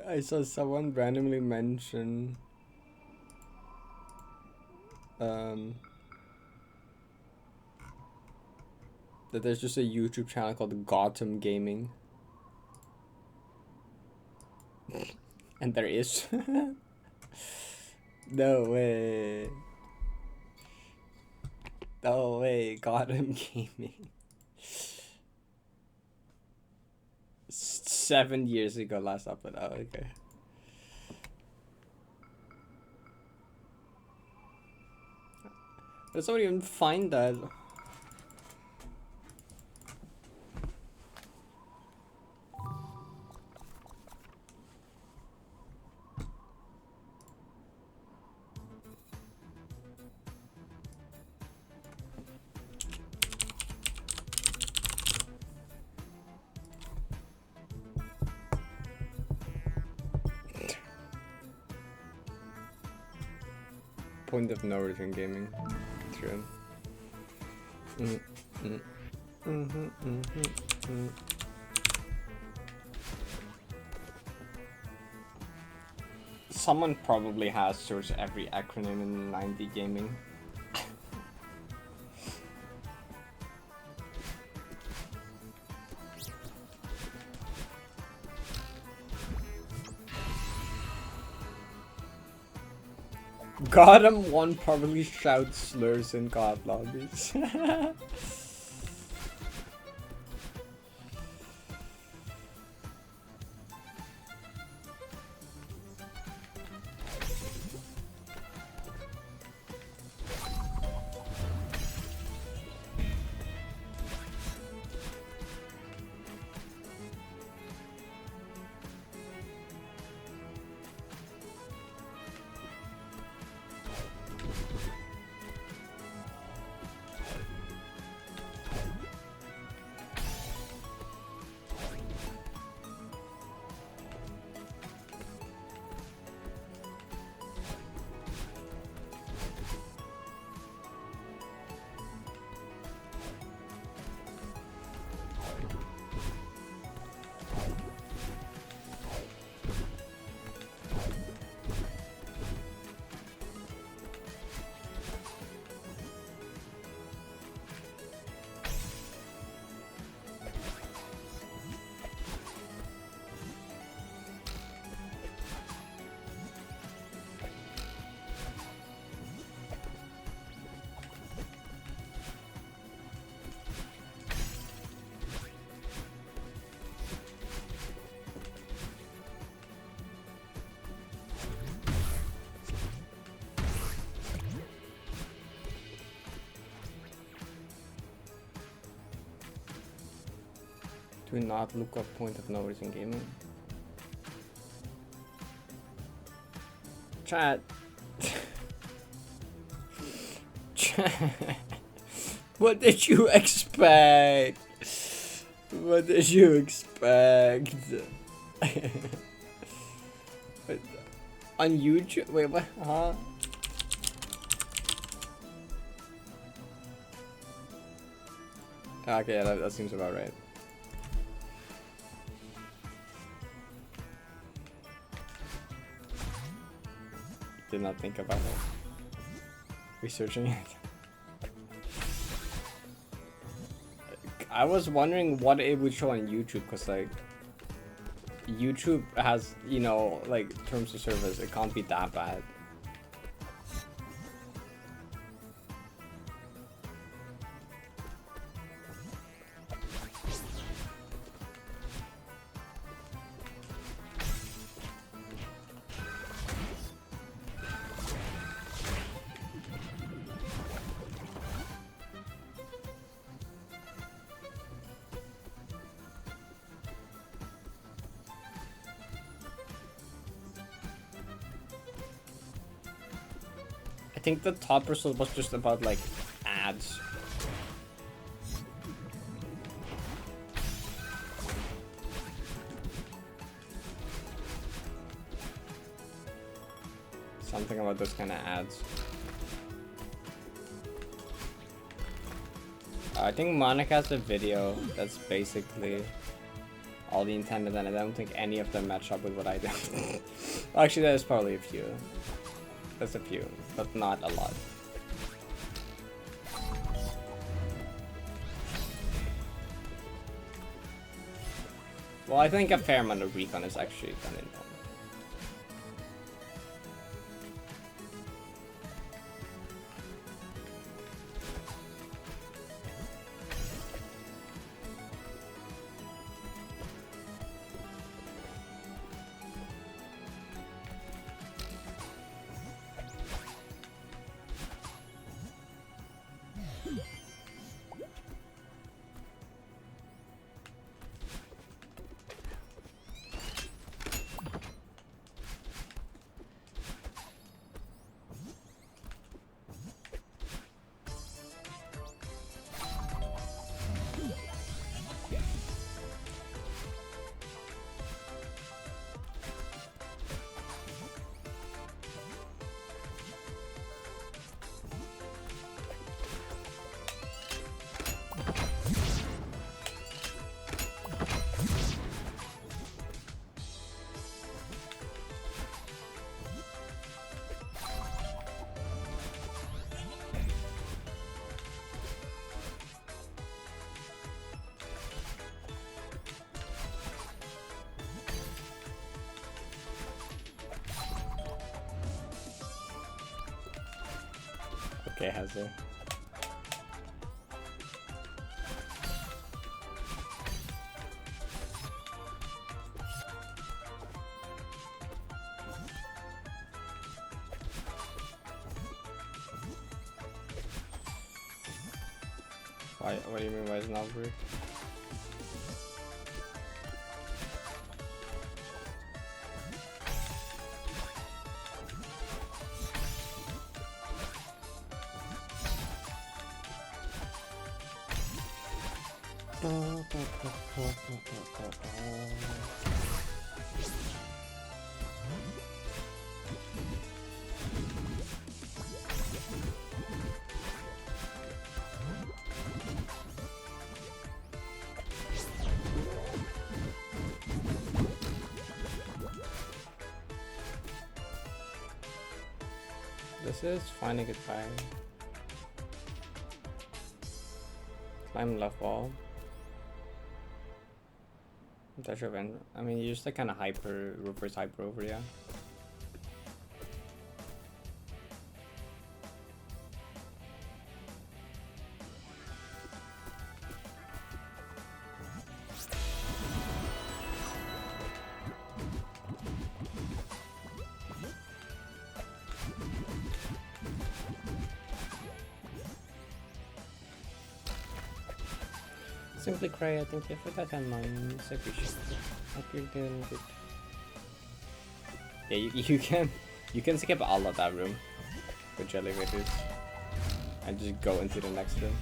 I saw someone randomly mention that there's just a YouTube channel called Gotham Gaming. And there is. No way. No way, Gotham Gaming. 7 years ago last upload. Oh, okay. Does someone even find that? Point of no return gaming. True. Someone probably has searched every acronym in 90 gaming. Gotham 1 probably shouts slurs in God lobbies. Do not look up point of no return gaming. Chat. Chat. What did you expect? What did you expect? On YouTube? Wait, what? Huh? Okay, yeah, that seems about right. Did not think about it. Researching it. I was wondering what it would show on YouTube, because like YouTube has, you know, like terms of service, it can't be that bad. I think the top result was just about like ads. Something about those kind of ads. I think Monica has a video that's basically all the intended, and I don't think any of them match up with what I do. Actually, there's probably a few. There's a few, but not a lot. Well, I think a fair amount of recon is actually done in them. Okay, has there? Why? What do you mean? Why is it not brick? This is finding it by climb left wall. Touch event. I mean, you just like kind of hyper, reverse hyper over, yeah. Simply cry, I thank you for that 10 months. I appreciate it. Hope you're doing good. Yeah, you can skip all of that room with elevators and just go into the next room.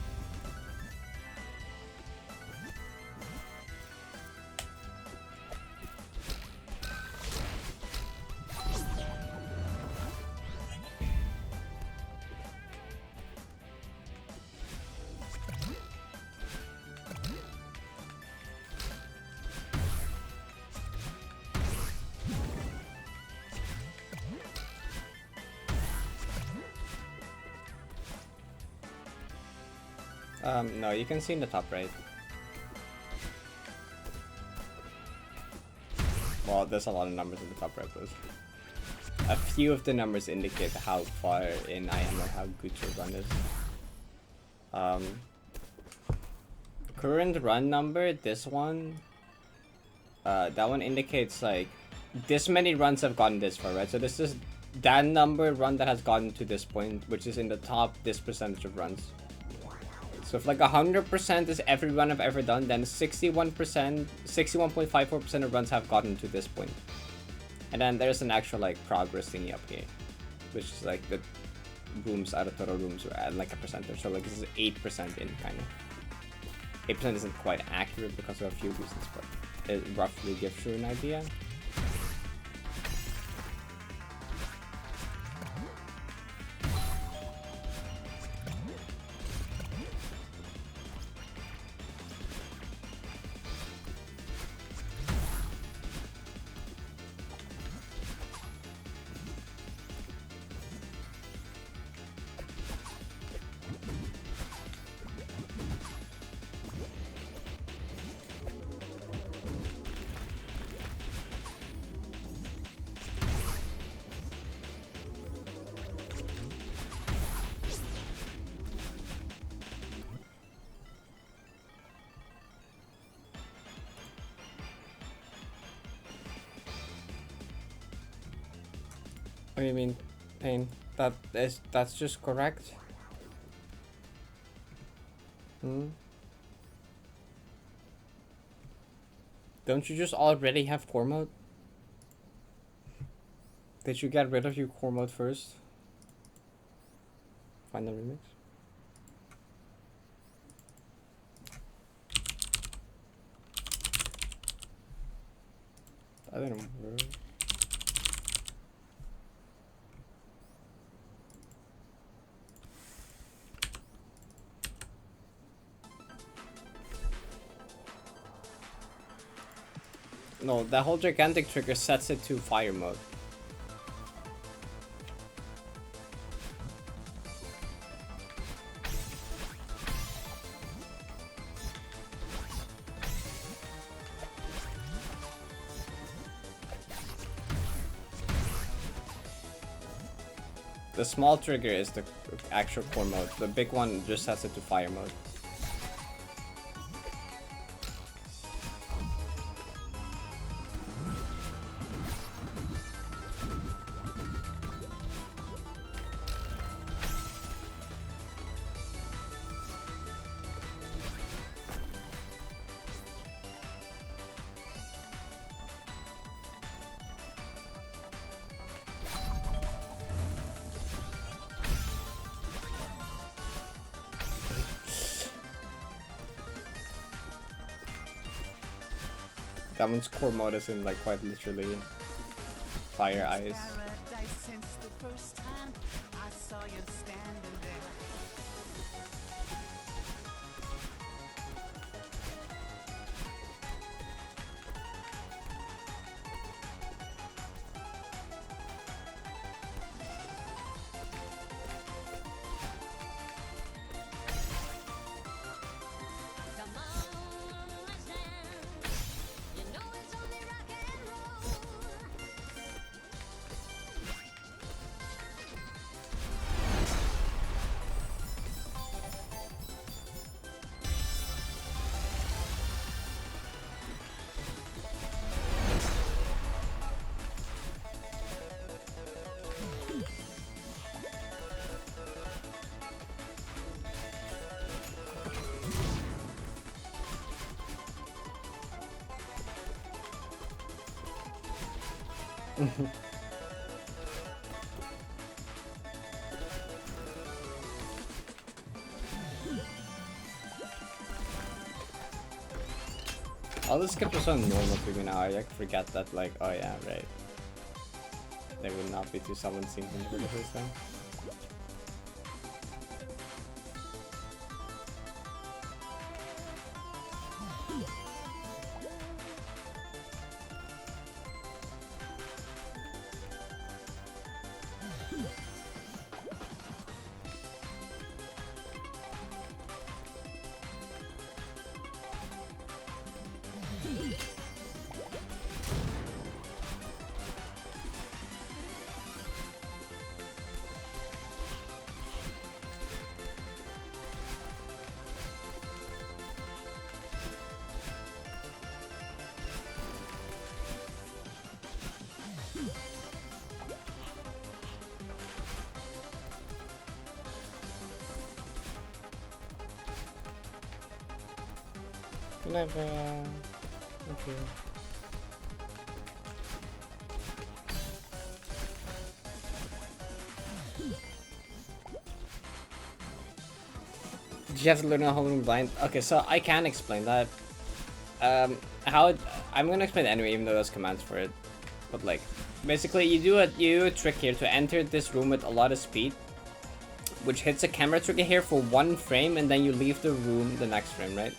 No, you can see in the top right. Well, there's a lot of numbers in the top right, but a few of the numbers indicate how far in I am or how good your run is. Current run number, this one, that one indicates like this many runs have gotten this far, right? So this is that number run that has gotten to this point, which is in the top this percentage of runs. So if like 100% is every run I've ever done, then 61%, 61.54% of runs have gotten to this point. And then there's an actual like progress thingy up here, which is like the rooms out of total rooms at like a percentage. So like this is 8% in kind of. 8% isn't quite accurate because of a few reasons, but it roughly gives you an idea. What do you mean, Pain? That's just correct. Don't you just already have core mode? Did you get rid of your core mode first? Find the remix. I didn't work. No, that whole gigantic trigger sets it to fire mode. The small trigger is the actual core mode. The big one just sets it to fire mode. That one's core mode is in like quite literally fire eyes. All the skips are so normal to me now. I forget that, like, oh yeah, right. They would not be to someone syncing for the first time. Never. Okay. Did you have to learn how to blind? Okay, so I can explain that. I'm gonna explain it anyway, even though there's commands for it. But like, basically, you do a trick here to enter this room with a lot of speed, which hits a camera trigger here for 1 frame, and then you leave the room the next frame, right?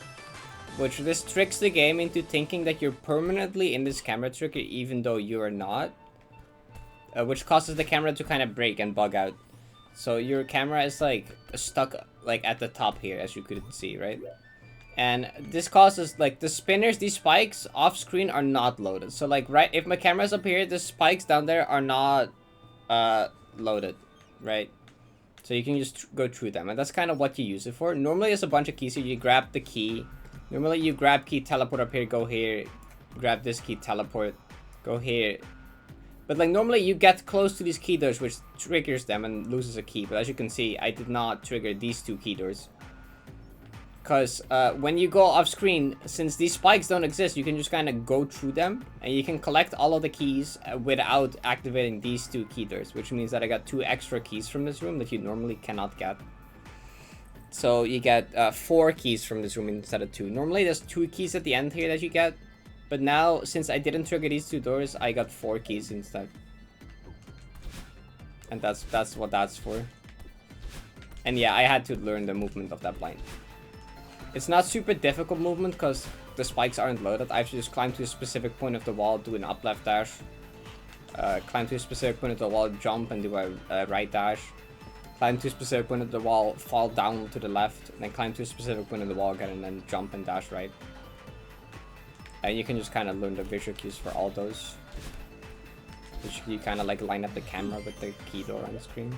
Which this tricks the game into thinking that you're permanently in this camera trigger even though you are not. Which causes the camera to kind of break and bug out. So your camera is like stuck like at the top here, as you could see, right? And this causes like the spinners, these spikes off screen are not loaded. So like right, if my camera's up here, the spikes down there are not loaded, right? So you can just go through them, and that's kind of what you use it for. Normally it's a bunch of keys, so you grab the key. Normally you grab key, teleport up here, go here, grab this key, teleport, go here. But like normally you get close to these key doors, which triggers them and loses a key. But as you can see, I did not trigger these 2 key doors. Because when you go off screen, since these spikes don't exist, you can just kind of go through them. And you can collect all of the keys without activating these 2 key doors. Which means that I got 2 extra keys from this room that you normally cannot get. So you get 4 keys from this room instead of 2. Normally there's 2 keys at the end here that you get. But now, since I didn't trigger these 2 doors, I got 4 keys instead. And that's what that's for. And yeah, I had to learn the movement of that blind. It's not super difficult movement because the spikes aren't loaded. I have to just climb to a specific point of the wall, do an up left dash. Climb to a specific point of the wall, jump and do a right dash. Climb to a specific point of the wall, fall down to the left. And then climb to a specific point of the wall again and then jump and dash right. And you can just kind of learn the visual cues for all those. Which you kind of like line up the camera with the key door on the screen.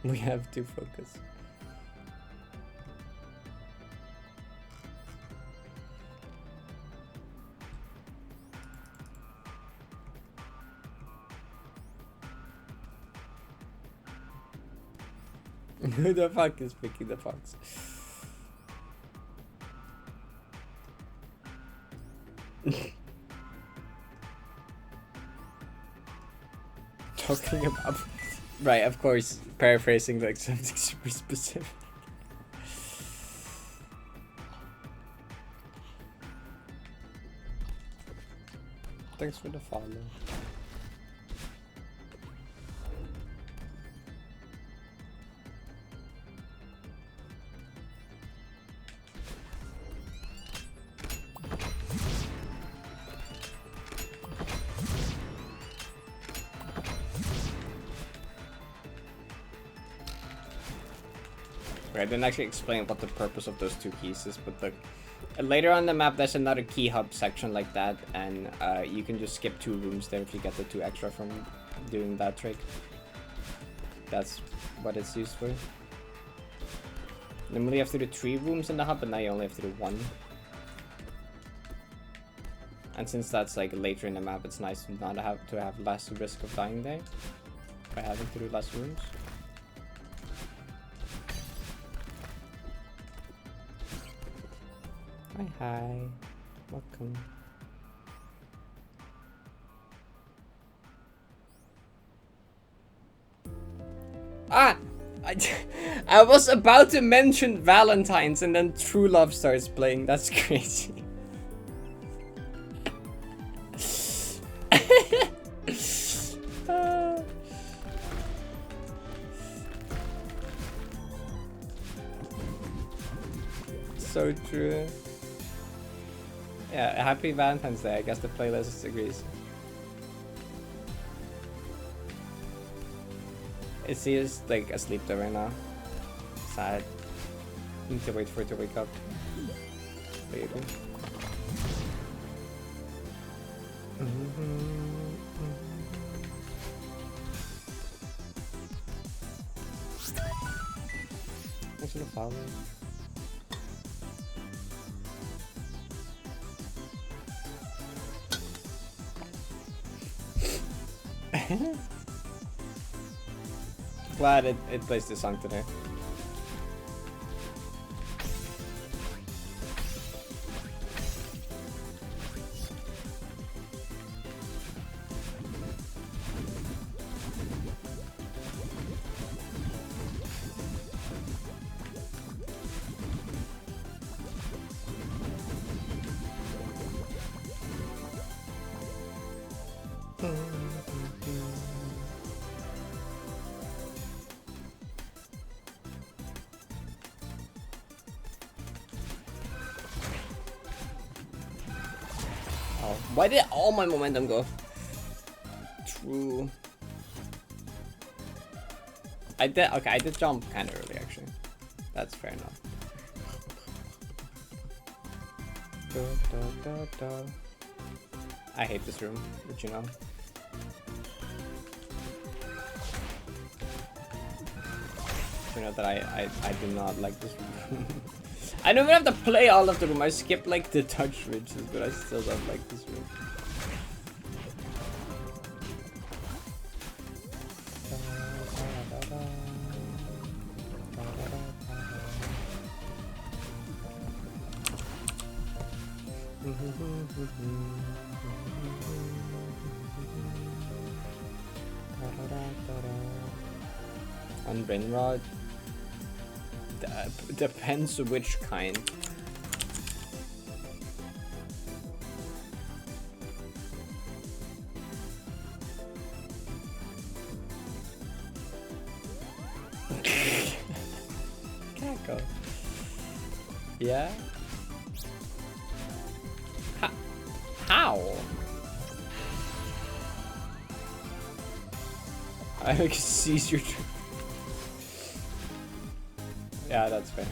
We have to focus. Who the fuck is picking the fox? Talking about... Right, of course, paraphrasing like something super specific. Thanks for the follow. I didn't actually explain what the purpose of those 2 keys is, but look, later on the map there's another key hub section like that, and you can just skip 2 rooms there if you get the 2 extra from doing that trick. That's what it's used for. Normally you have to do 3 rooms in the hub, but now you only have to do 1. And since that's like later in the map, it's nice to not have to have less risk of dying there by having to do less rooms. Hi, welcome. Ah! I was about to mention Valentine's and then True Love starts playing. That's crazy. So true. Yeah, happy Valentine's Day. I guess the playlist agrees. Is he just like asleep there right now? Sad. Need to wait for it to wake up. Baby. Thanks for the follow. Glad it plays this song today. Why did all my momentum go? True. I did jump kind of early actually. That's fair enough. I hate this room, but you know. You know that I do not like this room. I don't even have to play all of the room. I skip like the touch ridges, but I still don't like this room. On Brain Rod, depends which kind. Cackle. Yeah. How? I can seize your. Yeah, that's fair.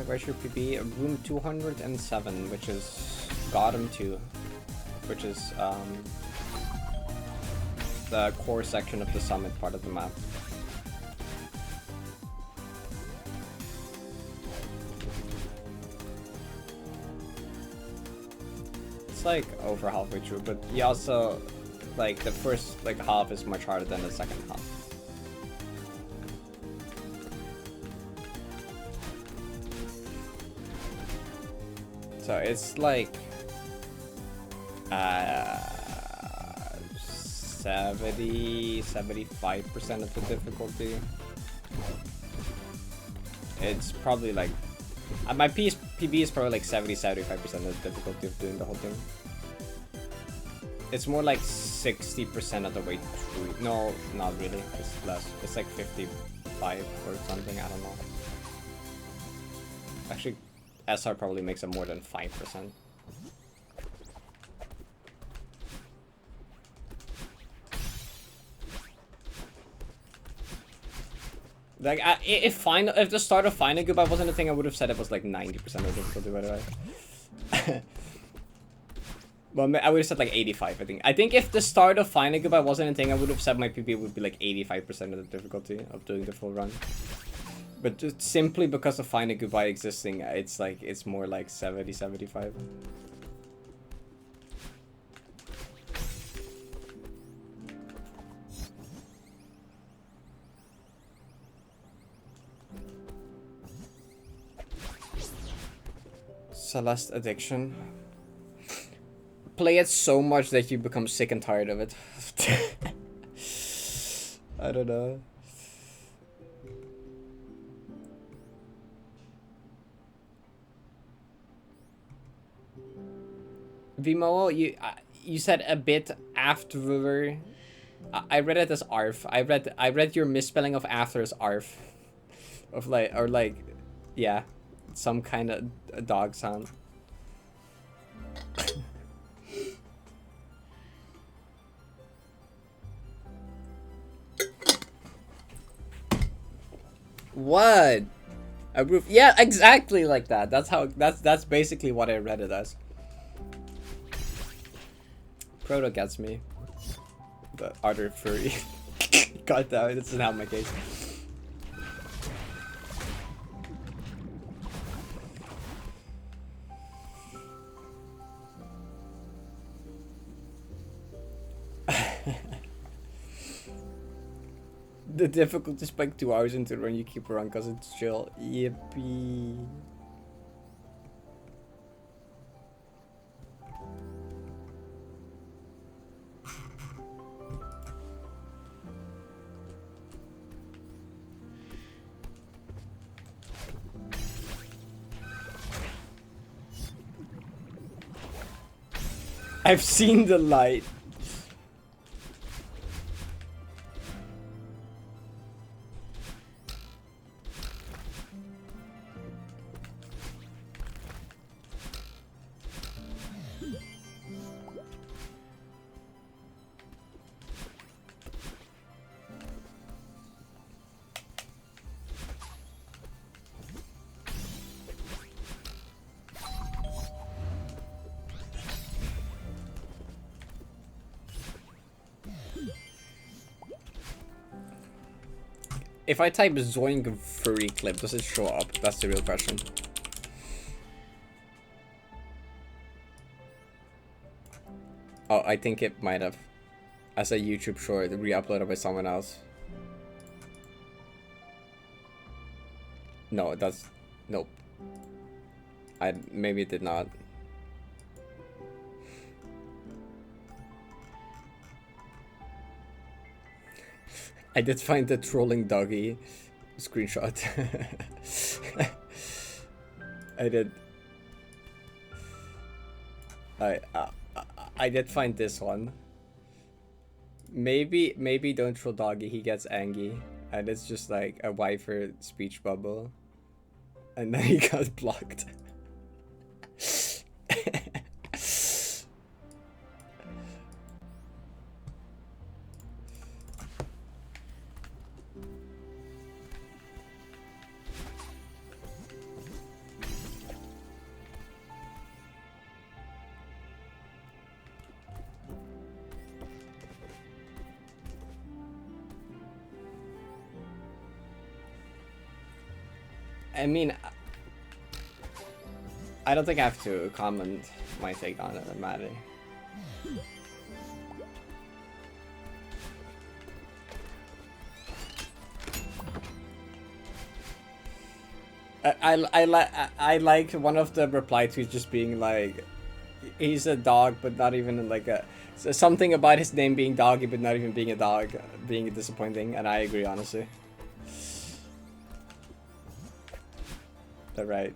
Where's your PB? Room 207, which is bottom 2, which is the core section of the summit part of the map. It's like over halfway through, but you also like the first like half is much harder than the second half. So it's like 75% of the difficulty. It's probably like my PB is probably like 75% of the difficulty of doing the whole thing. It's more like 60% of the way through. No, not really. It's less. It's like 55 or something. I don't know. Actually, SR probably makes it more than 5%. Like, if the start of Finding Goodbye wasn't a thing, I would have said it was like 90% of the difficulty, by the way. Well, I would have said like 85, I think. I think if the start of Finding Goodbye wasn't a thing, I would have said my PB would be like 85% of the difficulty of doing the full run. But just simply because of Finding Goodbye existing, it's like, it's more like 70, 75. Celeste Addiction. Play it so much that you become sick and tired of it. I don't know. Vimo, you said a bit after. I read it as ARF. I read your misspelling of after as ARF. Of like, or like, yeah, some kind of a dog sound. What? A roof? Yeah, exactly like that. That's how. That's basically what I read it as. Proto gets me. The other furry. God damn it! This is not my case. The difficulty spike 2 hours into the run, you keep around because it's chill. Yippee. I've seen the light. If I type Zoink furry clip, does it show up? That's the real question. Oh, I think it might have. As a YouTube short, re-uploaded by someone else. No, that's... Nope. Maybe it did not. I did find the trolling doggy screenshot. I did. I did find this one. Maybe don't troll doggy. He gets angry, and it's just like a wifer speech bubble, and then he got blocked. I mean, I don't think I have to comment my take on it, matter. I like one of the reply tweets just being like, he's a dog, but not even like a something about his name being doggy, but not even being a dog, being disappointing, and I agree honestly. They're right.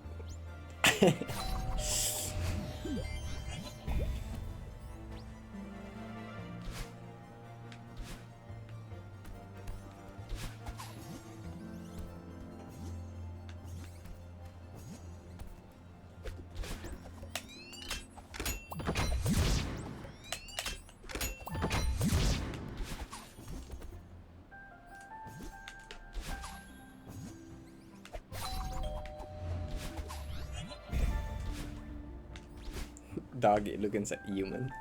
Doggy looking at human.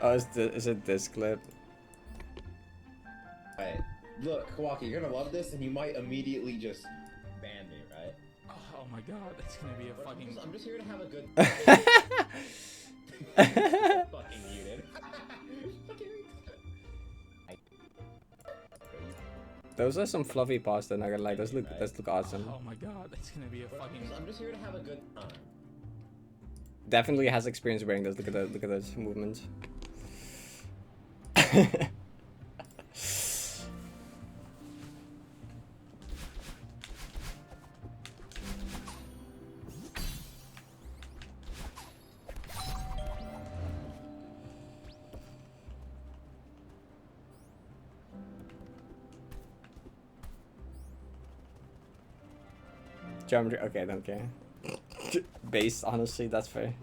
Oh, is it this clip? Right. Look, Kawaki, you're gonna love this, and you might immediately just ban me, right? Oh my god, that's gonna be a fucking... I'm just here to have a good... fucking muted. Those are some fluffy pasta, not gonna lie. Those look awesome. Oh my god, that's gonna be a fucking... I'm just here to have a good time. Definitely has experience wearing those. Look at those movements. Geometry. Okay, I don't care. Base, honestly, that's fair.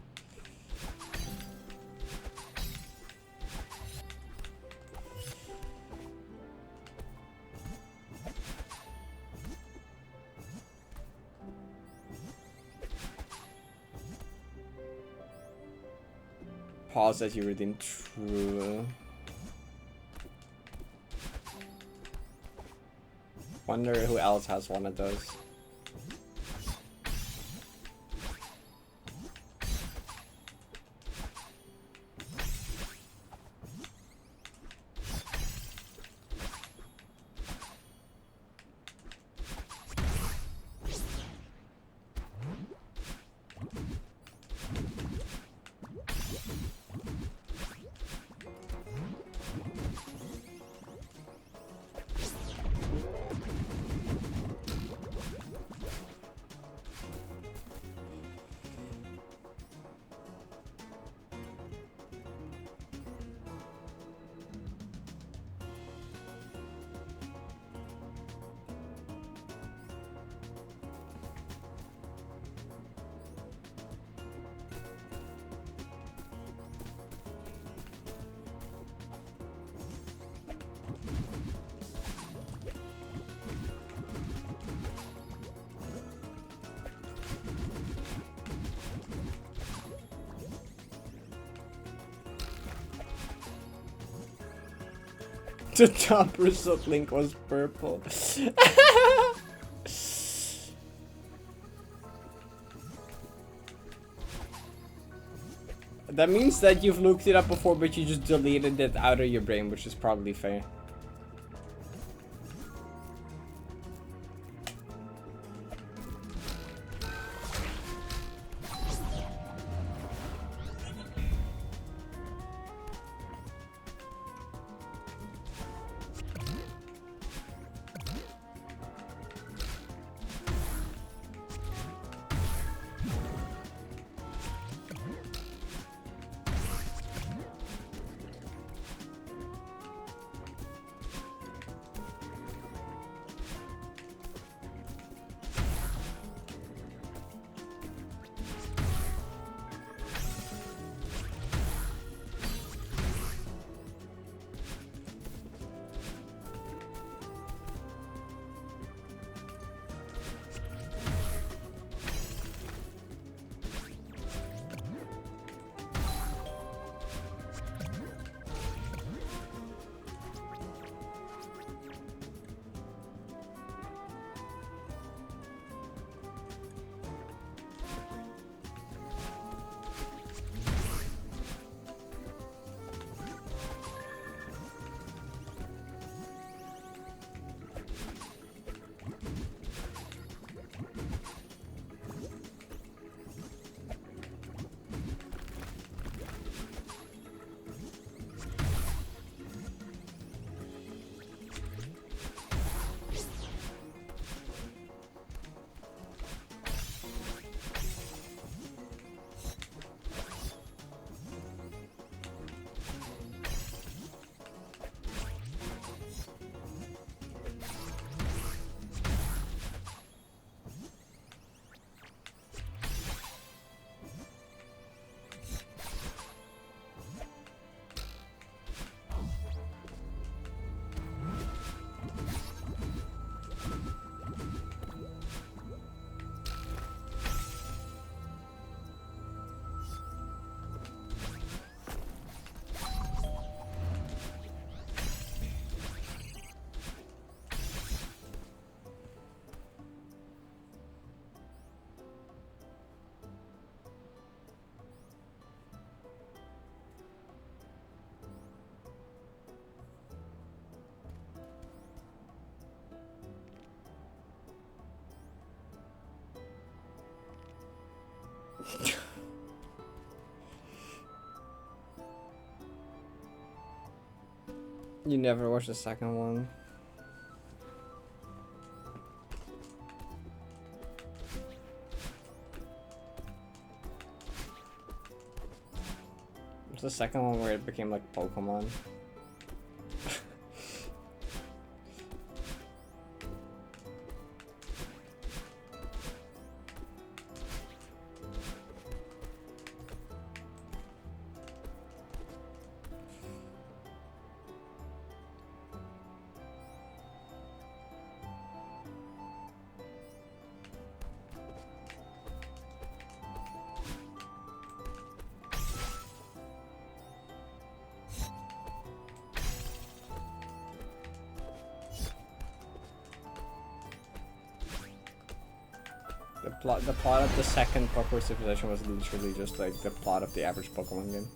Pause as you redeem true. Wonder who else has one of those. The top result link was purple. That means that you've looked it up before, but you just deleted it out of your brain, which is probably fair. You never watched the second one. It's the second one where it became like Pokemon. The plot of the second Pokemon Civilization was literally just like the plot of the average Pokemon game.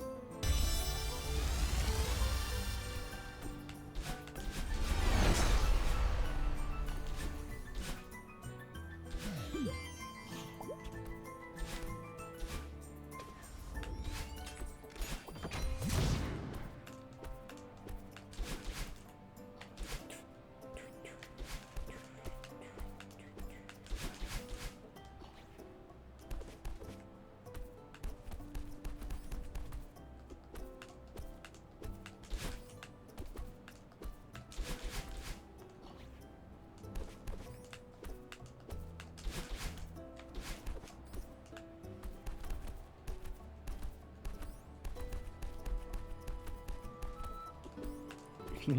You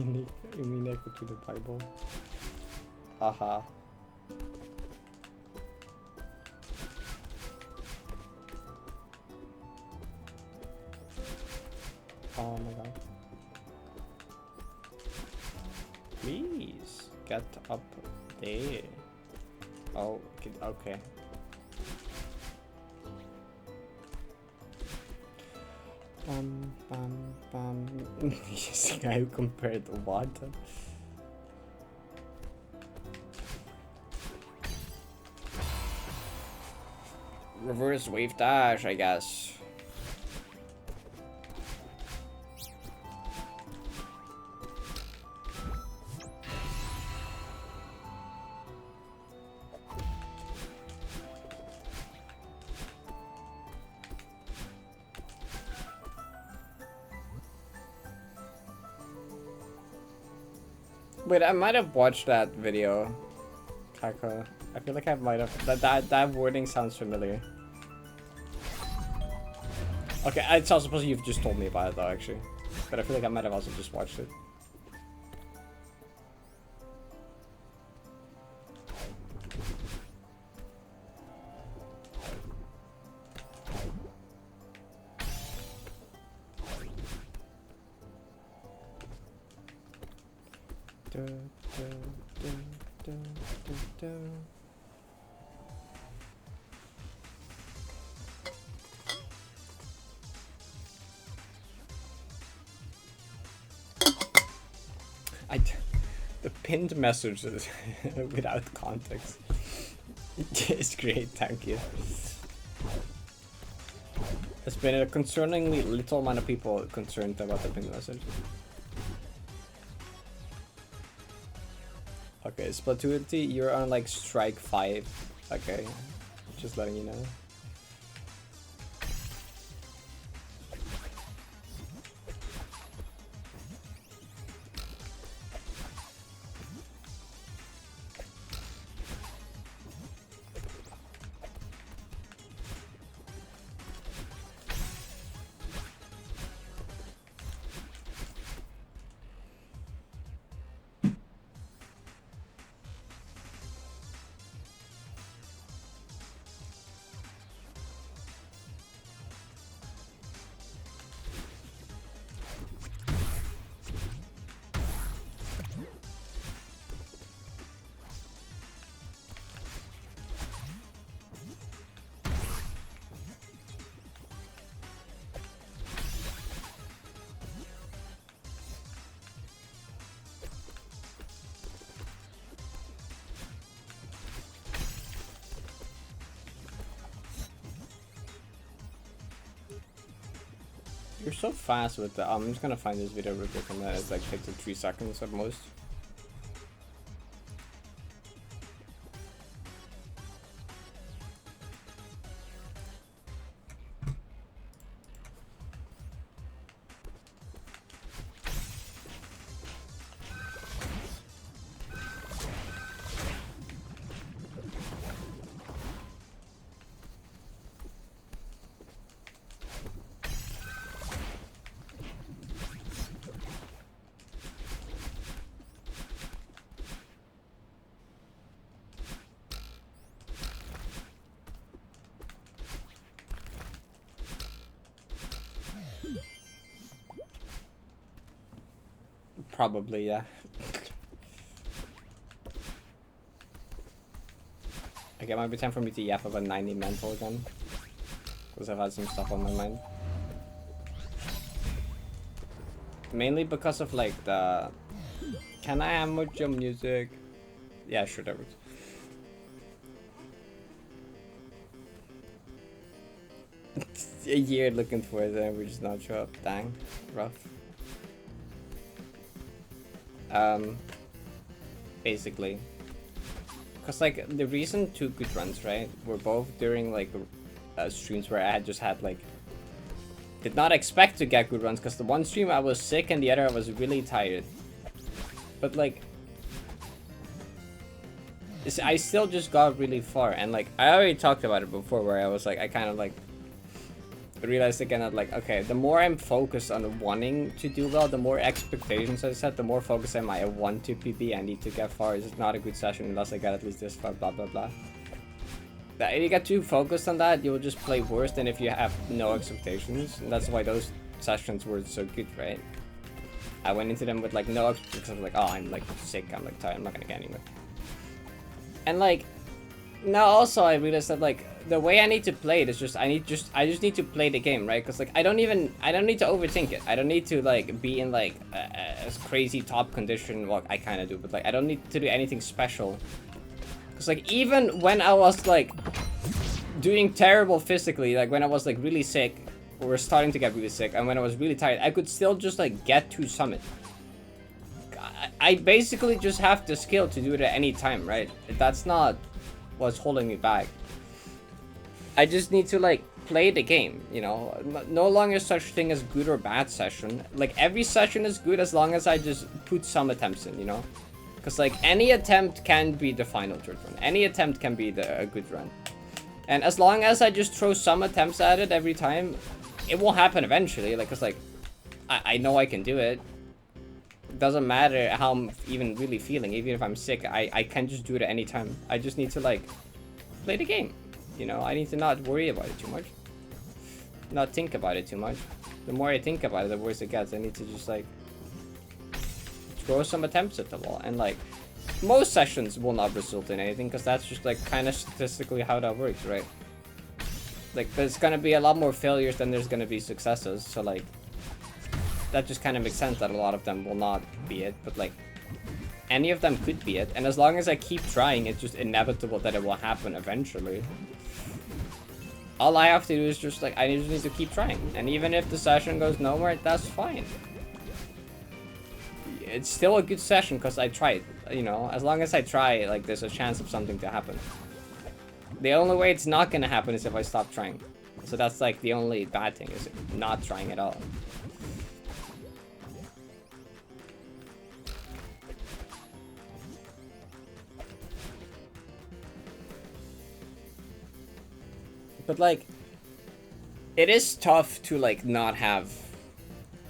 mean echo to the Bible? Haha. Oh my god. get up there. Oh, okay. This guy who compared what? Reverse wave dash, I guess. Wait, I might have watched that video, Kako. I feel like I might have. That wording sounds familiar. Okay, it's also possible you've just told me about it though, actually. But I feel like I might have also just watched it. The pinned messages without context. It's great, thank you. There's been a concerningly little amount of people concerned about the pinned message. Okay, Splatoonity, you're on like strike 5. Okay, just letting you know. You're so fast with the. I'm just gonna find this video real quick and then it's like takes 3 seconds at most. Probably, yeah. Okay, it might be time for me to yap about 90 mental again. Because I've had some stuff on my mind. Mainly because of like the... Can I emote your music? Yeah, sure, that works. A year looking for it and we just not show up. Dang, rough. Basically, because like the reason 2 good runs, right, were both during like streams where I had just had like did not expect to get good runs, because the one stream I was sick and the other I was really tired, but like I still just got really far. And like I already talked about it before, where I was like, I kind of like realized again that like, okay, the more I'm focused on wanting to do well, the more expectations I set, the more focused am I want to PB, I need to get far. It's not a good session unless I get at least this far, blah blah blah. If you get too focused on that, you will just play worse than if you have no expectations, and that's why those sessions were so good, right? I went into them with like no expectations because I was like, oh, I'm like sick, I'm like tired, I'm not gonna get anywhere. And like now also I realized that like the way I need to play it is just I just need to play the game, right? Because like I don't need to overthink it. I don't need to like be in like a crazy top condition. Well, I kind of do, but like I don't need to do anything special. Because like even when I was like doing terrible physically, like when I was like really sick, or starting to get really sick, and when I was really tired, I could still just like get to summit. I basically just have the skill to do it at any time, right? That's not what's holding me back. I just need to like play the game, you know. No longer such thing as good or bad session. Like every session is good as long as I just put some attempts in, you know. Because like any attempt can be the final third run. Any attempt can be a good run. And as long as I just throw some attempts at it every time, it will happen eventually. Like, cause like I know I can do it. It doesn't matter how I'm even really feeling. Even if I'm sick, I can just do it at any time. I just need to like play the game. You know, I need to not worry about it too much. Not think about it too much. The more I think about it, the worse it gets. I need to just like throw some attempts at the wall. And like most sessions will not result in anything because that's just like kind of statistically how that works, right? Like there's gonna be a lot more failures than there's gonna be successes. So like that just kind of makes sense that a lot of them will not be it. But like any of them could be it. And as long as I keep trying, it's just inevitable that it will happen eventually. All I have to do is just like, I just need to keep trying. And even if the session goes nowhere, that's fine. It's still a good session because I tried, you know. As long as I try, like there's a chance of something to happen. The only way it's not gonna happen is if I stop trying. So that's like the only bad thing, is not trying at all. But like, it is tough to like not have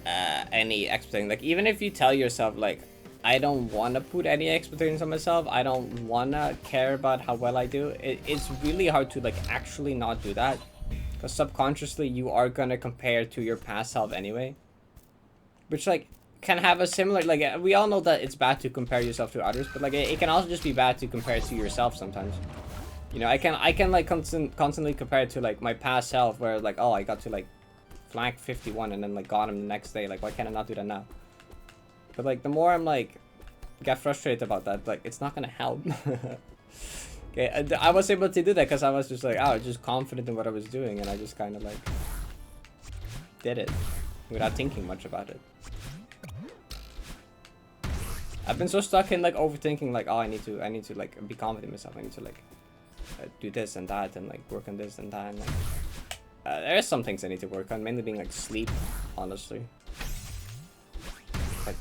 any expectation. Like even if you tell yourself like, I don't want to put any expectations on myself, I don't want to care about how well I do, it's really hard to like actually not do that. Because subconsciously you are gonna compare to your past self anyway. Which like can have a similar, like we all know that it's bad to compare yourself to others, but like it can also just be bad to compare to yourself sometimes. You know, I can like constantly compare it to like my past self where like, oh, I got to like flank 51 and then like got him the next day. Like, why can't I not do that now? But like the more I'm like get frustrated about that, like it's not gonna help. Okay, I was able to do that because I was just like, I was just confident in what I was doing, and I just kind of like did it without thinking much about it. I've been so stuck in like overthinking, like, oh, I need to like be confident in myself. I need to like do this and that and like work on this and that. And, like, there are some things I need to work on, mainly being like sleep, honestly. Like,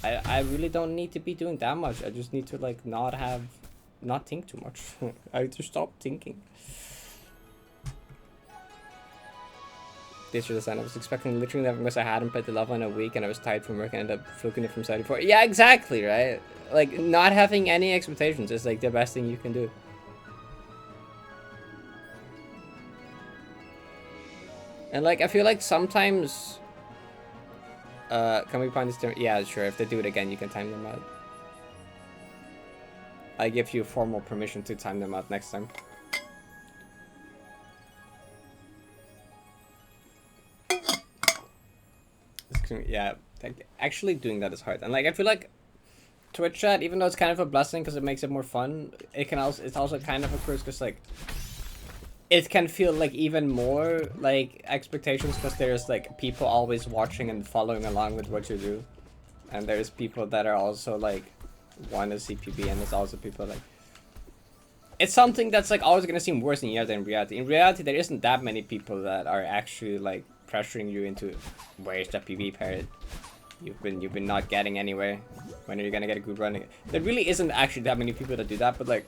I really don't need to be doing that much. I just need to like not think too much. I have to stop thinking. This was the sign. I was expecting literally nothing because I hadn't played the level in a week and I was tired from work and ended up fluking it from 74. Yeah, exactly, right? Like not having any expectations is like the best thing you can do. And like I feel like sometimes can we find this different? Yeah, sure, if they do it again you can time them out. I give you formal permission to time them out next time. Yeah, like, actually doing that is hard. And like I feel like Twitch chat, even though it's kind of a blessing because it makes it more fun, it's also kind of a curse because like it can feel like even more like expectations because there's like people always watching and following along with what you do, and there's people that are also like want to see PB, and there's also people like, it's something that's like always gonna seem worse in here than in reality. In reality, there isn't that many people that are actually like pressuring you into, where's the PB Parrot? You've been not getting anywhere. When are you gonna get a good run? There really isn't actually that many people that do that, but like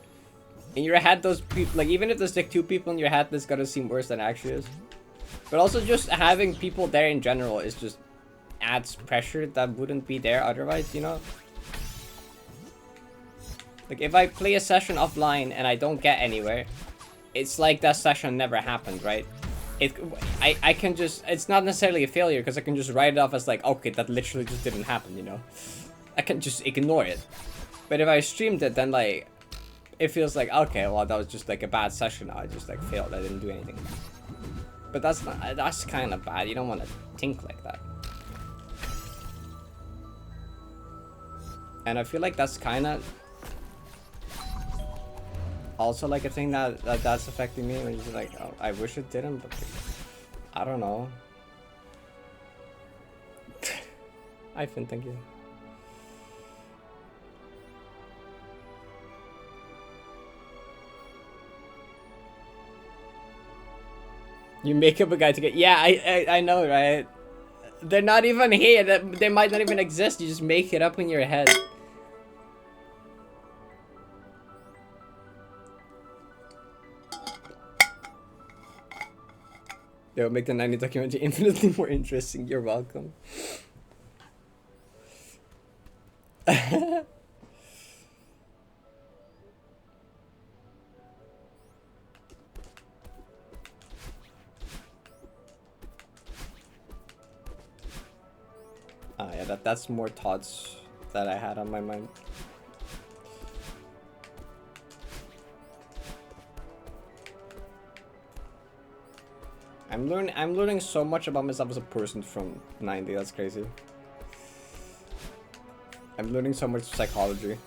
in your head, those people, like even if there's like 2 people in your head, that's gonna seem worse than it actually is. But also just having people there in general is just adds pressure that wouldn't be there otherwise, you know? Like if I play a session offline and I don't get anywhere, it's like that session never happened, right? I can just, it's not necessarily a failure because I can just write it off as like, okay, that literally just didn't happen, you know? I can just ignore it. But if I streamed it, then like, it feels like, okay, well, that was just like a bad session. I just like failed. I didn't do anything. But that's not, that's kind of bad. You don't want to think like that. And I feel like that's kind of also like a thing that's affecting me. When you're like, oh, I wish it didn't, but like, I don't know. Ivan, thank you. You make up a guy to get, yeah, I know, right? They're not even here. They might not even exist. You just make it up in your head. Yo, make the 90 documentary infinitely more interesting. You're welcome. Yeah, that's more thoughts that I had on my mind. I'm learning so much about myself as a person from 90. That's crazy. I'm learning so much psychology.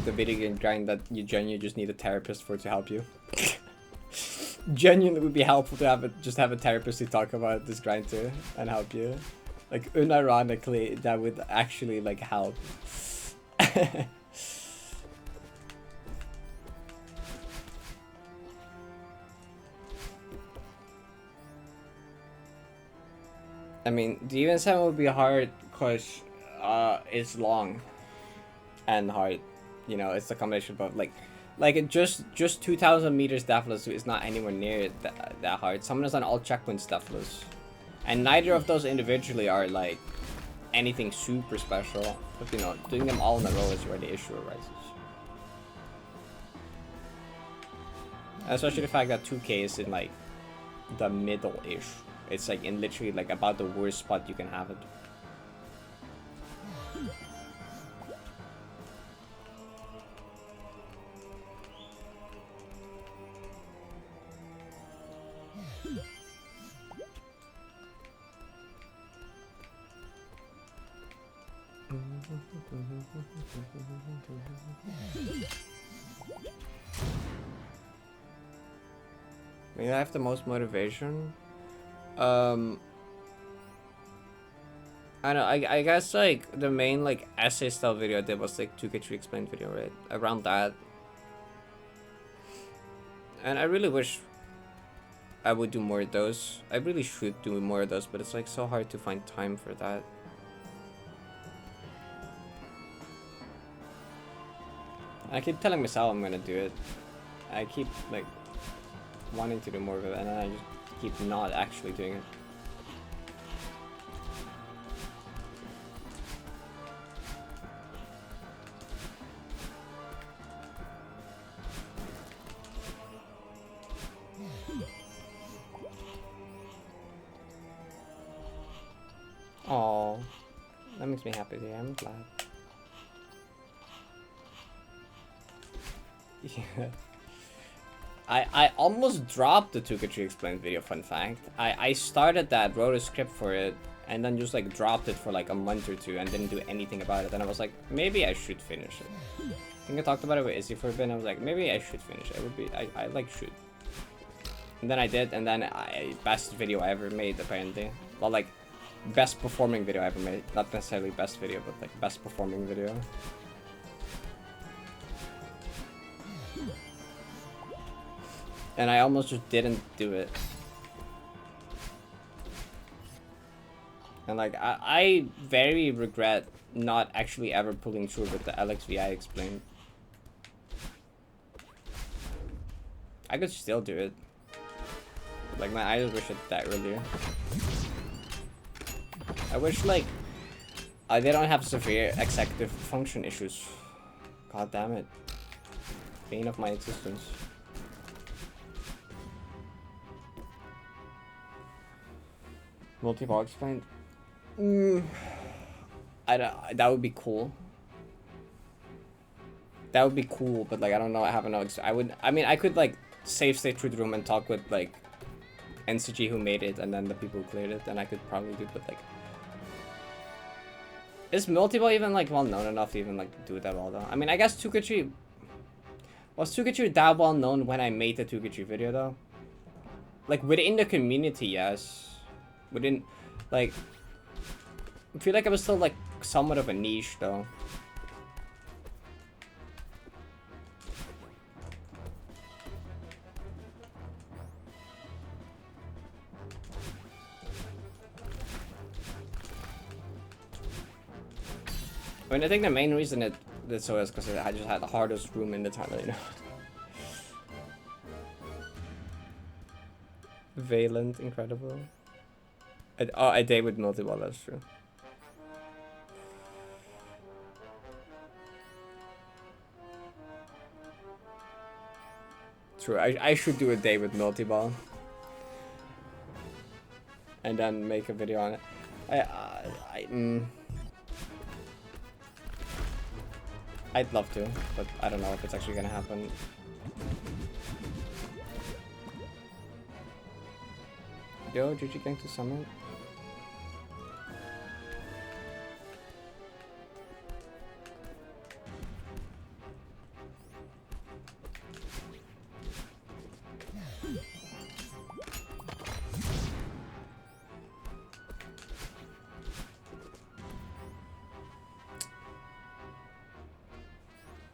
The video game grind that you genuinely just need a therapist for to help you. Genuinely would be helpful to have a therapist to talk about this grind to and help you. Like unironically, that would actually like help. I mean, the even 7 would be hard because it's long and hard. You know, it's a combination of like it just 2,000 meters Deathless is not anywhere near that hard. Someone is on all checkpoints Deathless, and neither of those individually are like anything super special. But you know, doing them all in a row is where the issue arises. Especially the fact that 2K is in like the middle-ish. It's like in literally like about the worst spot you can have it. Maybe I have the most motivation. I know. I guess like the main like essay style video I did was like 2K3 explained video, right? Around that. And I really wish I would do more of those. I really should do more of those, but it's like so hard to find time for that. I keep telling myself I'm gonna do it. I keep like wanting to do more of it, and then I just keep not actually doing it. Oh, that makes me happy to hear. I'm glad. Yeah. I almost dropped the 2K3 explained video, fun fact. I started that, wrote a script for it, and then just like dropped it for like a month or two and didn't do anything about it. And I was like, maybe I should finish it. I think I talked about it with Izzy for a bit, and I was like, maybe I should finish it. It would be, I like should. And then I did, and then best video I ever made, apparently. Well, like, best performing video I ever made. Not necessarily best video, but like best performing video. And I almost just didn't do it. And like I very regret not actually ever pulling through with the LXV I explained. I could still do it. Like I just wish I did that earlier. I wish like they don't have severe executive function issues. God damn it. Bane of my existence. Multi-ball explained. I don't. That would be cool. That would be cool, but like I don't know. I have no. I mean, I could like save state through the room and talk with like NCG who made it, and then the people who cleared it, and I could probably do. But like, is multi-ball even like well known enough to even like do that well though? I mean, I guess 2K3 was 2K3 that well known when I made the 2K3 video though. Like within the community, yes. Within, like, I feel like I was still like somewhat of a niche though. I mean, I think the main reason that's so is because I just had the hardest room in the tunnel, you know. Valent, incredible. A day with multi-ball, that's true. True, I should do a day with multi-ball. And then make a video on it. I'd love to, but I don't know if it's actually gonna happen. Yo, GG gang to Summit.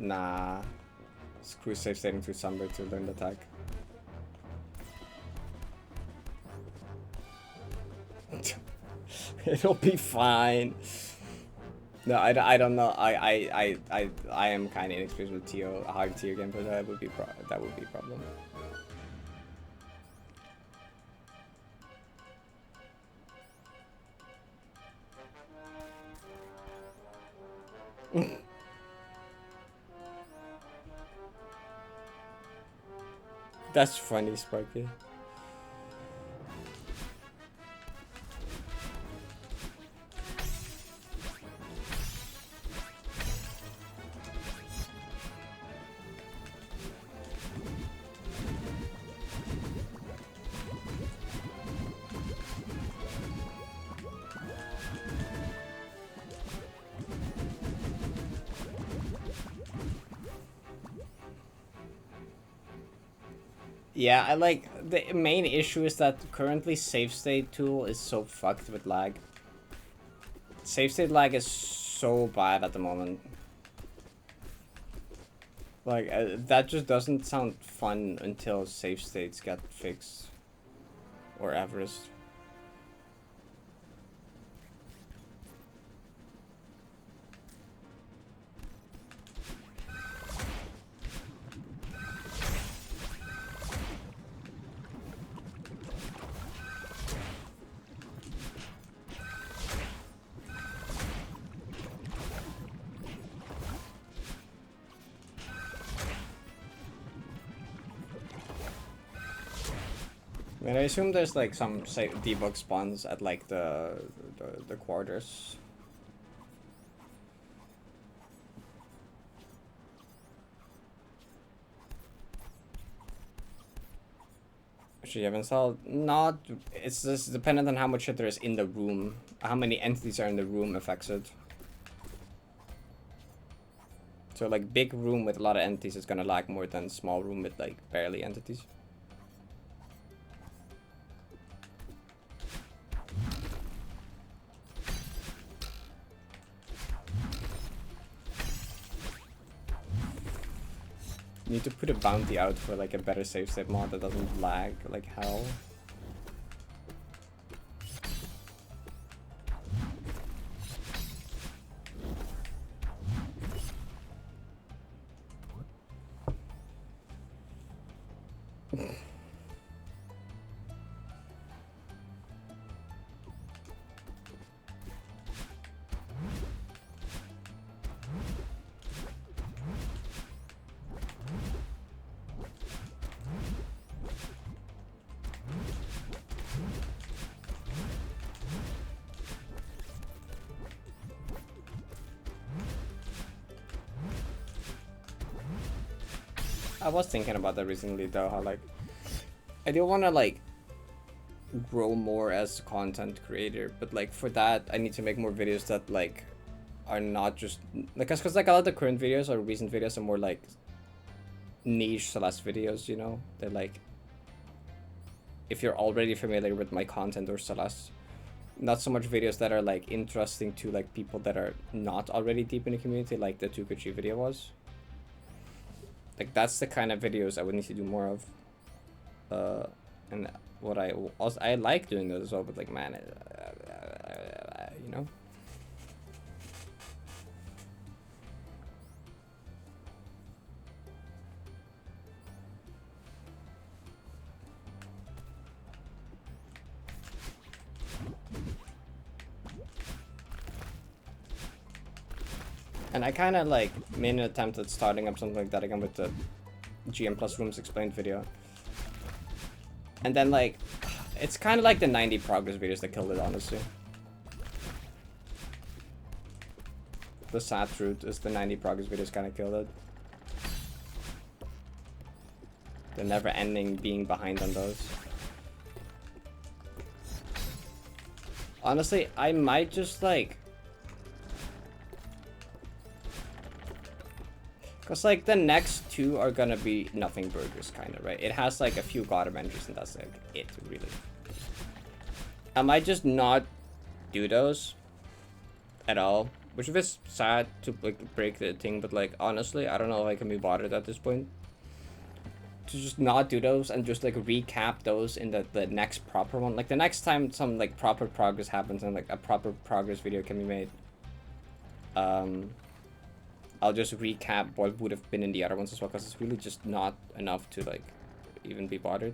Nah. Screw safe stating through Sunbird to learn the attack. It'll be fine. No, I don't know. I am kind of inexperienced with TO, a hard tier game, but that would be a problem. That's funny, Sparky. Yeah, I like the main issue is that currently save state tool is so fucked with lag. Save state lag is so bad at the moment. Like that just doesn't sound fun until save states get fixed or averaged. I mean, I assume there's like some debug spawns at like the quarters. Actually, you have installed? Not. It's just dependent on how much shit there is in the room. How many entities are in the room affects it. So like big room with a lot of entities is gonna lag more than small room with like barely entities. Need to put a bounty out for like a better save state mod that doesn't lag like hell. I was thinking about that recently though, how like I do want to like grow more as a content creator, but like for that I need to make more videos that like are not just like, because like a lot of the current videos or recent videos are more like niche Celeste videos, you know. They're like, if you're already familiar with my content or Celeste, not so much videos that are like interesting to like people that are not already deep in the community, like the Tukuchi video was. Like that's the kind of videos I would need to do more of. And what I also, I like doing those as well, but like man, you know. And I kind of like made an attempt at starting up something like that again with the GM plus rooms explained video. And then like, it's kind of like the 90 progress videos that killed it, honestly. The sad truth is the 90 progress videos kind of killed it. The never ending being behind on those. Honestly, I might just like, because like the next two are gonna be nothing burgers, kind of, right? It has like a few god avengers and that's like it, really. I might just not do those at all, which is sad to like break the thing, but like honestly I don't know if I can be bothered at this point to just not do those and just like recap those in the next proper one. Like the next time some like proper progress happens and like a proper progress video can be made, I'll just recap what would have been in the other ones as well, because it's really just not enough to like even be bothered.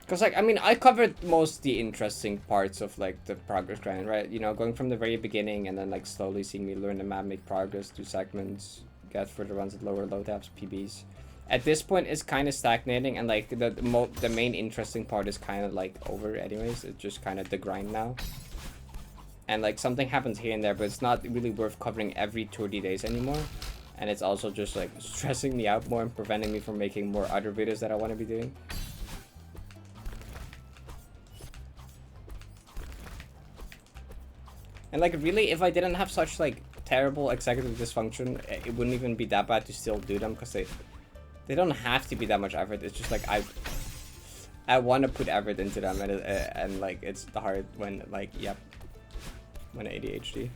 Because like, I mean, I covered most the interesting parts of like the progress grind, right? You know, going from the very beginning and then like slowly seeing me learn the map, make progress, do segments, get further runs at lower low taps, PBs. At this point, it's kind of stagnating, and like the main interesting part is kind of like over anyways. It's just kind of the grind now. And like something happens here and there, but it's not really worth covering every 30 days anymore. And it's also just like stressing me out more and preventing me from making more other videos that I want to be doing. And like really, if I didn't have such like terrible executive dysfunction, it wouldn't even be that bad to still do them, because they don't have to be that much effort. It's just like I want to put effort into them, and like it's hard when like, yep, when ADHD.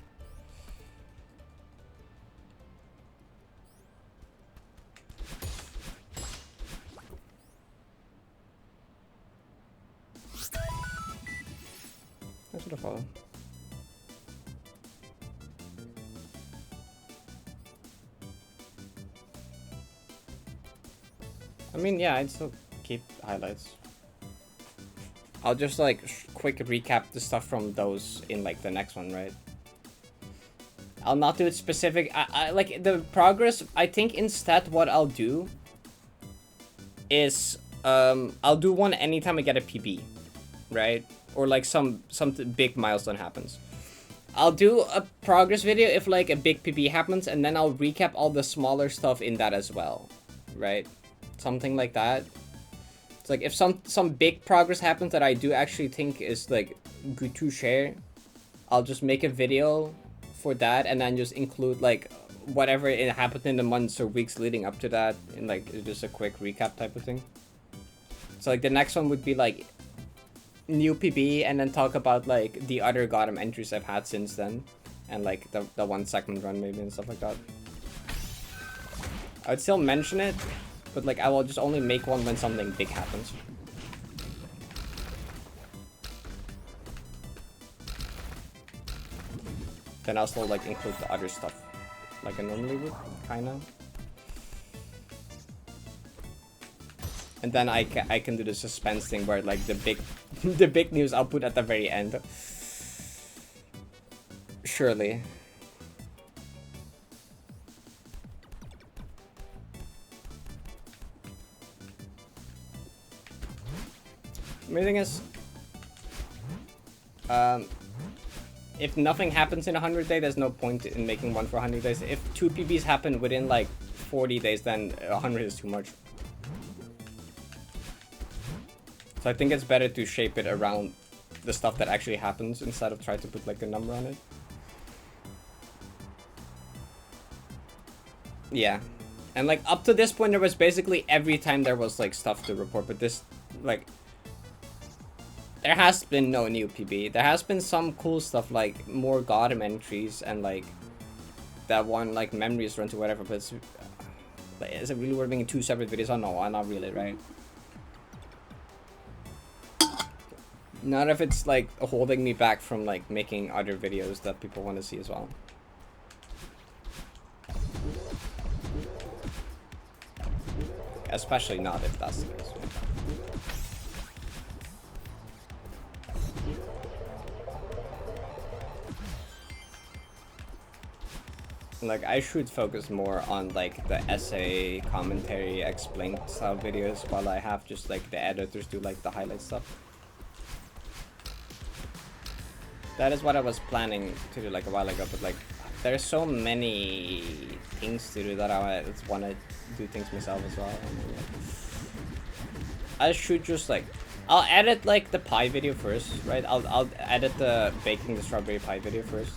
Thanks for the follow. I mean, yeah, I'd still keep highlights. I'll just like quick recap the stuff from those in like the next one, right? I'll not do it specific. I like the progress. I think instead what I'll do is I'll do one anytime I get a PB, right? Or like some big milestone happens. I'll do a progress video if like a big PB happens, and then I'll recap all the smaller stuff in that as well, right? Something like that. It's like if some big progress happens that I do actually think is like good to share, I'll just make a video for that and then just include like whatever it happened in the months or weeks leading up to that in like just a quick recap type of thing. So like the next one would be like new PB, and then talk about like the other Gotham entries I've had since then, and like the 1 segment run maybe and stuff like that. I would still mention it, but like I will just only make one when something big happens. Then I'll still like include the other stuff like I normally would, kinda. And then I can do the suspense thing where like the big news I'll put at the very end. Surely. The main thing is, if nothing happens in 100 days, there's no point in making one for 100 days. If 2 PBs happen within like 40 days, then 100 is too much. So I think it's better to shape it around the stuff that actually happens instead of trying to put like a number on it. Yeah. And like up to this point there was basically every time there was like stuff to report, but this like there has been no new PB. There has been some cool stuff like more Gotham entries and like that one like memories run to whatever, but it's, is it really worth making 2 separate videos? Oh no, not really, right? Not if it's like holding me back from like making other videos that people want to see as well. Especially not if that's the case. Like I should focus more on like the essay, commentary, explained style videos while I have just like the editors do like the highlight stuff. That is what I was planning to do like a while ago, but like there's so many things to do that I want to do things myself as well. I should just like I'll edit like the pie video first, right? I'll edit the baking the strawberry pie video first.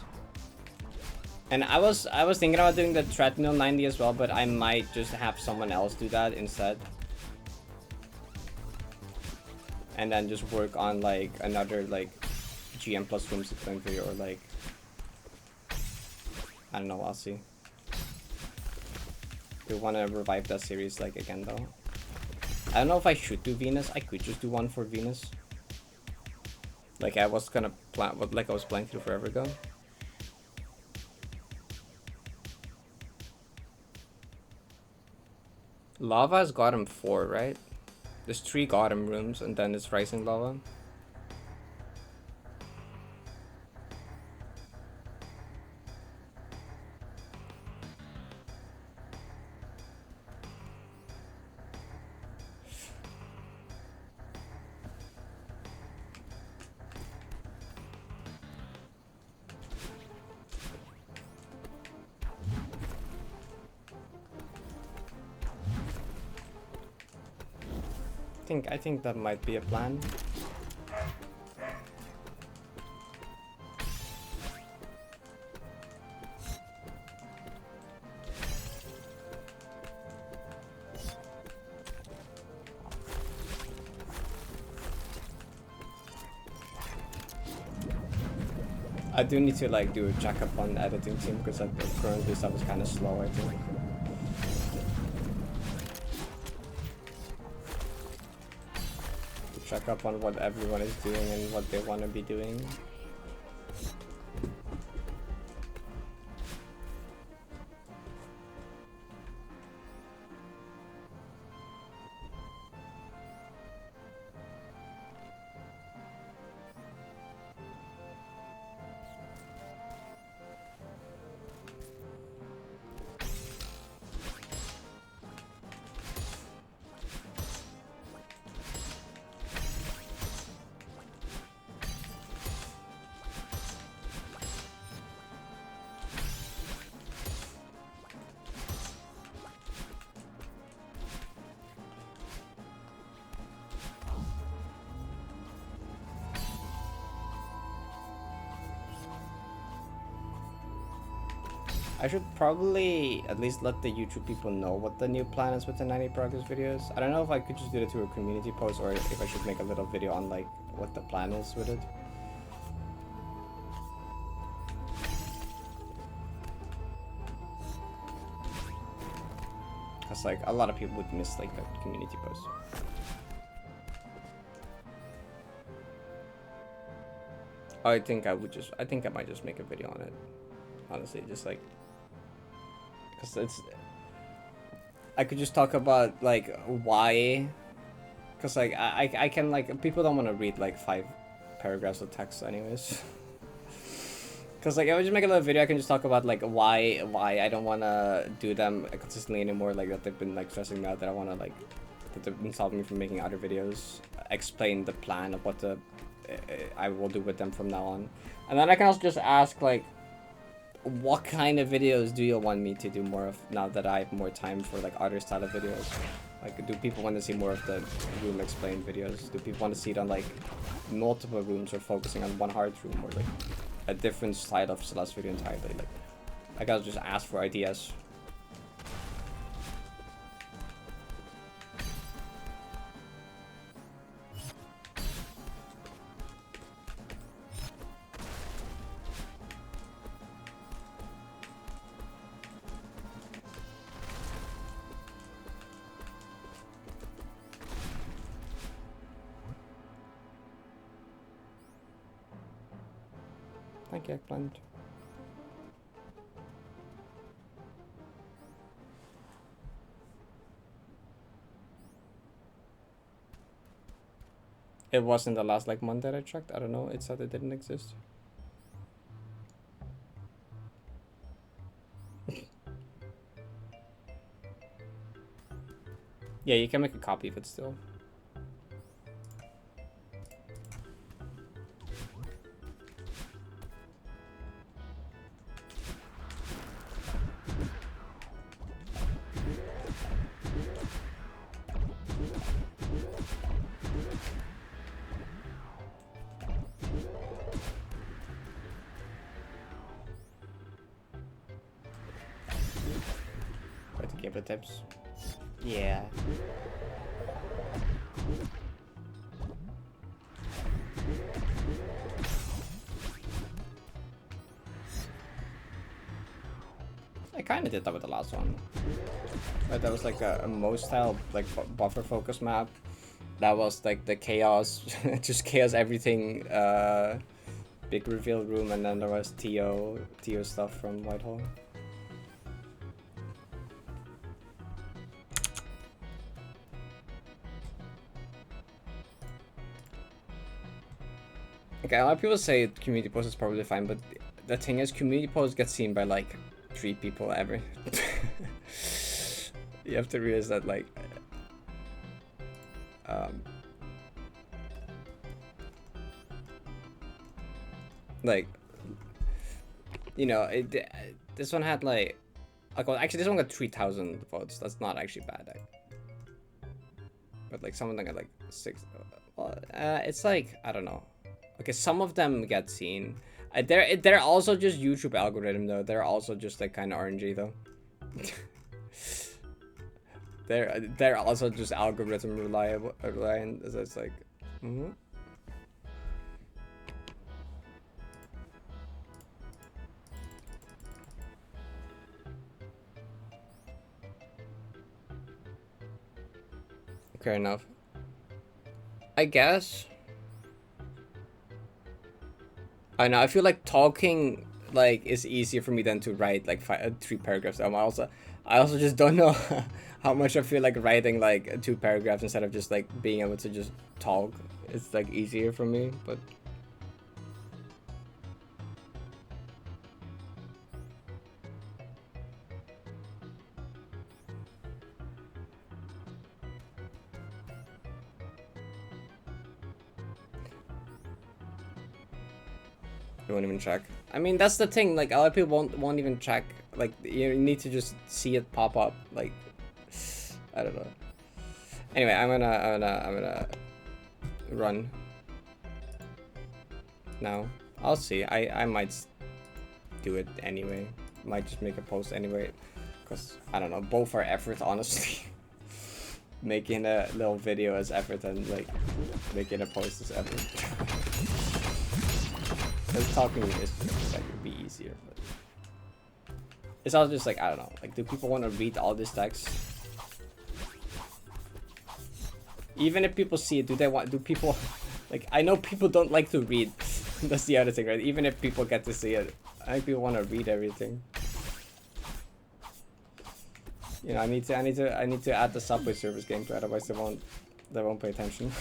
And I was thinking about doing the treadmill 90 as well, but I might just have someone else do that instead. And then just work on like another like GM plus rooms explain video or like I don't know, I'll see. Do want to revive that series like again though. I don't know if I should do Venus. I could just do one for Venus. Like I was gonna plan, like I was planning to do forever ago. Lava has Gotham 4, right? There's 3 Gotham rooms and then it's Rising Lava. I think that might be a plan. I do need to like do a checkup on the editing team because like, currently stuff is kind of slow, I think. Check up on what everyone is doing and what they want to be doing. I should probably at least let the YouTube people know what the new plan is with the 90 progress videos. I don't know if I could just do it through a community post or if I should make a little video on like what the plan is with it. Cause like a lot of people would miss like that community post. I think I might just make a video on it. Honestly, just like, cause I could just talk about like why, cause like I can like people don't want to read like 5 paragraphs of text anyways. Cause like if I just make a little video, I can just talk about like why I don't want to do them consistently anymore. Like that they've been like stressing me out. That I want to like that they've been stopping me from making other videos. Explain the plan of what the I will do with them from now on. And then I can also just ask like, what kind of videos do you want me to do more of now that I have more time for like other style of videos? Like, do people want to see more of the room explained videos? Do people want to see it on like multiple rooms or focusing on one hard room or like a different side of Celeste video entirely? Like, I gotta just ask for ideas. Thank you, Eggplant. It wasn't the last like month that I checked. I don't know. It said it didn't exist. Yeah, you can make a copy of it still. Gameplay tips. Yeah. I kind of did that with the last one. But that was like a most style like buffer focus map. That was like the chaos, just chaos everything. Big reveal room, and then there was TO stuff from Whitehall. Okay, a lot of people say community post is probably fine, but the thing is, community posts get seen by like 3 people ever. You have to realize that, like, you know, this one had like, actually this one got 3,000 votes. That's not actually bad. But like some of them got like 6. Well, it's like, I don't know. Okay, some of them get seen. They're also just YouTube algorithm though. They're also just like kind of RNG though. they're also just algorithm reliant. So it's like, Fair enough. I guess. I know. I feel like talking like is easier for me than to write like 3 paragraphs. I also just don't know how much I feel like writing like 2 paragraphs instead of just like being able to just talk. It's like easier for me, but. You won't even check. I mean, that's the thing. Like, a lot of people won't even check. Like, you need to just see it pop up. Like, I don't know. Anyway, I'm gonna run now. I'll see. I might do it anyway. Might just make a post anyway, cause I don't know. Both are effort, honestly. Making a little video is effort, and like making a post is effort. Because talking is just like would be easier, but it's also just like, I don't know, like, do people want to read all this text? Even if people see it, do people like, I know people don't like to read. That's the other thing, right? Even if people get to see it, I think people want to read everything. You know, I need to add the Subway Surfers game to it, otherwise they won't pay attention.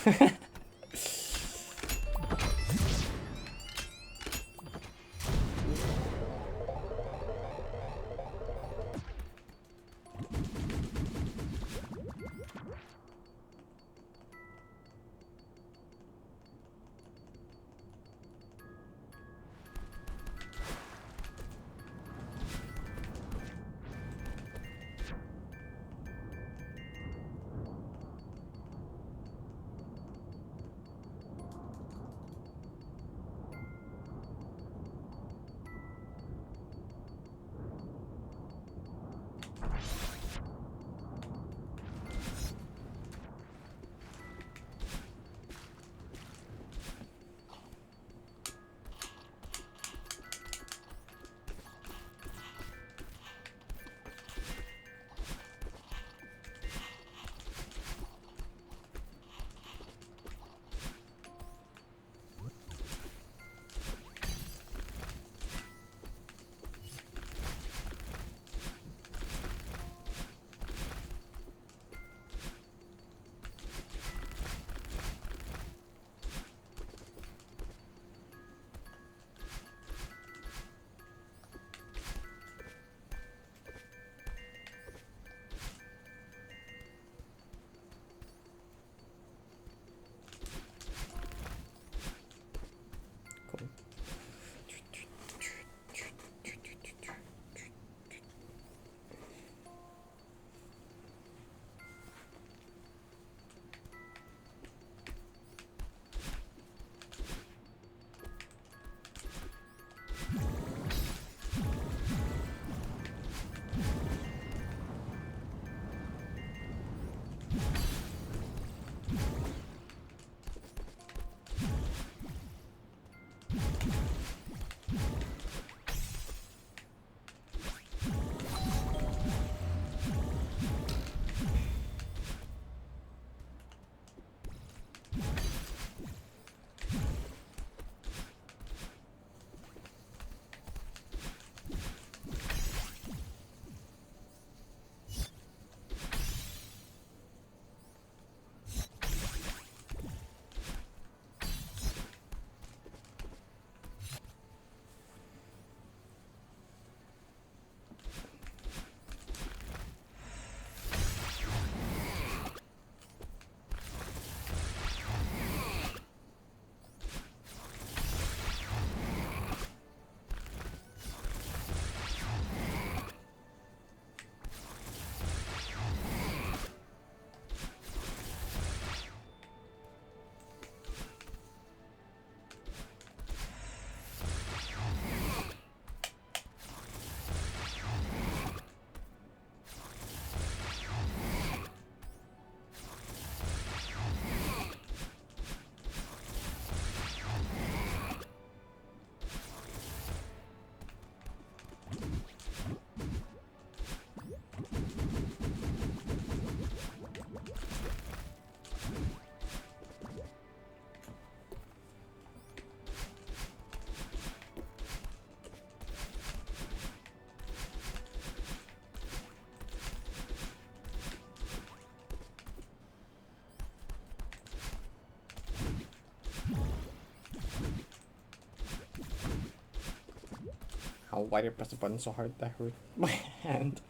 Ow, why did I press the button so hard? That hurt my hand.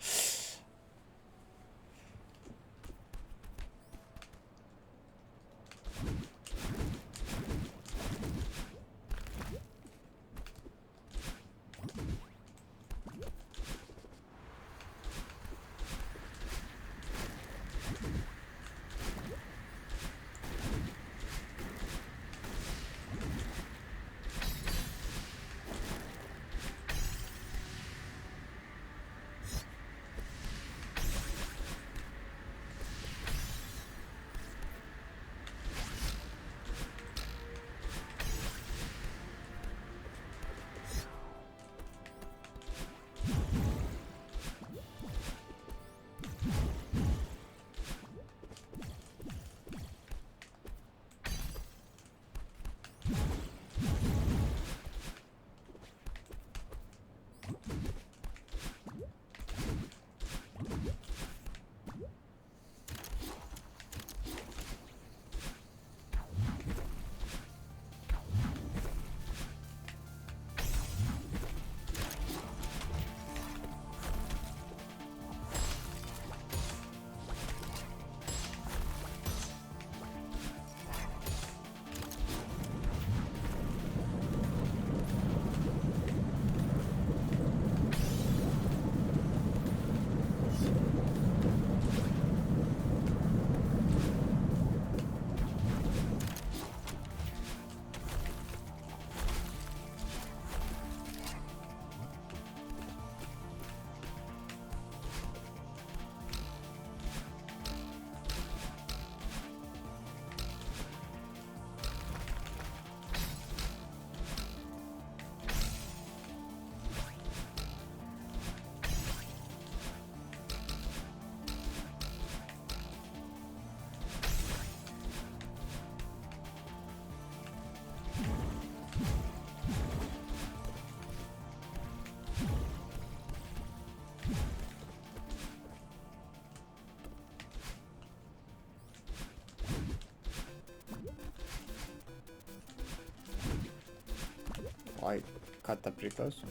I cut that pretty close.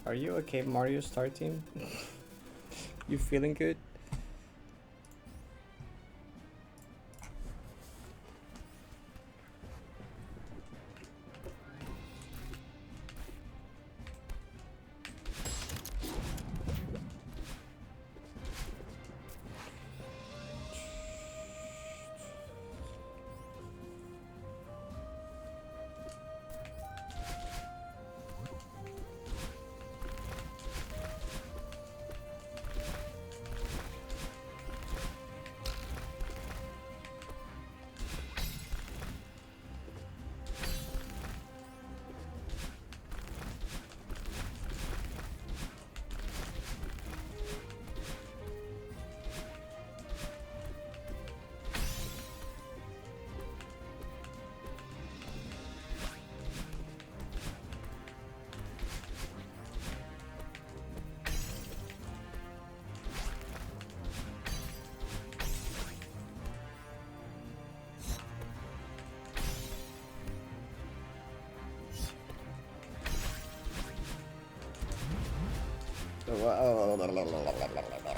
Are you okay, Mario Star Team? You feeling good?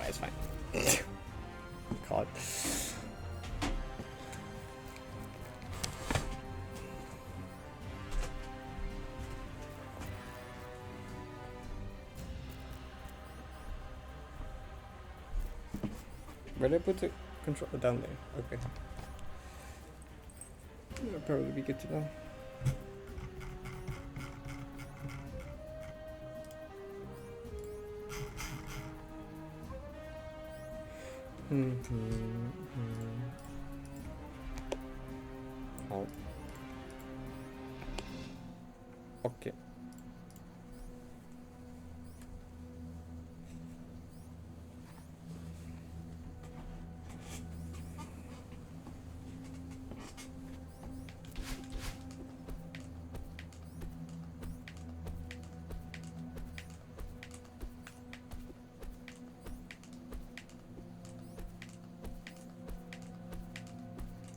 It's fine. God. Where did I put the controller? Down there. Okay. That'll probably be good to know. Oh. Okay.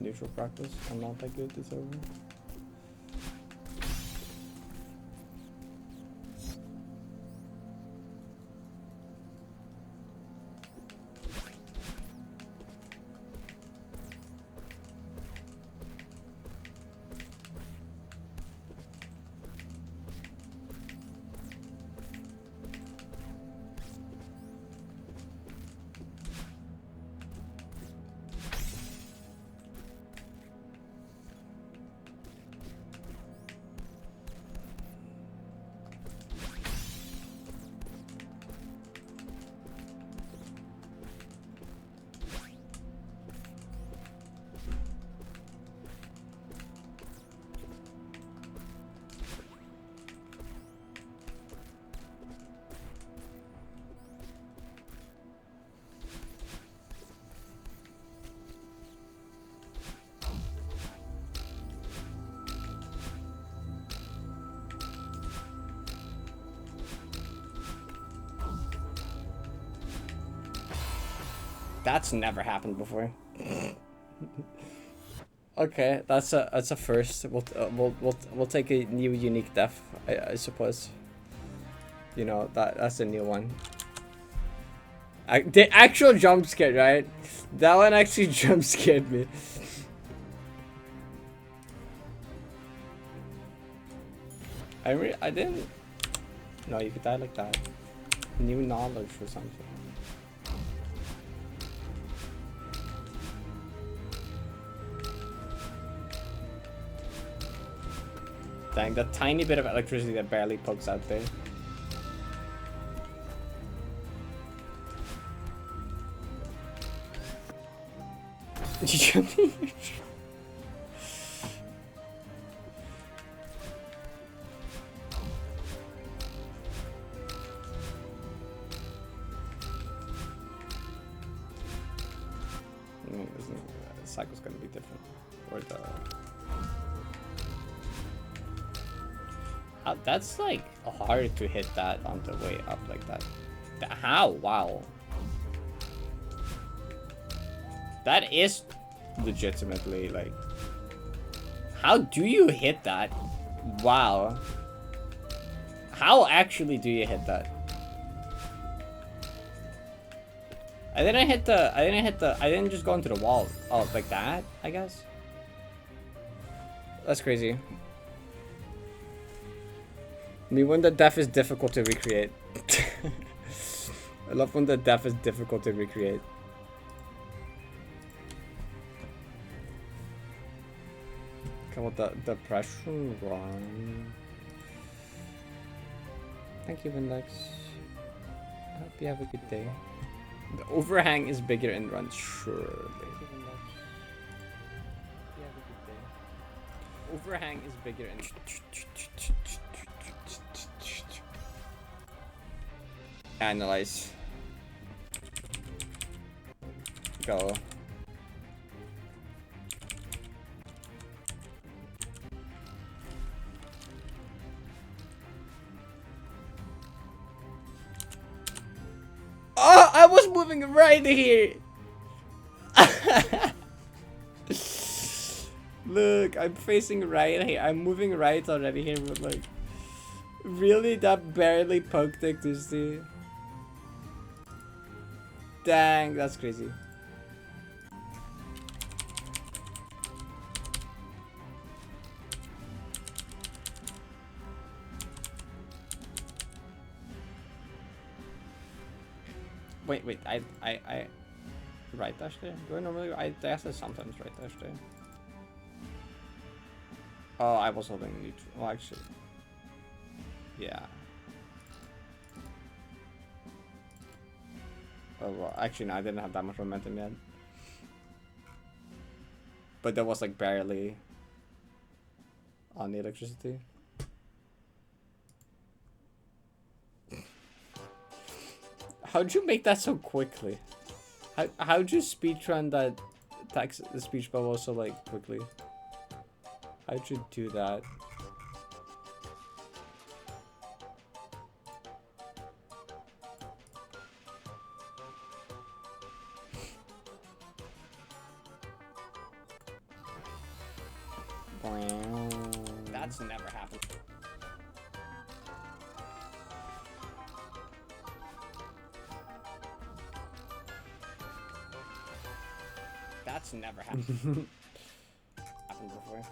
Neutral practice. I'm not that good this over. That's never happened before. Okay, that's a first. We'll take a new unique def, I suppose. You know, that's a new one. The actual jump scare, right? That one actually jump scared me. I didn't. No, you could die like that. New knowledge or something. Dang, that tiny bit of electricity that barely pokes out there. The cycle's gonna be different. Or the... that's like hard to hit that on the way up like that. How? Wow. That is legitimately like... How do you hit that? Wow. How actually do you hit that? I didn't just go into the wall. Oh, like that, I guess? That's crazy. I mean, when the death is difficult to recreate. I love when the death is difficult to recreate. Come on, the depression run. Thank you, Index. I hope you have a good day. The overhang is bigger in run, surely. Overhang is bigger in... Analyze. Go. Oh, I was moving right here. Look, I'm facing right here. I'm moving right already here, but like, really, that barely poked electricity. Dang, that's crazy. Wait, I right dash there? Do I normally I dash it sometimes right dash there? Oh, I was holding neutral. Well, actually, yeah. Oh well, actually no, I didn't have that much momentum yet. But that was like barely on the electricity. How'd you make that so quickly? How'd you speedrun that the speech bubble so like quickly? How'd you do that? That's never happened. That's never happened. Happened before.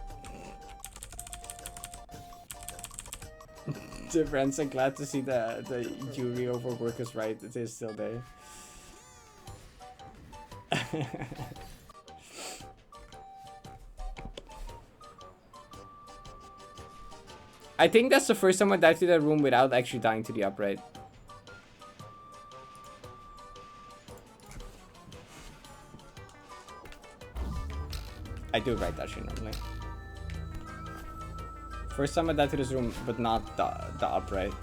The friends are glad to see the jury over workers' right. It is still there. I think that's the first time I died to that room without actually dying to the upright. I do right that shit normally. First time I died to this room, but not the upright.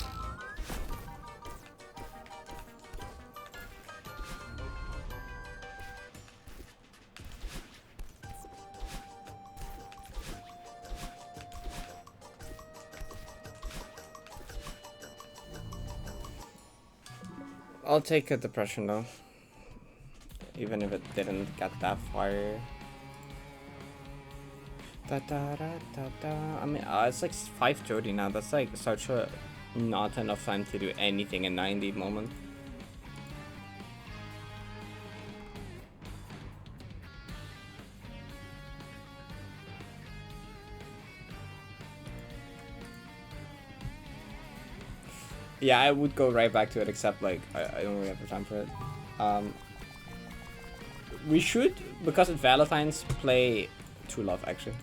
I'll take a depression though. Even if it didn't get that far. Da, da, da, da, da. I mean, it's like 5:30 now. That's like such a not enough time to do anything in 90 moment. Yeah, I would go right back to it, except like I don't really have the time for it. We should, because it's Valentine's, play True Love actually.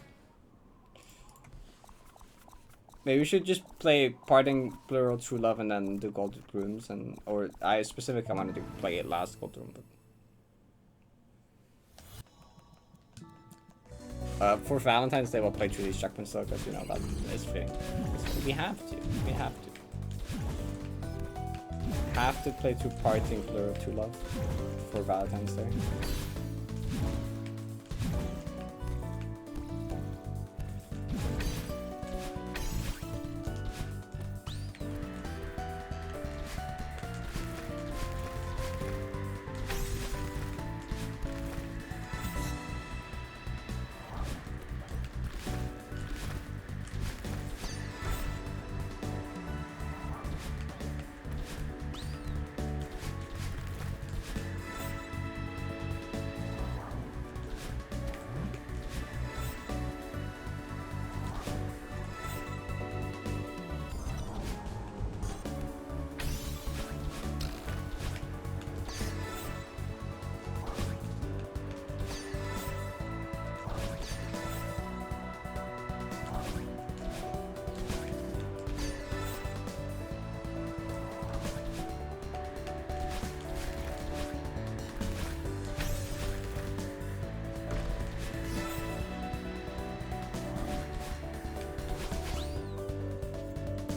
Maybe we should just play Parting Plural True Love and then do Golden Rooms, and or I specifically wanted to play it last Golden Room, but for Valentine's Day we'll play Trudy's Checkpoint though, because you know that is fitting. We have to. Have to play through Parting Plural True Love for Valentine's Day.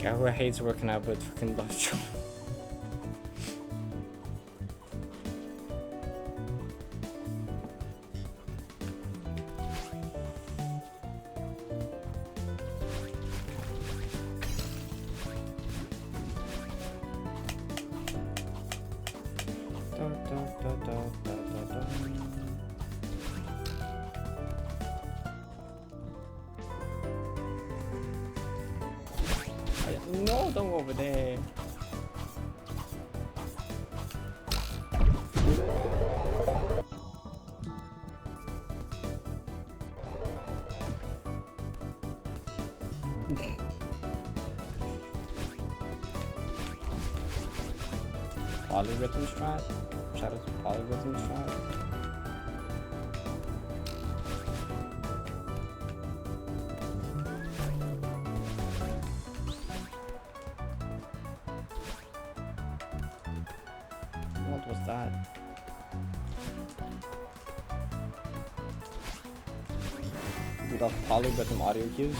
Guy who hates working out but fucking loves job. No, don't go over there. Polyrhythm strat? Shout out to Polyrhythm strat. What was that? We got polyrhythm audio cues.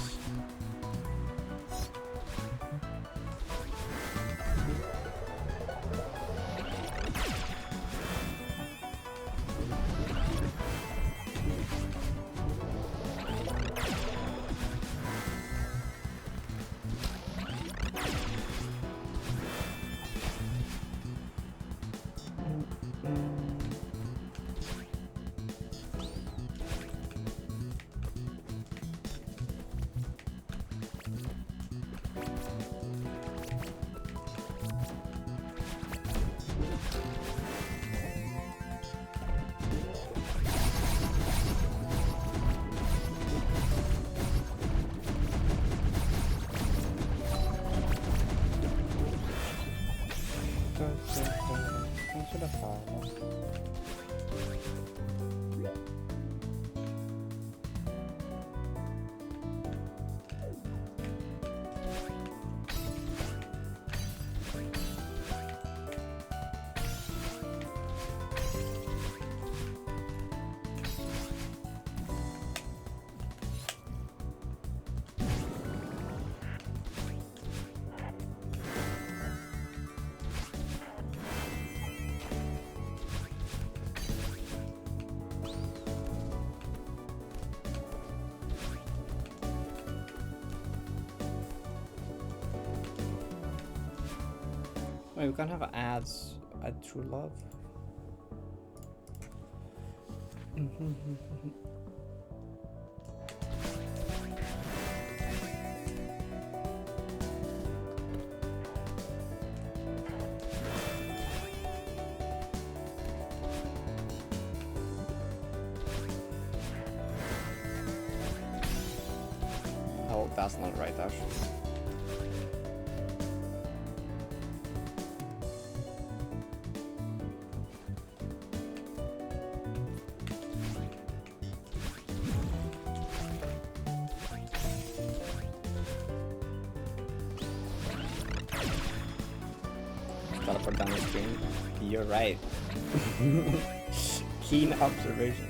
No, you can't have ads at True Love. Oh, that's not right, actually. Teleport down the screen. You're right. Keen observation.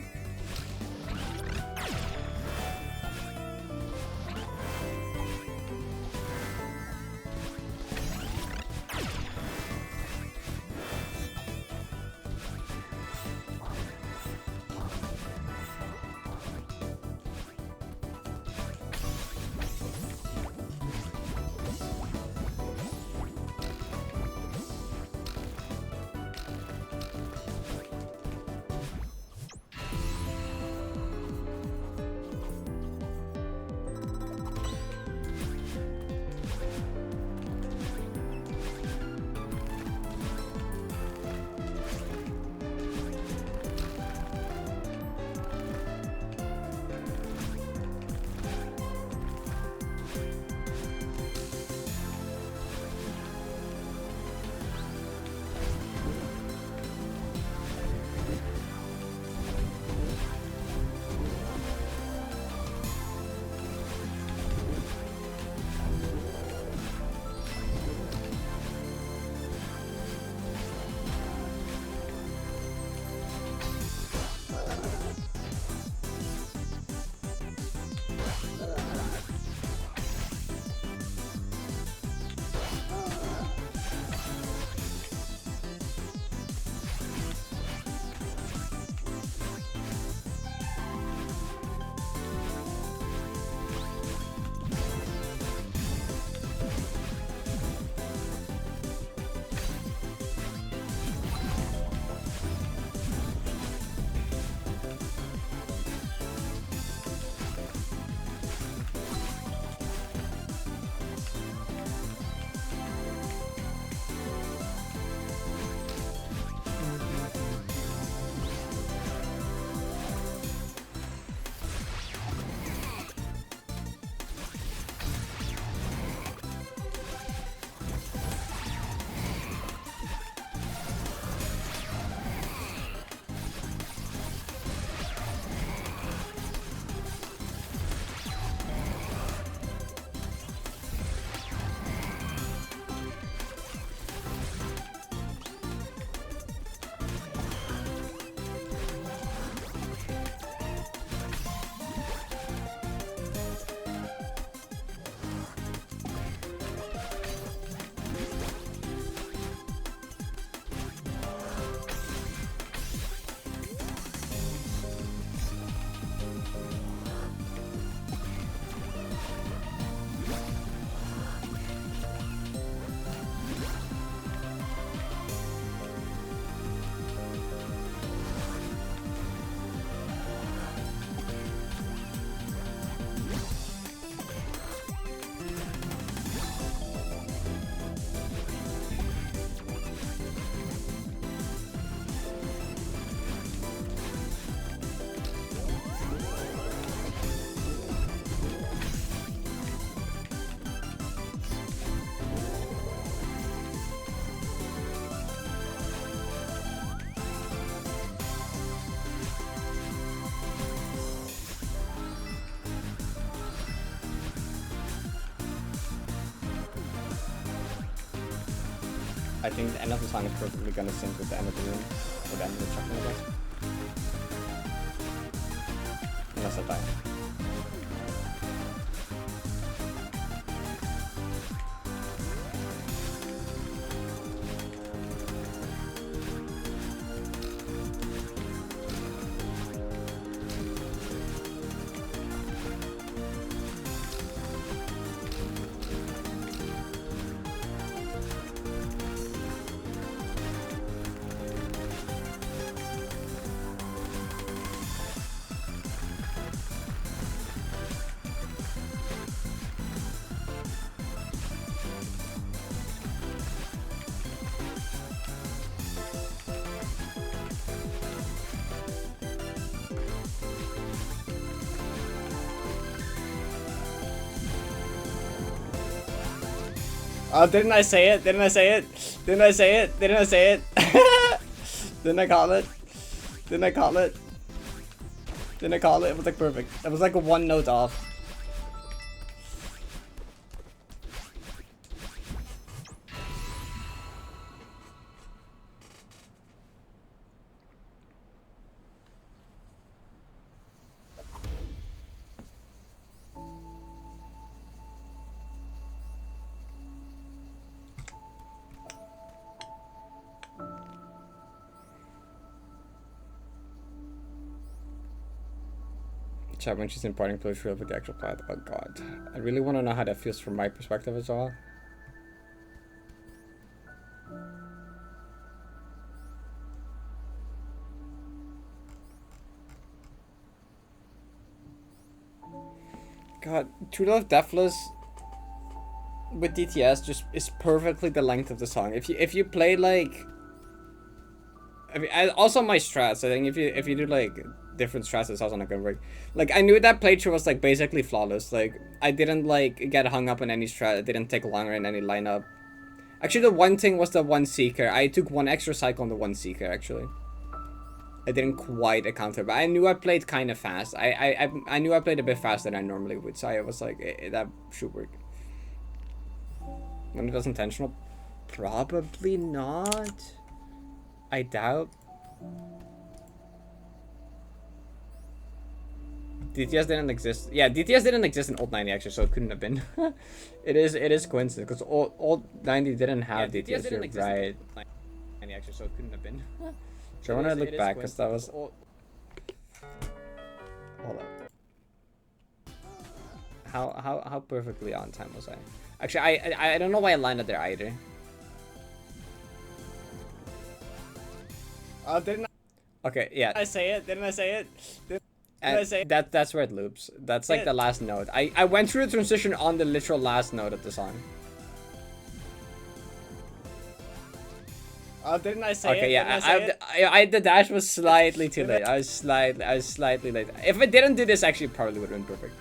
I think the end of the song is perfectly gonna sync with the end of the room, or the end of the chapter, I guess. Unless I die. Oh, didn't I say it? Didn't I say it? Didn't I say it? Didn't I say it? Didn't I call it? Didn't I call it? Didn't I call it? It was like perfect. It was like a one note off. Chat when she's importing playthrough with the actual plot. Oh god. I really want to know how that feels from my perspective as well. God, True Love Deathless with DTS just is perfectly the length of the song. If you play like, I mean, also my strats. I think if you do like different strats, it's also not gonna work. Like I knew that playthrough was like basically flawless. Like I didn't like get hung up on any strat. It didn't take longer in any lineup. Actually, the one thing was the one seeker. I took one extra cycle on the one seeker actually. I didn't quite account for it, but I knew I played kind of fast. I knew I played a bit faster than I normally would, so I was like, that should work. When it was intentional, probably not. I doubt. DTS didn't exist. Yeah, DTS didn't exist in old 90 actually, so it couldn't have been. it is coincidence because old 90 didn't have DTS. You're right. 90 actually, so it couldn't have been. So I want to look back because that was. Hold up. How perfectly on time was I? Actually, I don't know why I landed there either. Didn't I? Okay, yeah. Didn't I say it? Didn't I say it? Didn't I say it? That's where it loops. That's like the last note. I went through the transition on the literal last note of the song. Didn't I say it? Okay, yeah, the dash was slightly too late. I was slightly late. If I didn't do this, actually, it probably would have been perfect.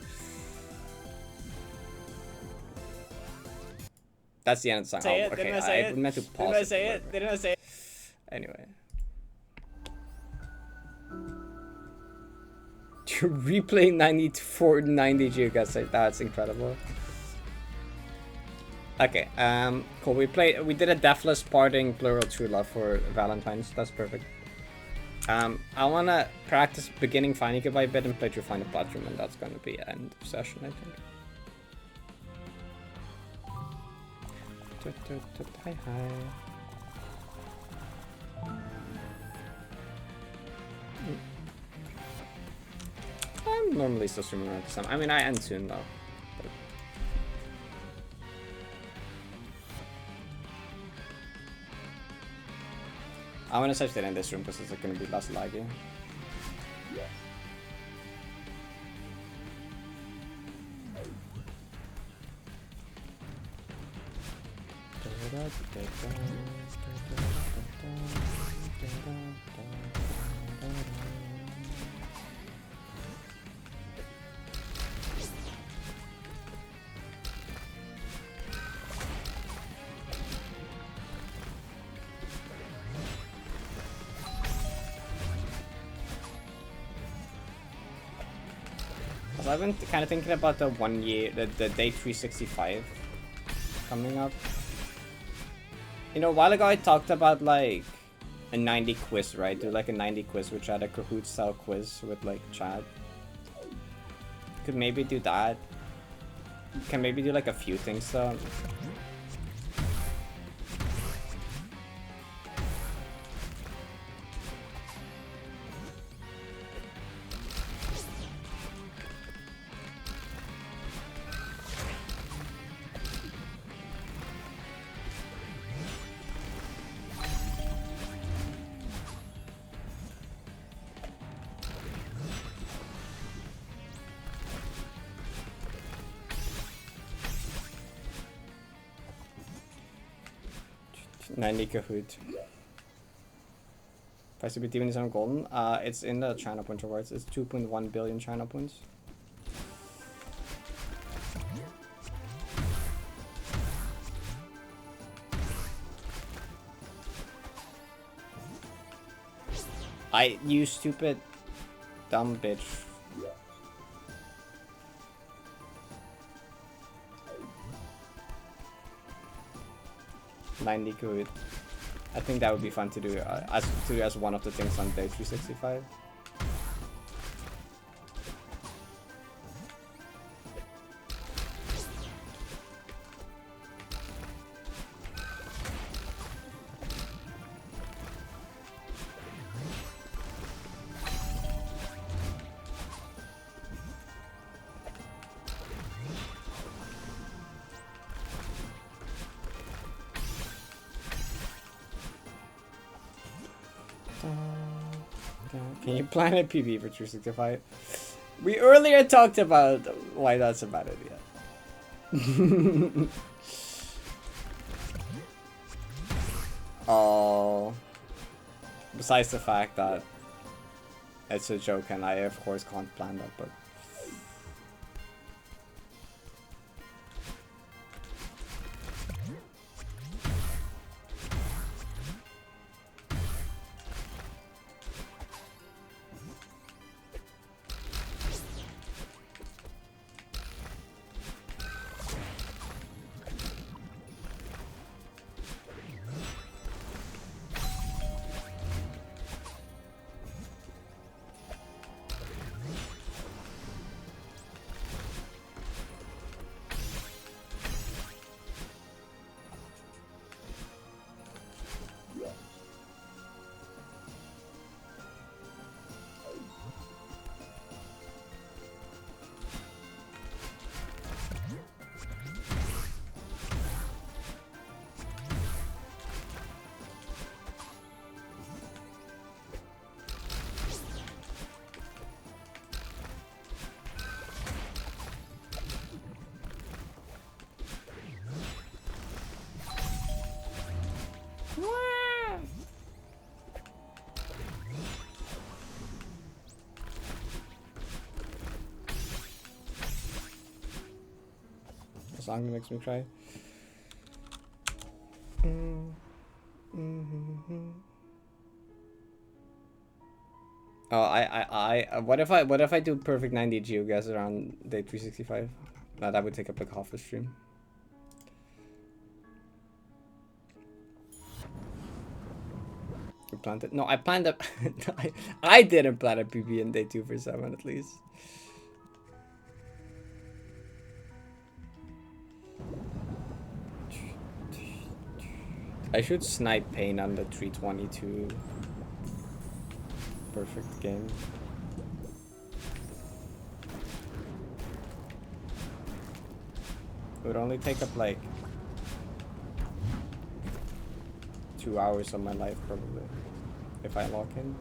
That's the end of the song. Oh, okay, I meant to pause. Didn't I say it? Didn't I say it? Anyway. You're replaying 90 gigas. That's incredible. Okay, cool. We did a Deathless parting plural true love for Valentine's. That's perfect. I wanna practice beginning Finding Goodbye a bit and play through Final Platform, and that's gonna be end of session, I think. Hi. I'm normally still streaming around this time. I mean, I end soon though. But... I want to search that in this room because it's going to be less laggy. I've been kind of thinking about the the day 365 coming up. You know, a while ago I talked about like a 90 quiz, right? Do like a 90 quiz, which had a Kahoot style quiz with like chat. Could maybe do that. Can maybe do like a few things though. Kahoot. Price to be even is on golden. It's in the China point rewards. It's 2.1 billion China points. You stupid, dumb bitch. $90 good. I think that would be fun to do as one of the things on day 365. Can you plan a PB for 365? We earlier talked about why that's a bad idea. Oh. Besides the fact that it's a joke and I of course can't plan that, but song that makes me cry. Oh, what if I do perfect 90 geogas around day 365? That would take up like half the stream. You planned it? No, I planned it. I didn't plan a PB in day 247 at least. I should snipe pain on the 322. Perfect game. It would only take up like 2 hours of my life probably if I lock in.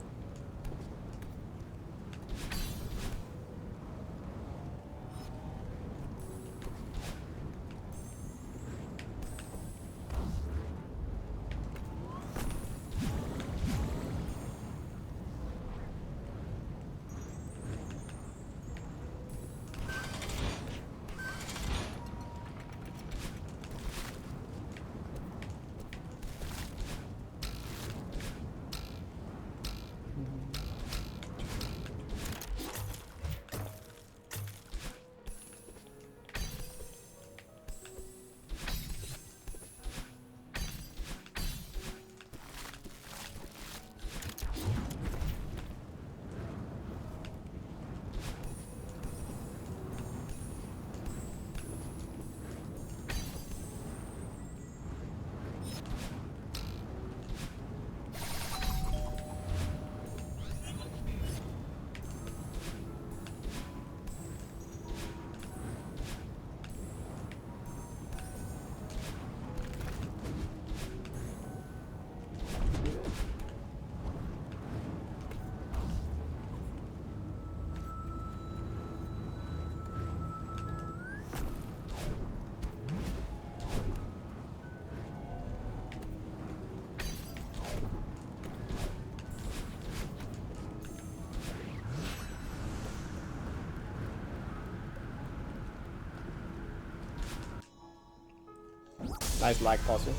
Nice lag puzzle.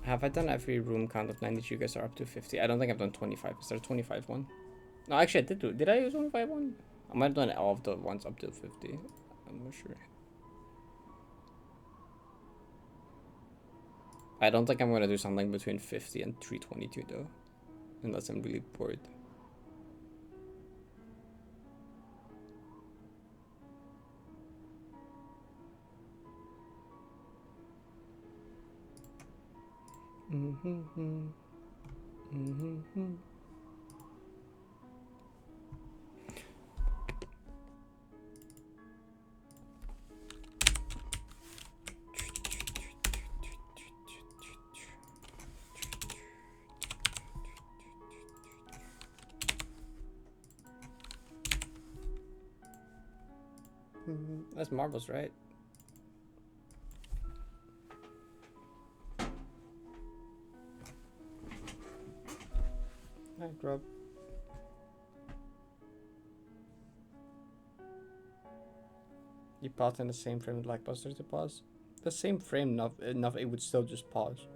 Have I done every room count of 92? You guys are up to 50. I don't think I've done 25. Is there a 25 one? No, actually I did do. Did I use 25 one? I might have done all of the ones up to 50. I'm not sure. I don't think I'm gonna do something between 50 and 322 though. Unless I'm really bored. That's marbles, right? Hi, Grub. You pause in the same frame like Buster to pause? The same frame, enough it would still just pause.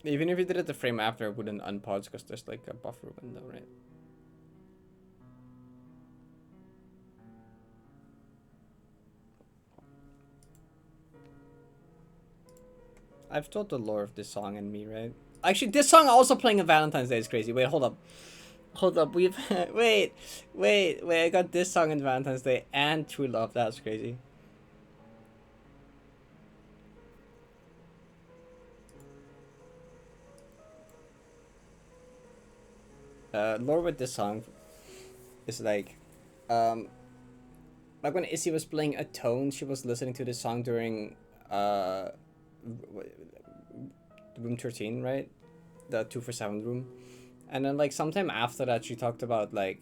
Even if you did it the frame after, it wouldn't unpause because there's like a buffer window, right? I've told the lore of this song and me, right? Actually, this song also playing on Valentine's Day is crazy. Wait, hold up. Hold up, we've... wait, I got this song on Valentine's Day and True Love. That's crazy. Lore with this song is like when Issy was playing a tone, she was listening to this song during room 13, right? The 2 for 7 room. And then like sometime after that she talked about like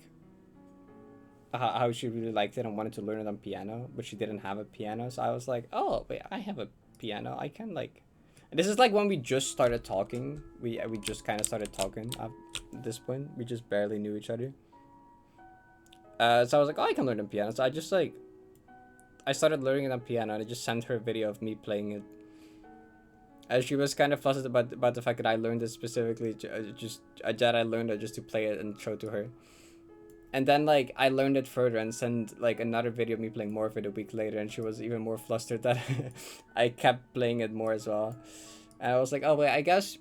how she really liked it and wanted to learn it on piano, but she didn't have a piano. So I was like, oh wait, I have a piano. I can like... And this is like when we just started talking. We just kind of started talking at this point. We just barely knew each other. So I was like, oh, I can learn the piano. So I just like... I started learning it on piano and I just sent her a video of me playing it. And she was kind of fussed about the fact that I learned it specifically, that I learned it just to play it and show it to her. And then like I learned it further and sent like another video of me playing more of it a week later, and she was even more flustered that I kept playing it more as well. And I was like, oh wait, I guess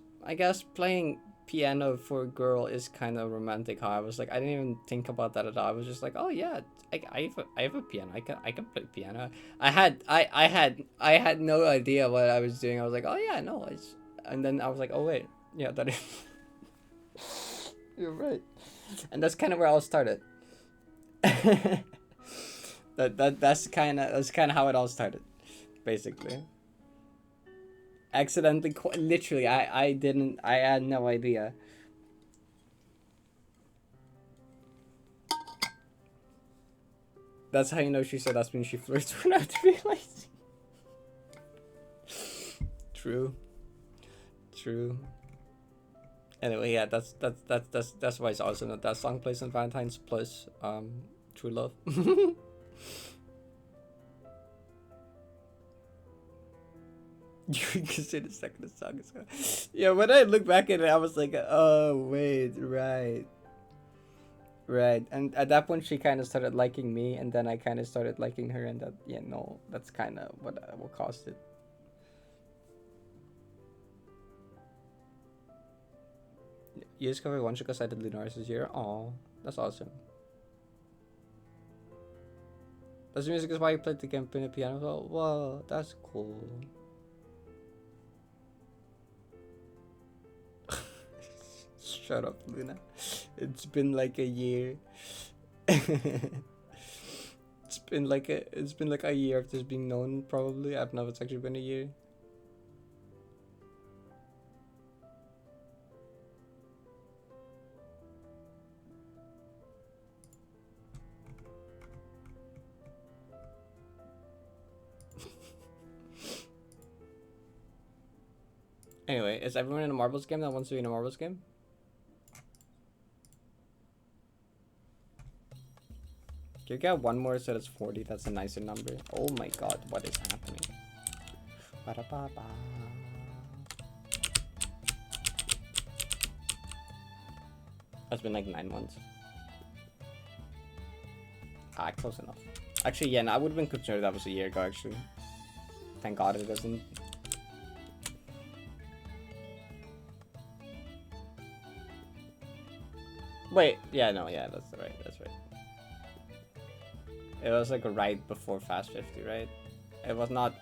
playing piano for a girl is kind of romantic. How I was like, I didn't even think about that at all. I was just like, oh yeah, I have a piano. I can play piano. I had no idea what I was doing. I was like, oh yeah, no, and then I was like, oh wait, yeah, that is. You're right. And that's kind of where I started. That's kind of how it all started, basically. Accidentally, literally, I had no idea. That's how you know she said that's when she flirts without realizing. True. Anyway, yeah, that's why it's awesome that that song plays on Valentine's plus True Love. You consider the second song as well. Yeah, when I look back at it, I was like, oh wait, right. And at that point, she kind of started liking me, and then I kind of started liking her, and that, yeah, no, that's kind of what caused it. You discovered one because I did Lunaris this year. Aw, that's awesome. That's music is why you played the game in the piano. Well, wow, that's cool. Shut up, Luna. It's been like a year. It's been like a year of this being known. Probably I don't know if it's actually been a year. Anyway, is everyone in a marbles game that wants to be in a marbles game? Can you get one more so that's 40? That's a nicer number. Oh my god, what is happening? Ba-da-ba-ba. Has been like 9 months. Ah, close enough. Actually, yeah, no, I would have been concerned that was a year ago, actually. Thank God it doesn't. Wait, yeah, no, yeah, that's right, that's right. It was like right before Fast 50, right? It was not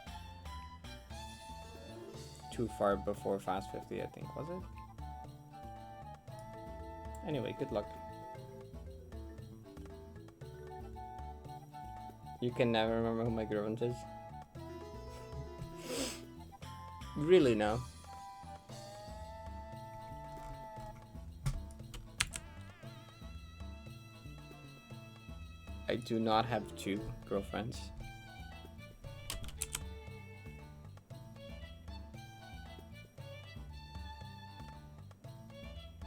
too far before Fast 50, I think, was it? Anyway, good luck. You can never remember who my girlfriend is? Really, no. I do not have 2 girlfriends.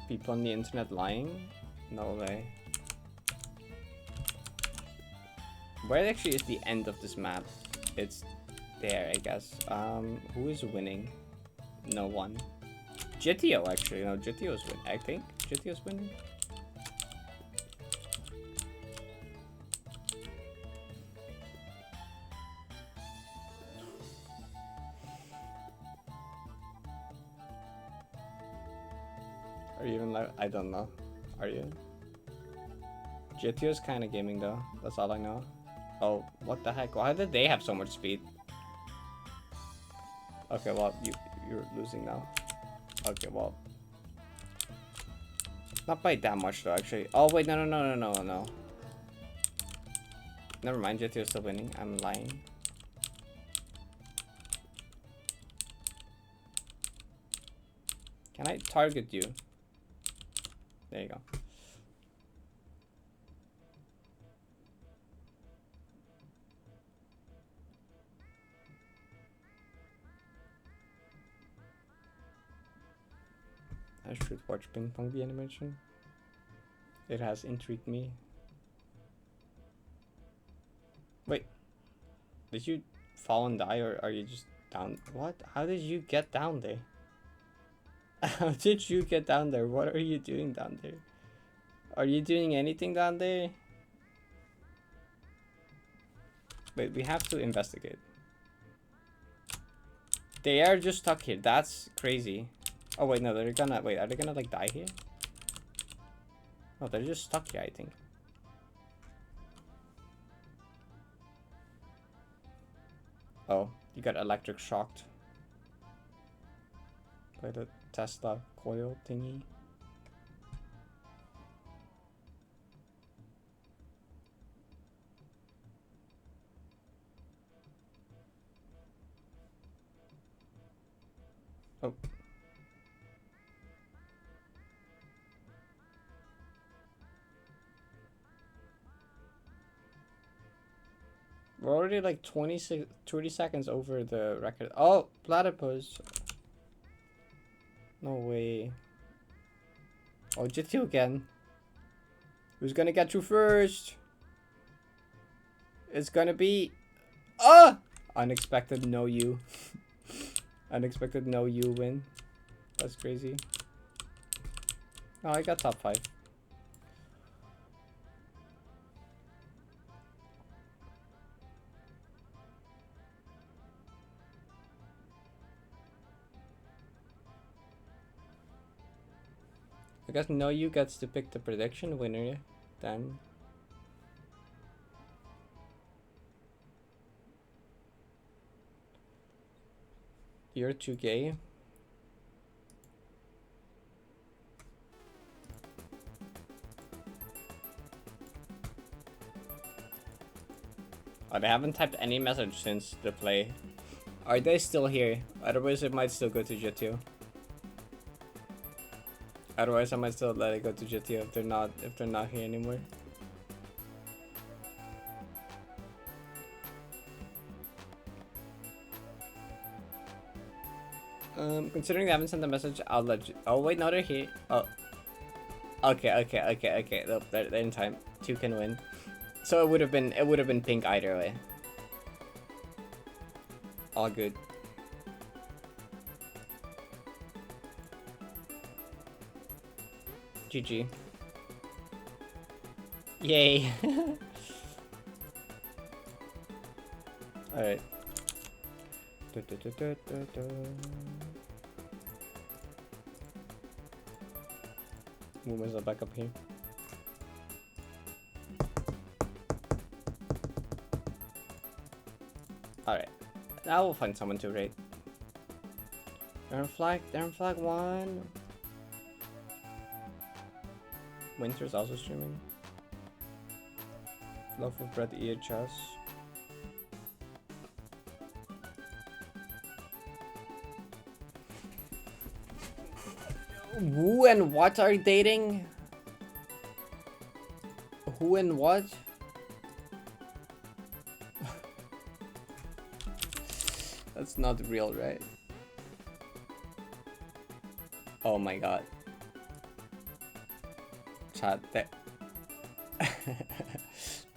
People on the internet lying? No way. Where actually is the end of this map? It's there, I guess. Who is winning? No one. GTO actually. No, GTO's winning. I think GTO's winning. Are you even like? I don't know. Are you? GTO's kind of gaming though. That's all I know. Oh, what the heck? Why did they have so much speed? Okay, well, you're losing now. Okay, well. Not by that much though, actually. Oh, wait, no. Never mind, GTO's still winning. I'm lying. Can I target you? There you go. I should watch Ping Pong the animation. It has intrigued me. Wait. Did you fall and die, or are you just down? What? How did you get down there? How did you get down there? What are you doing down there? Are you doing anything down there? Wait, we have to investigate. They are just stuck here. That's crazy. Oh wait, no, they're gonna wait. Are they gonna like die here? No, they're just stuck here, I think. Oh, you got electric shocked by the Tesla coil thingy. Oh. We're already like 30 seconds over the record. Oh, platypus. No way. Oh, GTO again. Who's gonna get you first? It's gonna be... Ah! Unexpected no you. Unexpected no you win. That's crazy. Oh, I got top 5. I guess no you gets to pick the prediction winner then. You're too gay. Oh, they haven't typed any message since the play. Are they still here? Otherwise it might still go to GTO. Otherwise I might still let it go to GTO if they're not here anymore. Considering they haven't sent a message, I'll let you. Oh wait, no, they're here. Oh. Okay. Nope, they're in time. 2 can win. So it would have been pink either way. All good. GG. Yay. Alright. Move myself back up here. Alright. Now we'll find someone to raid. They're on flag 1. Winter's also streaming. Love of Bread EHS. Who and what are dating? Who and what? That's not real, right? Oh my god. Chat, that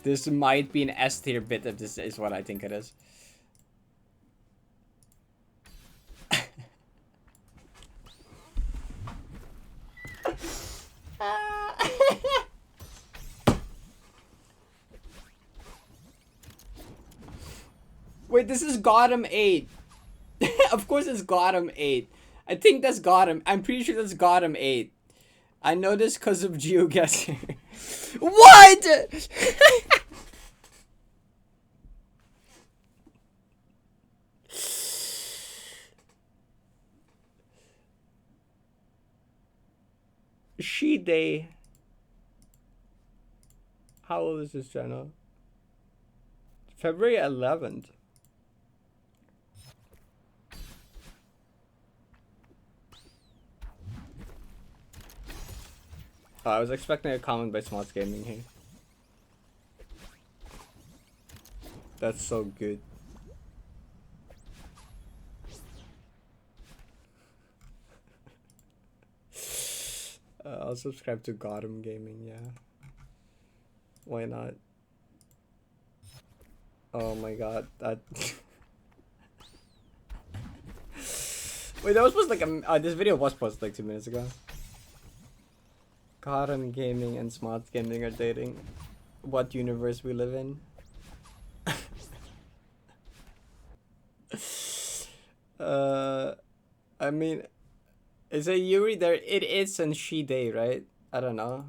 this might be an S tier bit if this is what I think it is. Wait, this is Gotham 8. Of course it's Gotham 8. I think that's Gotham. I'm pretty sure that's Gotham 8. I know this because of GeoGuessr. What?! She-Day. How old is this channel? February 11th. Oh, I was expecting a comment by Smarts Gaming here. That's so good. I'll subscribe to Gotham Gaming, yeah. Why not? Oh my god, that... Wait, that was posted like this video was posted like 2 minutes ago. Gotham Gaming and Smarts Gaming are dating. What universe we live in? I mean, is it Yuri there? It is and She-Day, right? I don't know.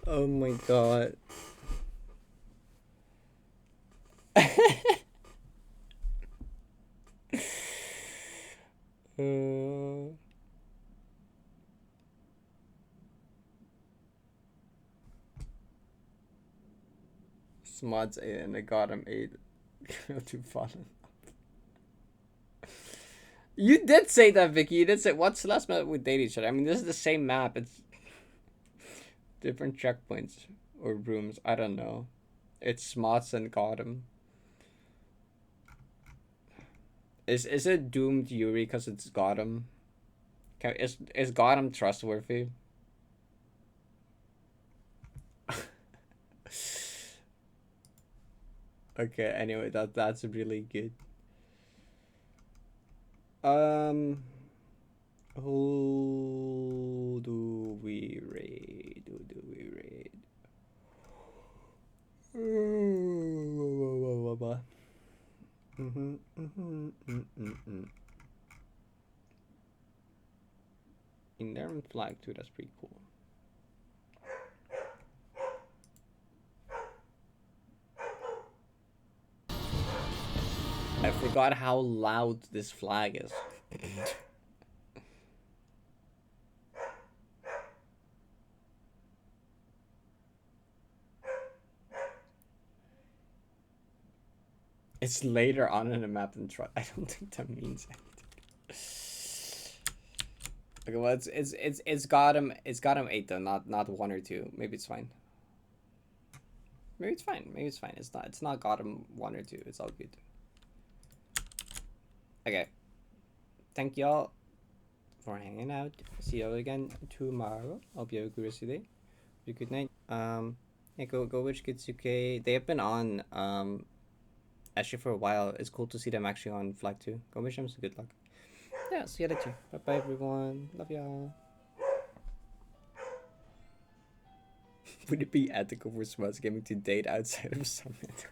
Oh my god. Smods 8 and I got him 8. Too fun. You did say that, Vicky. You did say, what's the last map we date each other? I mean, this is the same map. It's different checkpoints or rooms. I don't know. It's Smots and Gotham. Is it doomed Yuri because it's Gotham? Is Gotham trustworthy? Okay, anyway, that's really good. Who do we raid? Who do we raid? In there and flag too, that's pretty cool. I forgot how loud this flag is. It's later on in the map than try. I don't think that means anything. Okay, well it's got him 8 though, not 1 or 2. Maybe it's fine. Maybe it's fine. Maybe it's fine. It's not got him 1 or 2. It's all good. Okay. Thank y'all for hanging out. See you all again tomorrow. Hope you have a good rest of your day. Have a good night. Yeah, go watch Kitsuke. They have been on actually for a while. It's cool to see them actually on flag 2. Go wish them some good luck. Yeah, see you later. Bye bye, everyone. Love y'all. Would it be ethical for Smuts Gaming to date outside of Summit?